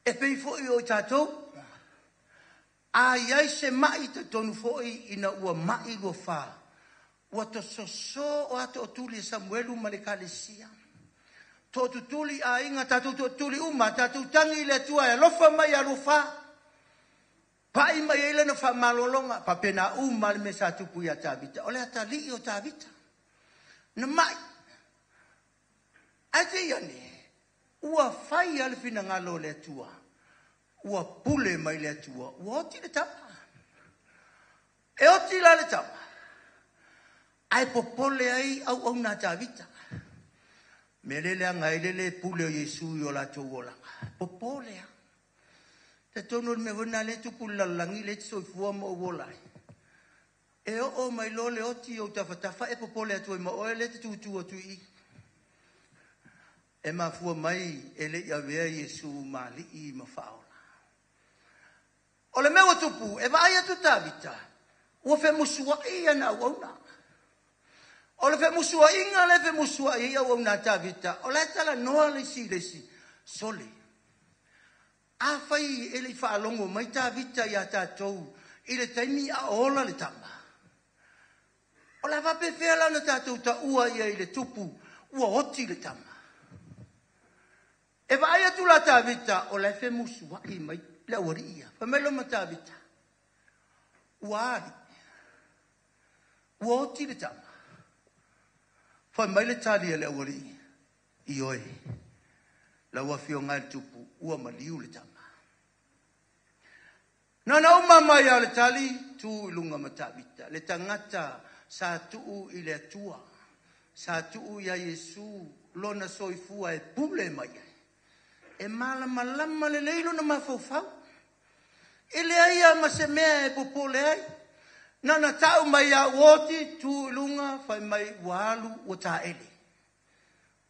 E pei fo'i o tātou, a iai se mai te tonu fo'i ina ua mai Luafa. Ua to soso o ato o tuli Samuelu ma le kalesia. To tutuli a inga tātou to tuli uma, tātou tangi le tua e lofa mai a Luafa. Pa ima yeile na wha malolonga, pa pena uma le me sa tupu ia tāvita. O le ata li o tāvita. Na mai. Ate iane. Ua fai ale fina ngalo le tua. Ua pule mai le tua. Ua oti le tama. E oti la le tama. Ai popole ai au na tāvita. Melele anga ilele pule o Yesu I o la tau o langa. Popole a. Te tono me wana le tupu lalangi le tso I fua mo o wolai. E o mai lo le oti o tawhatafa e popole atu e ma oe le te tutu atu i. E ma fua mai e le ia vea Yesu ma li i ma whaola. O le mewa tupu e vai atu tawita. Ua fe musua i ana wauna. O le fe musua inga le fe musua i a wauna tawita. O le tala noa le si sole. A fai e le whaalongo mai tawita i a tātou. I le taimi a ola le tama. O la vape fea lana tātou ta ua ia i le tupu, ua oti le tama. E vai atu la tāwita, o la fe musu waki mai, le awari ia. Fa melo ma tāwita. Ua ari. Ua oti le tama. Fa mai le tali le awari ia. I oe. La ua fio ngai tupu, ua maliu le tama. Nana umama ia le tali, tu ilunga ma tāwita. Le tangata, sa tuu i le atua, sa tuu ia Yesu, lona soifua e pule mai. E malama lama le leilo na mafofau. E le aia ma se mea e popole ai. Nana tau mai a woti, tu ilunga, fai mai walu o ta ele.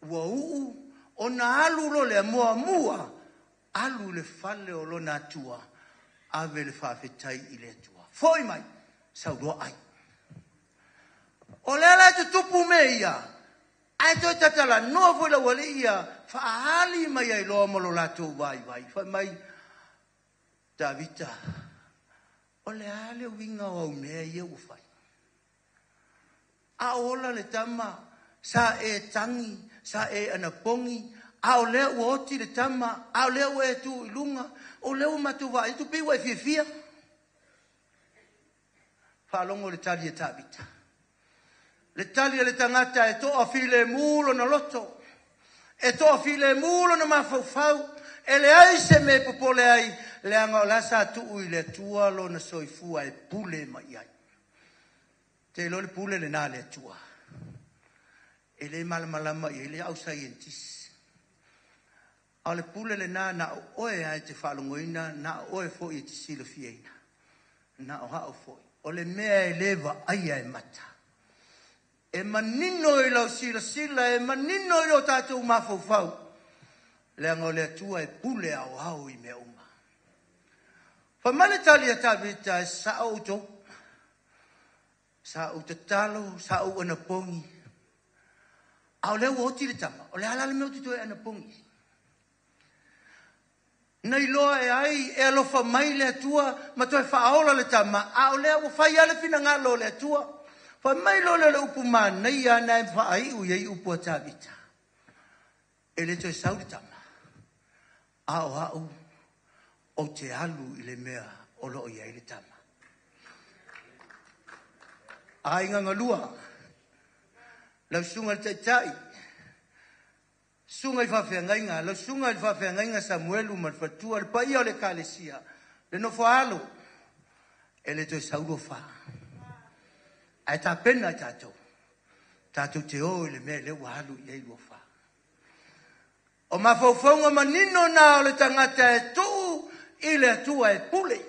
Ua uu, o na alu lo le mua mua, alu le fale o lo na atua, ave le whawhetai i le atua. Foi mai, sauroa ai. O lela te tupu me ia. Ai toi tatala noa fwela wale ia. Whaahali mai ai loa malo lato vai. Whai mai. Davita. O le ale winga o mea ia ufai. A ola le tama. Sa e tangi. Sa e anapongi. A o lea uoti le tama. A o lea ue tu ilunga. O lea umatu vai. Tu piwa e fia. Whalongo le tali e tabita. Le tali le tangata e toa file mulo na loto. E toa file mulo na mafau. E le ai se me popole ai. Le anga o lasa tuu i le tua lo na soifua e pule mai ai. Te lo le pule le na le tua. E le malamalama i le au scientist. A le pule le na oe ai te whalongoina. Na oe fo i te sila fieina. Na o hao fo. O le mea e lewa ai ai mata. E manino i lau sila, e manino i o tātou mafau. Le anga o le atua e pule au hau i mea uma. Whamale tali a tāwita e sa au to. Sa au te talo, sa au anapongi. Au leo o tiri tama, o le halale meo tito e anapongi. Nei loa e ai, e alofa mai le atua, ma toi whaaola le tama. Au leo o whai ale fina ngalo le atua. Fa mai lo le upu mana ia na e whaai u iei upu a tāwita. E le toi sauri tama. Au o te alu i le mea o loo iei le tama. Ai nganga lua. Lau sunga le taitai. Sunga i whawhiangainga. Lau sunga i whawhiangainga Samuelu malfatua. Le paia o le kalesia. Le no whaalo. E le toi sauro whaa. Ai tā pena i tātou. Tātou te o le mea leo halu i eilu wha. O mawhauwhaunga manino nā o le tangata e tū i le atua e pule.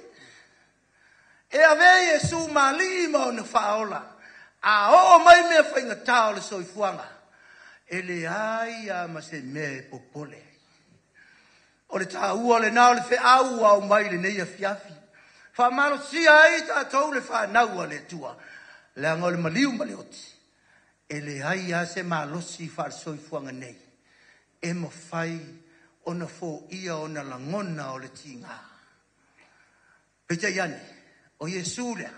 E ave Yesu mali ma o na whaola. A o mai mea whainga tā o le soifuanga. E le ai a ma se mea e popole. O le tā ua le nā o le whe au au mai le neia fiafi. Whamalo si ai tātou le whanau a le atua. Le angole maliu malioti. E le ai a se malosi wharsoi fuanga nei. E mo fai o na fo ia o na langona o le tinga. Pita iane, o Yesu lea,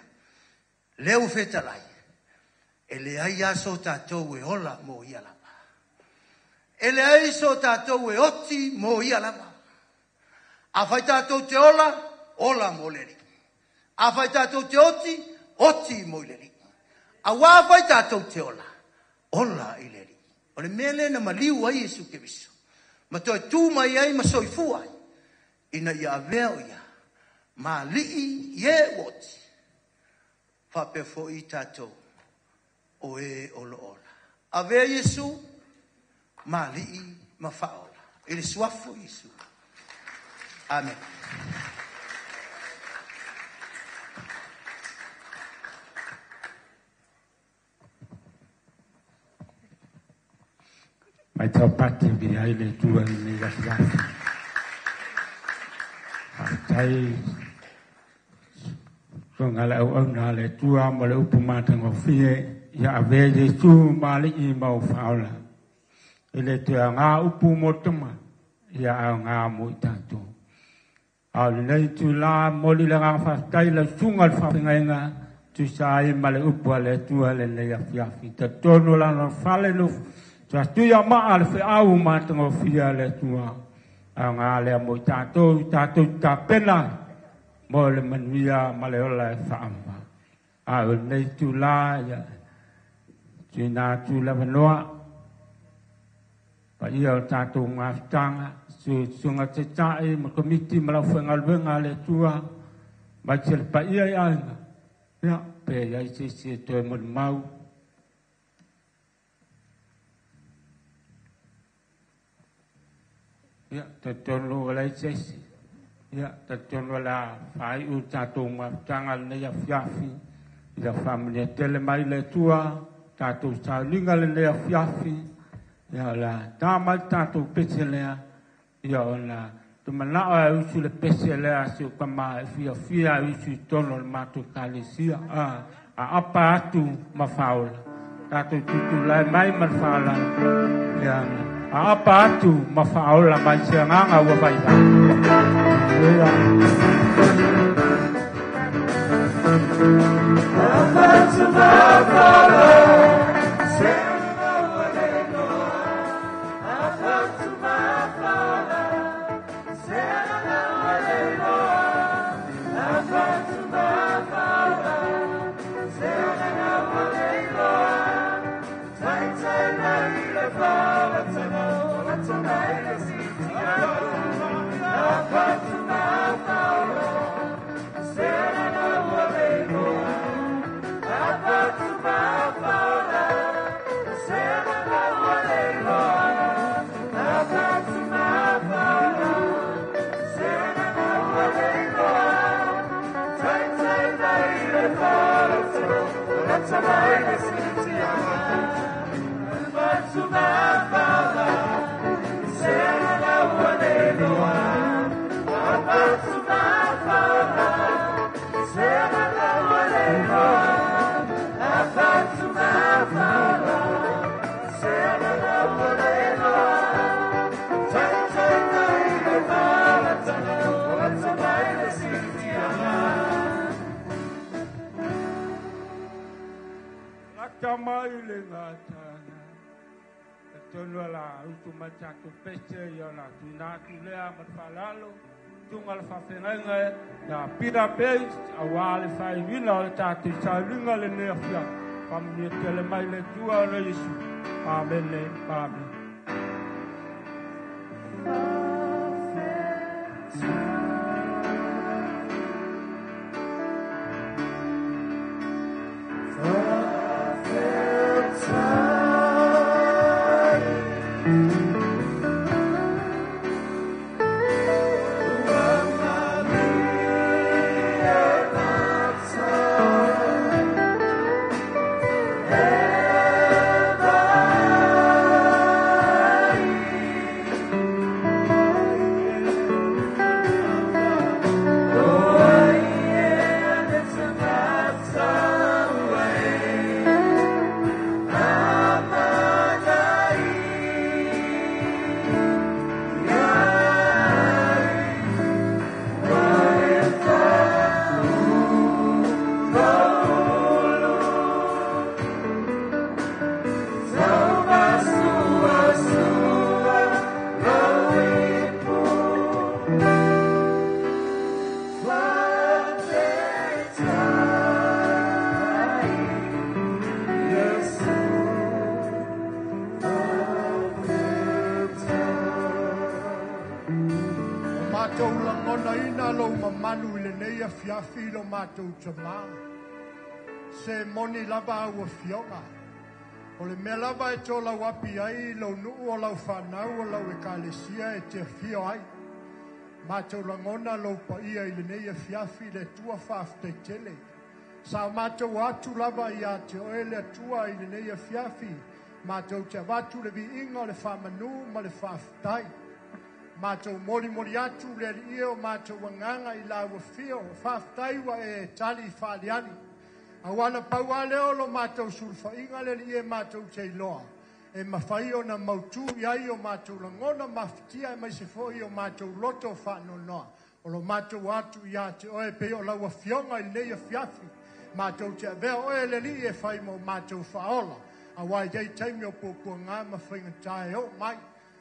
leo fetalai. E le ai a so tātou e ola mo ia lava. E le ai so tātou e oti mo ia lava. A fai tātou te ola mo leri. A fai tātou te oti mo leri. A wāwhai tātou te ola i leri. O le mele na maliu ai Yesu ke viso. Ma toi tū mai ai ma soifua ai. Ina ia avea o ia. Ma lii ye woti. Whape fo i tātou. O e ola ola. Avea Yesu. Ma lii ma whaola. E le suafo Yesu. Amen. mai tau pati vi ai le tua ni ga fiafi. Tai so ngala au na le tua ma le upu matanga fie ia ave Jesu ma le I mau faula. Ele te ngā upu motama ia au ngā mo I tātou. Au le nei tu la moli le ngā whastai le sunga le whawhingainga tu sai ma le upu a le tua le nei a fiafi. Ta tono la na whale no ta tuia maa le whiau matanga fia le tua. Au ngā le mo I tātou ta pena mo le manuia ma le ola e whaamba. Au nei tu la ia tu nā tu la wanoa pa ia o tātou ngā whitanga sunga te tae ma komiti ma lau whengalwenga le tua mai te pa ia I ainga ia pe ia I se toi mo le mau ia te tono la I se ia te tono la whai u tātou ngā whitanga le ia fiafi ia whamania tele mai le tua tātou saulinga le ia fiafi ia la tāmai tātou pese lea ia ona te manao e usu le pese lea se o kama e fia e usu tono le mātou kālesia a apa atu ma whaola tātou tutu lai mai ma whaola ia a apa atu ma whaola mai se nganga ua whaiva ia apa atu ma whaola Tamai le ngatana tono la utu machato pese ia la tunatu lea matfalalo tungal whawhengainga na Freda Place awale whaivina o tātou saulinga le nea whia whamnia tele mai le tua o Yesu. Amen. Amen. Fiafi lo mātou Tamā se moni lava ua fionga o le mea lava e tō lau api ai lau nuu o lau whanau o lau e kālesia e te fio ai mātou langona lau pa ia I le nei e fiafi le tua whaafte tele sa mātou atu lava I a te oele tua I le nei e fiafi Mātou te watu le vi inga o le whamanu ma le whawhtai. Mātou mori mori atu le li o mātou wanganga I la wafio. Whawhtai wa e tali whaaliani. Awana paua leo lo mātou sulfa inga le li mātou te iloa. E mawhai o na mautu iai o mātou langona mawhitia e mai se foi o mātou loto whanonoa. O lo mātou atu ia te oe pe o lau awhionga I leia fiafi. Mātou te avea oe le li e whai mo mātou whaola. A wai dei taimi o pōkua ngā mawhainga tae o mai.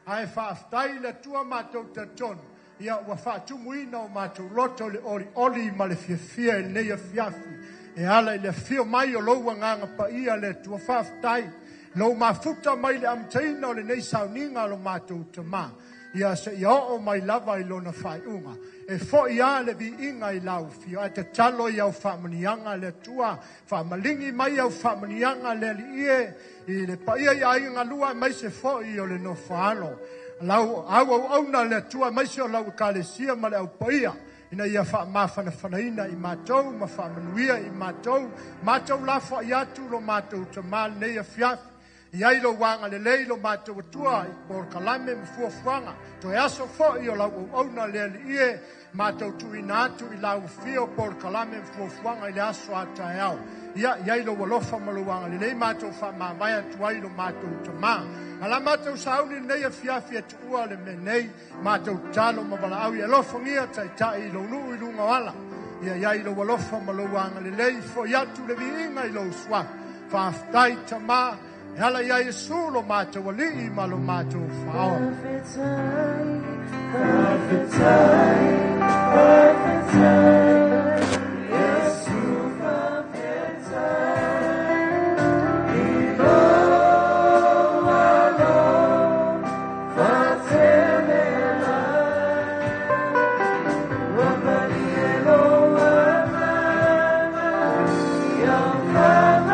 Ae whaaftai le tua mātou te tonu. Ia ua whaatumuina o mātou loto le oli ma le fiafia e leia fiafi. E ala I le fio mai o loua nganga pa ia le tua whaaftai. Lau mafuta mai le amtaina o le nei sauninga lo mātou te mā. Ia se ia o mai lava I lona whai unga. E fo ia le vi inga I lau fio. E te talo I au whamanianga le tua. Whamalingi mai au whamanianga le li ie. I le paia I inga lua mai se fo I o le no whaano. Lau au auna le tua mai se o lau kalesia ma le au paia. Ina ia mawhana whanaina I mātou, ma whamanuia I mātou. Mātou lafa I atu lo mātou te māl nei a fiafi. Iai lo wanga le leilo mātou atua I por kalame mfuafuanga. To e aso fo I o lau auna le li ie mātou tu ina atu I lau fio por kalame mfuafuanga I le aso ata e au. Iai lo walofa maluanga le lei mātou whamamaya tuai lo mātou tama. Ala mātou sauni nei a fiafi atu ua le menei mātou talo mawala au I alofa ngia tai lo nu I lunga wala. Iai lo walofa maluanga le lei fo iatu le vi inga I lo swa. Whaftai tama. Hala ia Yesu lo mātou ali ma lo mātou whao. Perfect time, perfect time, Yesu perfect time. Ilo alo, fatemela, wapalielo wamana, yamfama.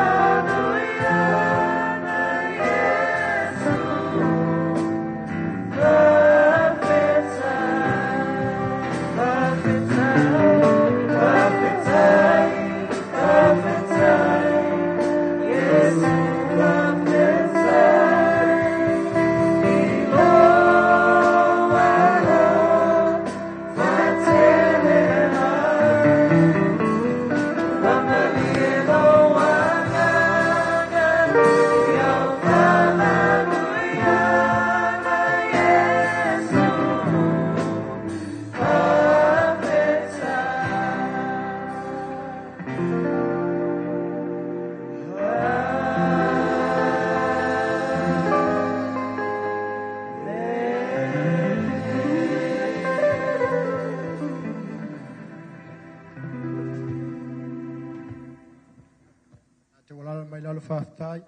Whaftai.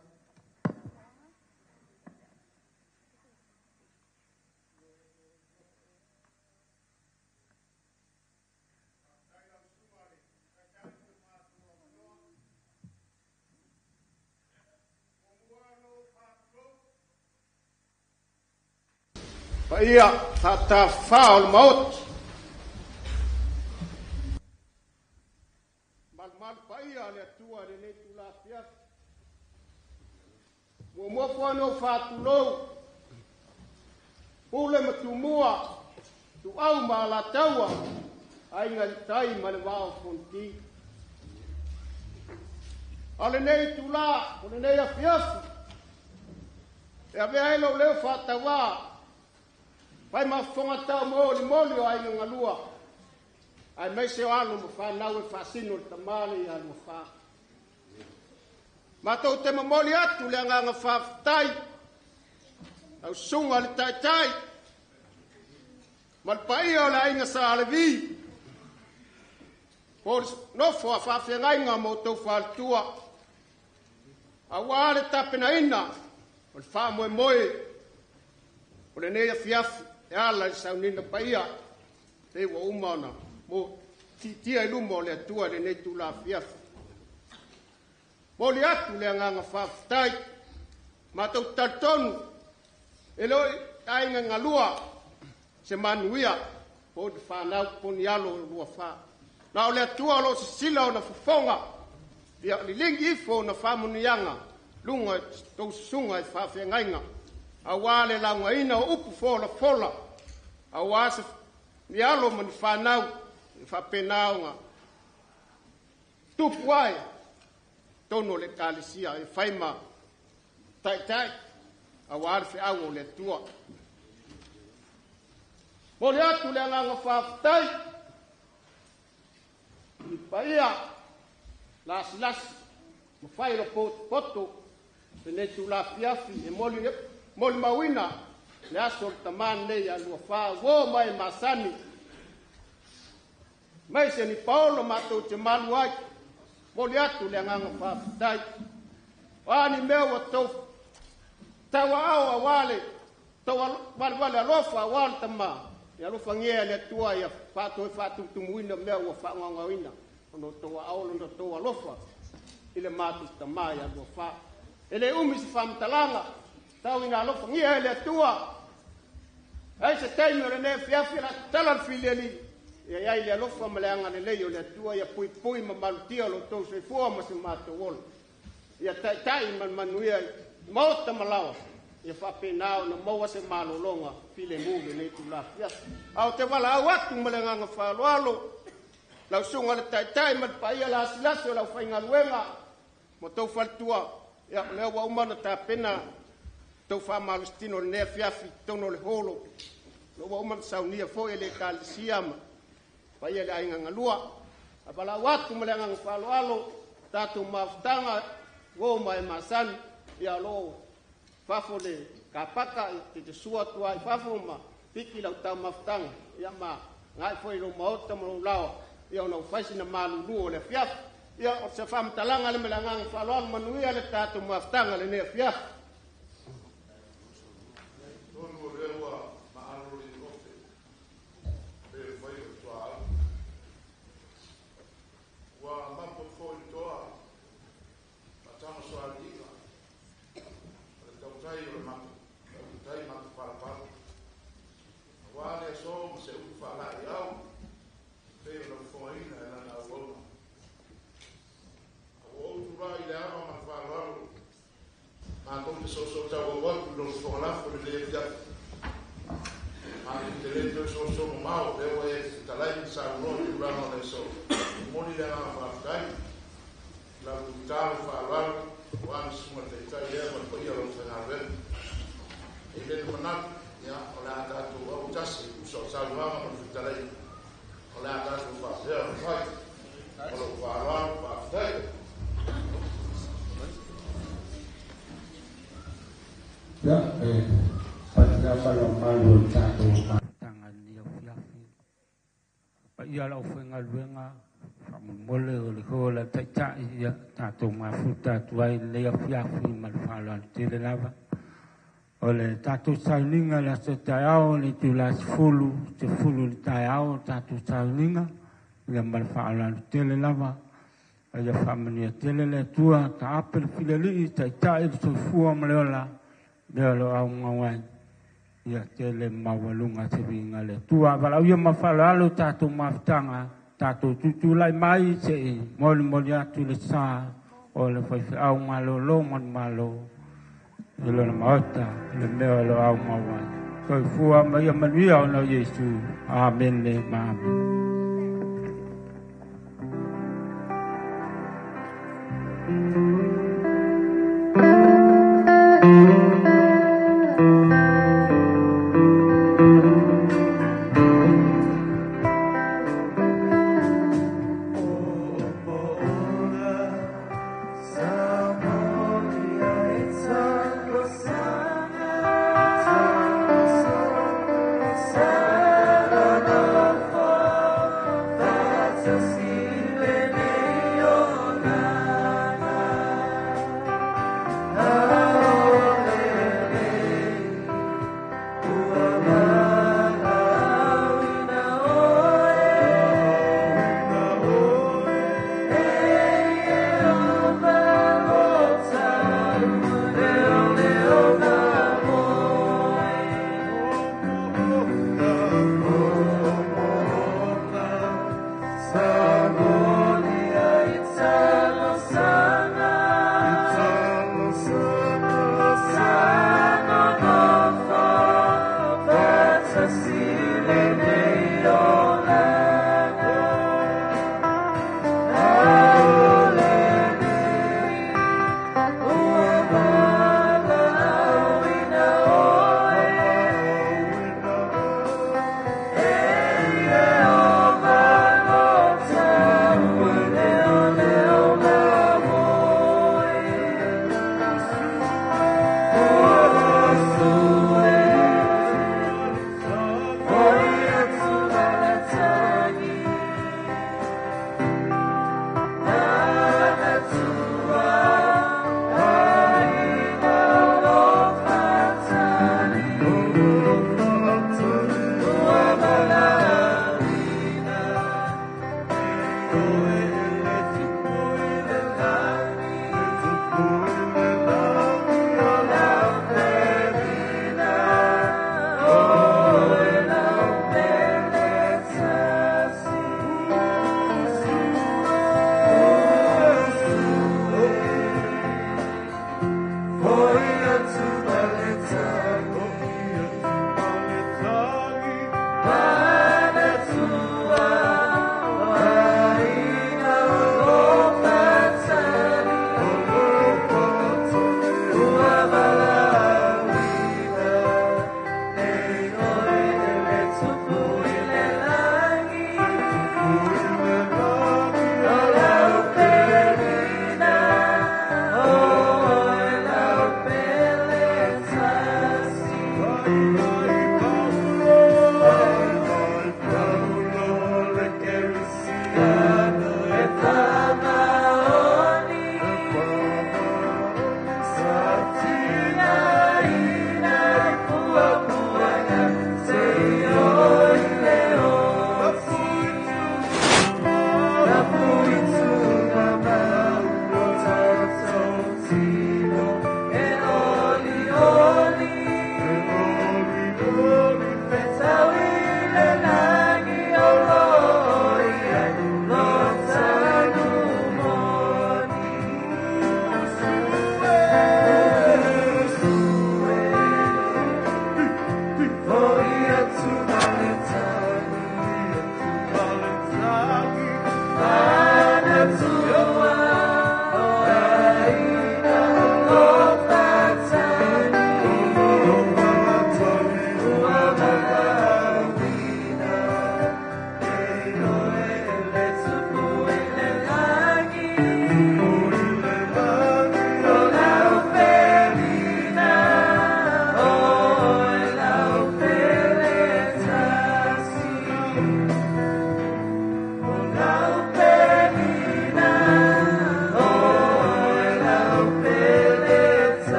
Ia tata faul maut. Mal paia le tua le nei tu la fias. Mo fono fatulo. Ule matumua tu au ma la taua. Ai ngal tai ma le wao fonti. Ale nei tu la, ole nei a fias. E avea elo leo fatawa. Pai ma fonga tau moli o ai nga lua. Ai mai se alu mo fa nau e fa sino le tamale ia mo fa. Ma tau te moli atu le nga fa tai. Au sunga le tai. Mal pai o la inga sa le vi. Por no fo fa Feagaiga mo tau fa tua. Awa le tapena ina. O fa moe. O le nei fiafi. E ala I saunina paia, te wa umana, mo tia ilumo le atua le nei tu la fiafi. Mo le atu le anganga whaftai, ma tau tartonu, e loi ainga ngalua, se manuia, po de whanau poni alo lua wha. Na o le atua lo se sila o na fufonga, li lingi ifo na whamunianga, lunga tau sunga e whawhengainga. A wale launga ina o upu fola. A wase mi alo mani whanau, i whapenau ngā. Tupu ai, tono le kālesia e whaima tai, a wale whiau o le tua. Mo le atu le nganga whawhitai, i paia, lasi, ma whaira poto, pene tu la fiafi, e moli mawina, le aso le tamane nei a Luafa, wo mai masani. Mai se ni Paolo matou te malu ai, moli atu le nganga whawhitai. Wani mea tau tawa au a wale, wale alofa a wale tama. Ya alofa ngia le tua ya whatu tumuina mea ua whaangawina. Ono toa aolo no toa alofa. Ile matu tama ya alofa. Ele umisi whamtalanga. Tau ina alofa ngia le tua. Ai se taimi o le ne fiafi la talan filiali. Ya ile alofa maleanga le leio le tua ya pui ma malutia lo tau se fua ma se matu wolo. Ya tai manuia mauta malawa. Ia whapenao na maua se malolonga file mule nei tu la fiasa. Au te wala au atu malenganga whaloalo. Lau sunga le tai mat paia la asilasi o lau whainga luenga. Mo tau whaltua. Ia leo wa umana ta pena tau whamalustino le nea fiafi tono le holo. Lo wa umana saunia foe le kalisiama. Paia le ainga ngalua. Apala au atu malenganga whaloalo. Tatu mafutanga goma e masani. Ia loo. Fafo le kapaka te sua tua i fafo ma piki lau tau mafutanga ia ma ngai foi lo maota mo lawa ia ona faisi na malulu le fiaf ia o se fam talanga le melangang falon manuia le tatu mafutanga le ne fiaf ia lau whenga luenga mole o le kola taita ia tātou mafuta tuai lea fiafi malwhala tele lava o le tātou sauninga la se tai ao le tu la te fulu le tai ao tātou sauninga ia malwhala tele lava ia whamania tele le tua ta apel fileli taita i so fua maleola lea lo au ngawai ia tele mawalunga te vinga le tua wala ia mawhalalo tātou mawhtanga tātou tutulai mai se moli atu le sā o le whaiwhi au Malolo Manumalo ilo na maota le mea lo au mawai koi fua mai a manuia o na Yesu amen le maamen So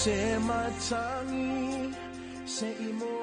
se matangi se imo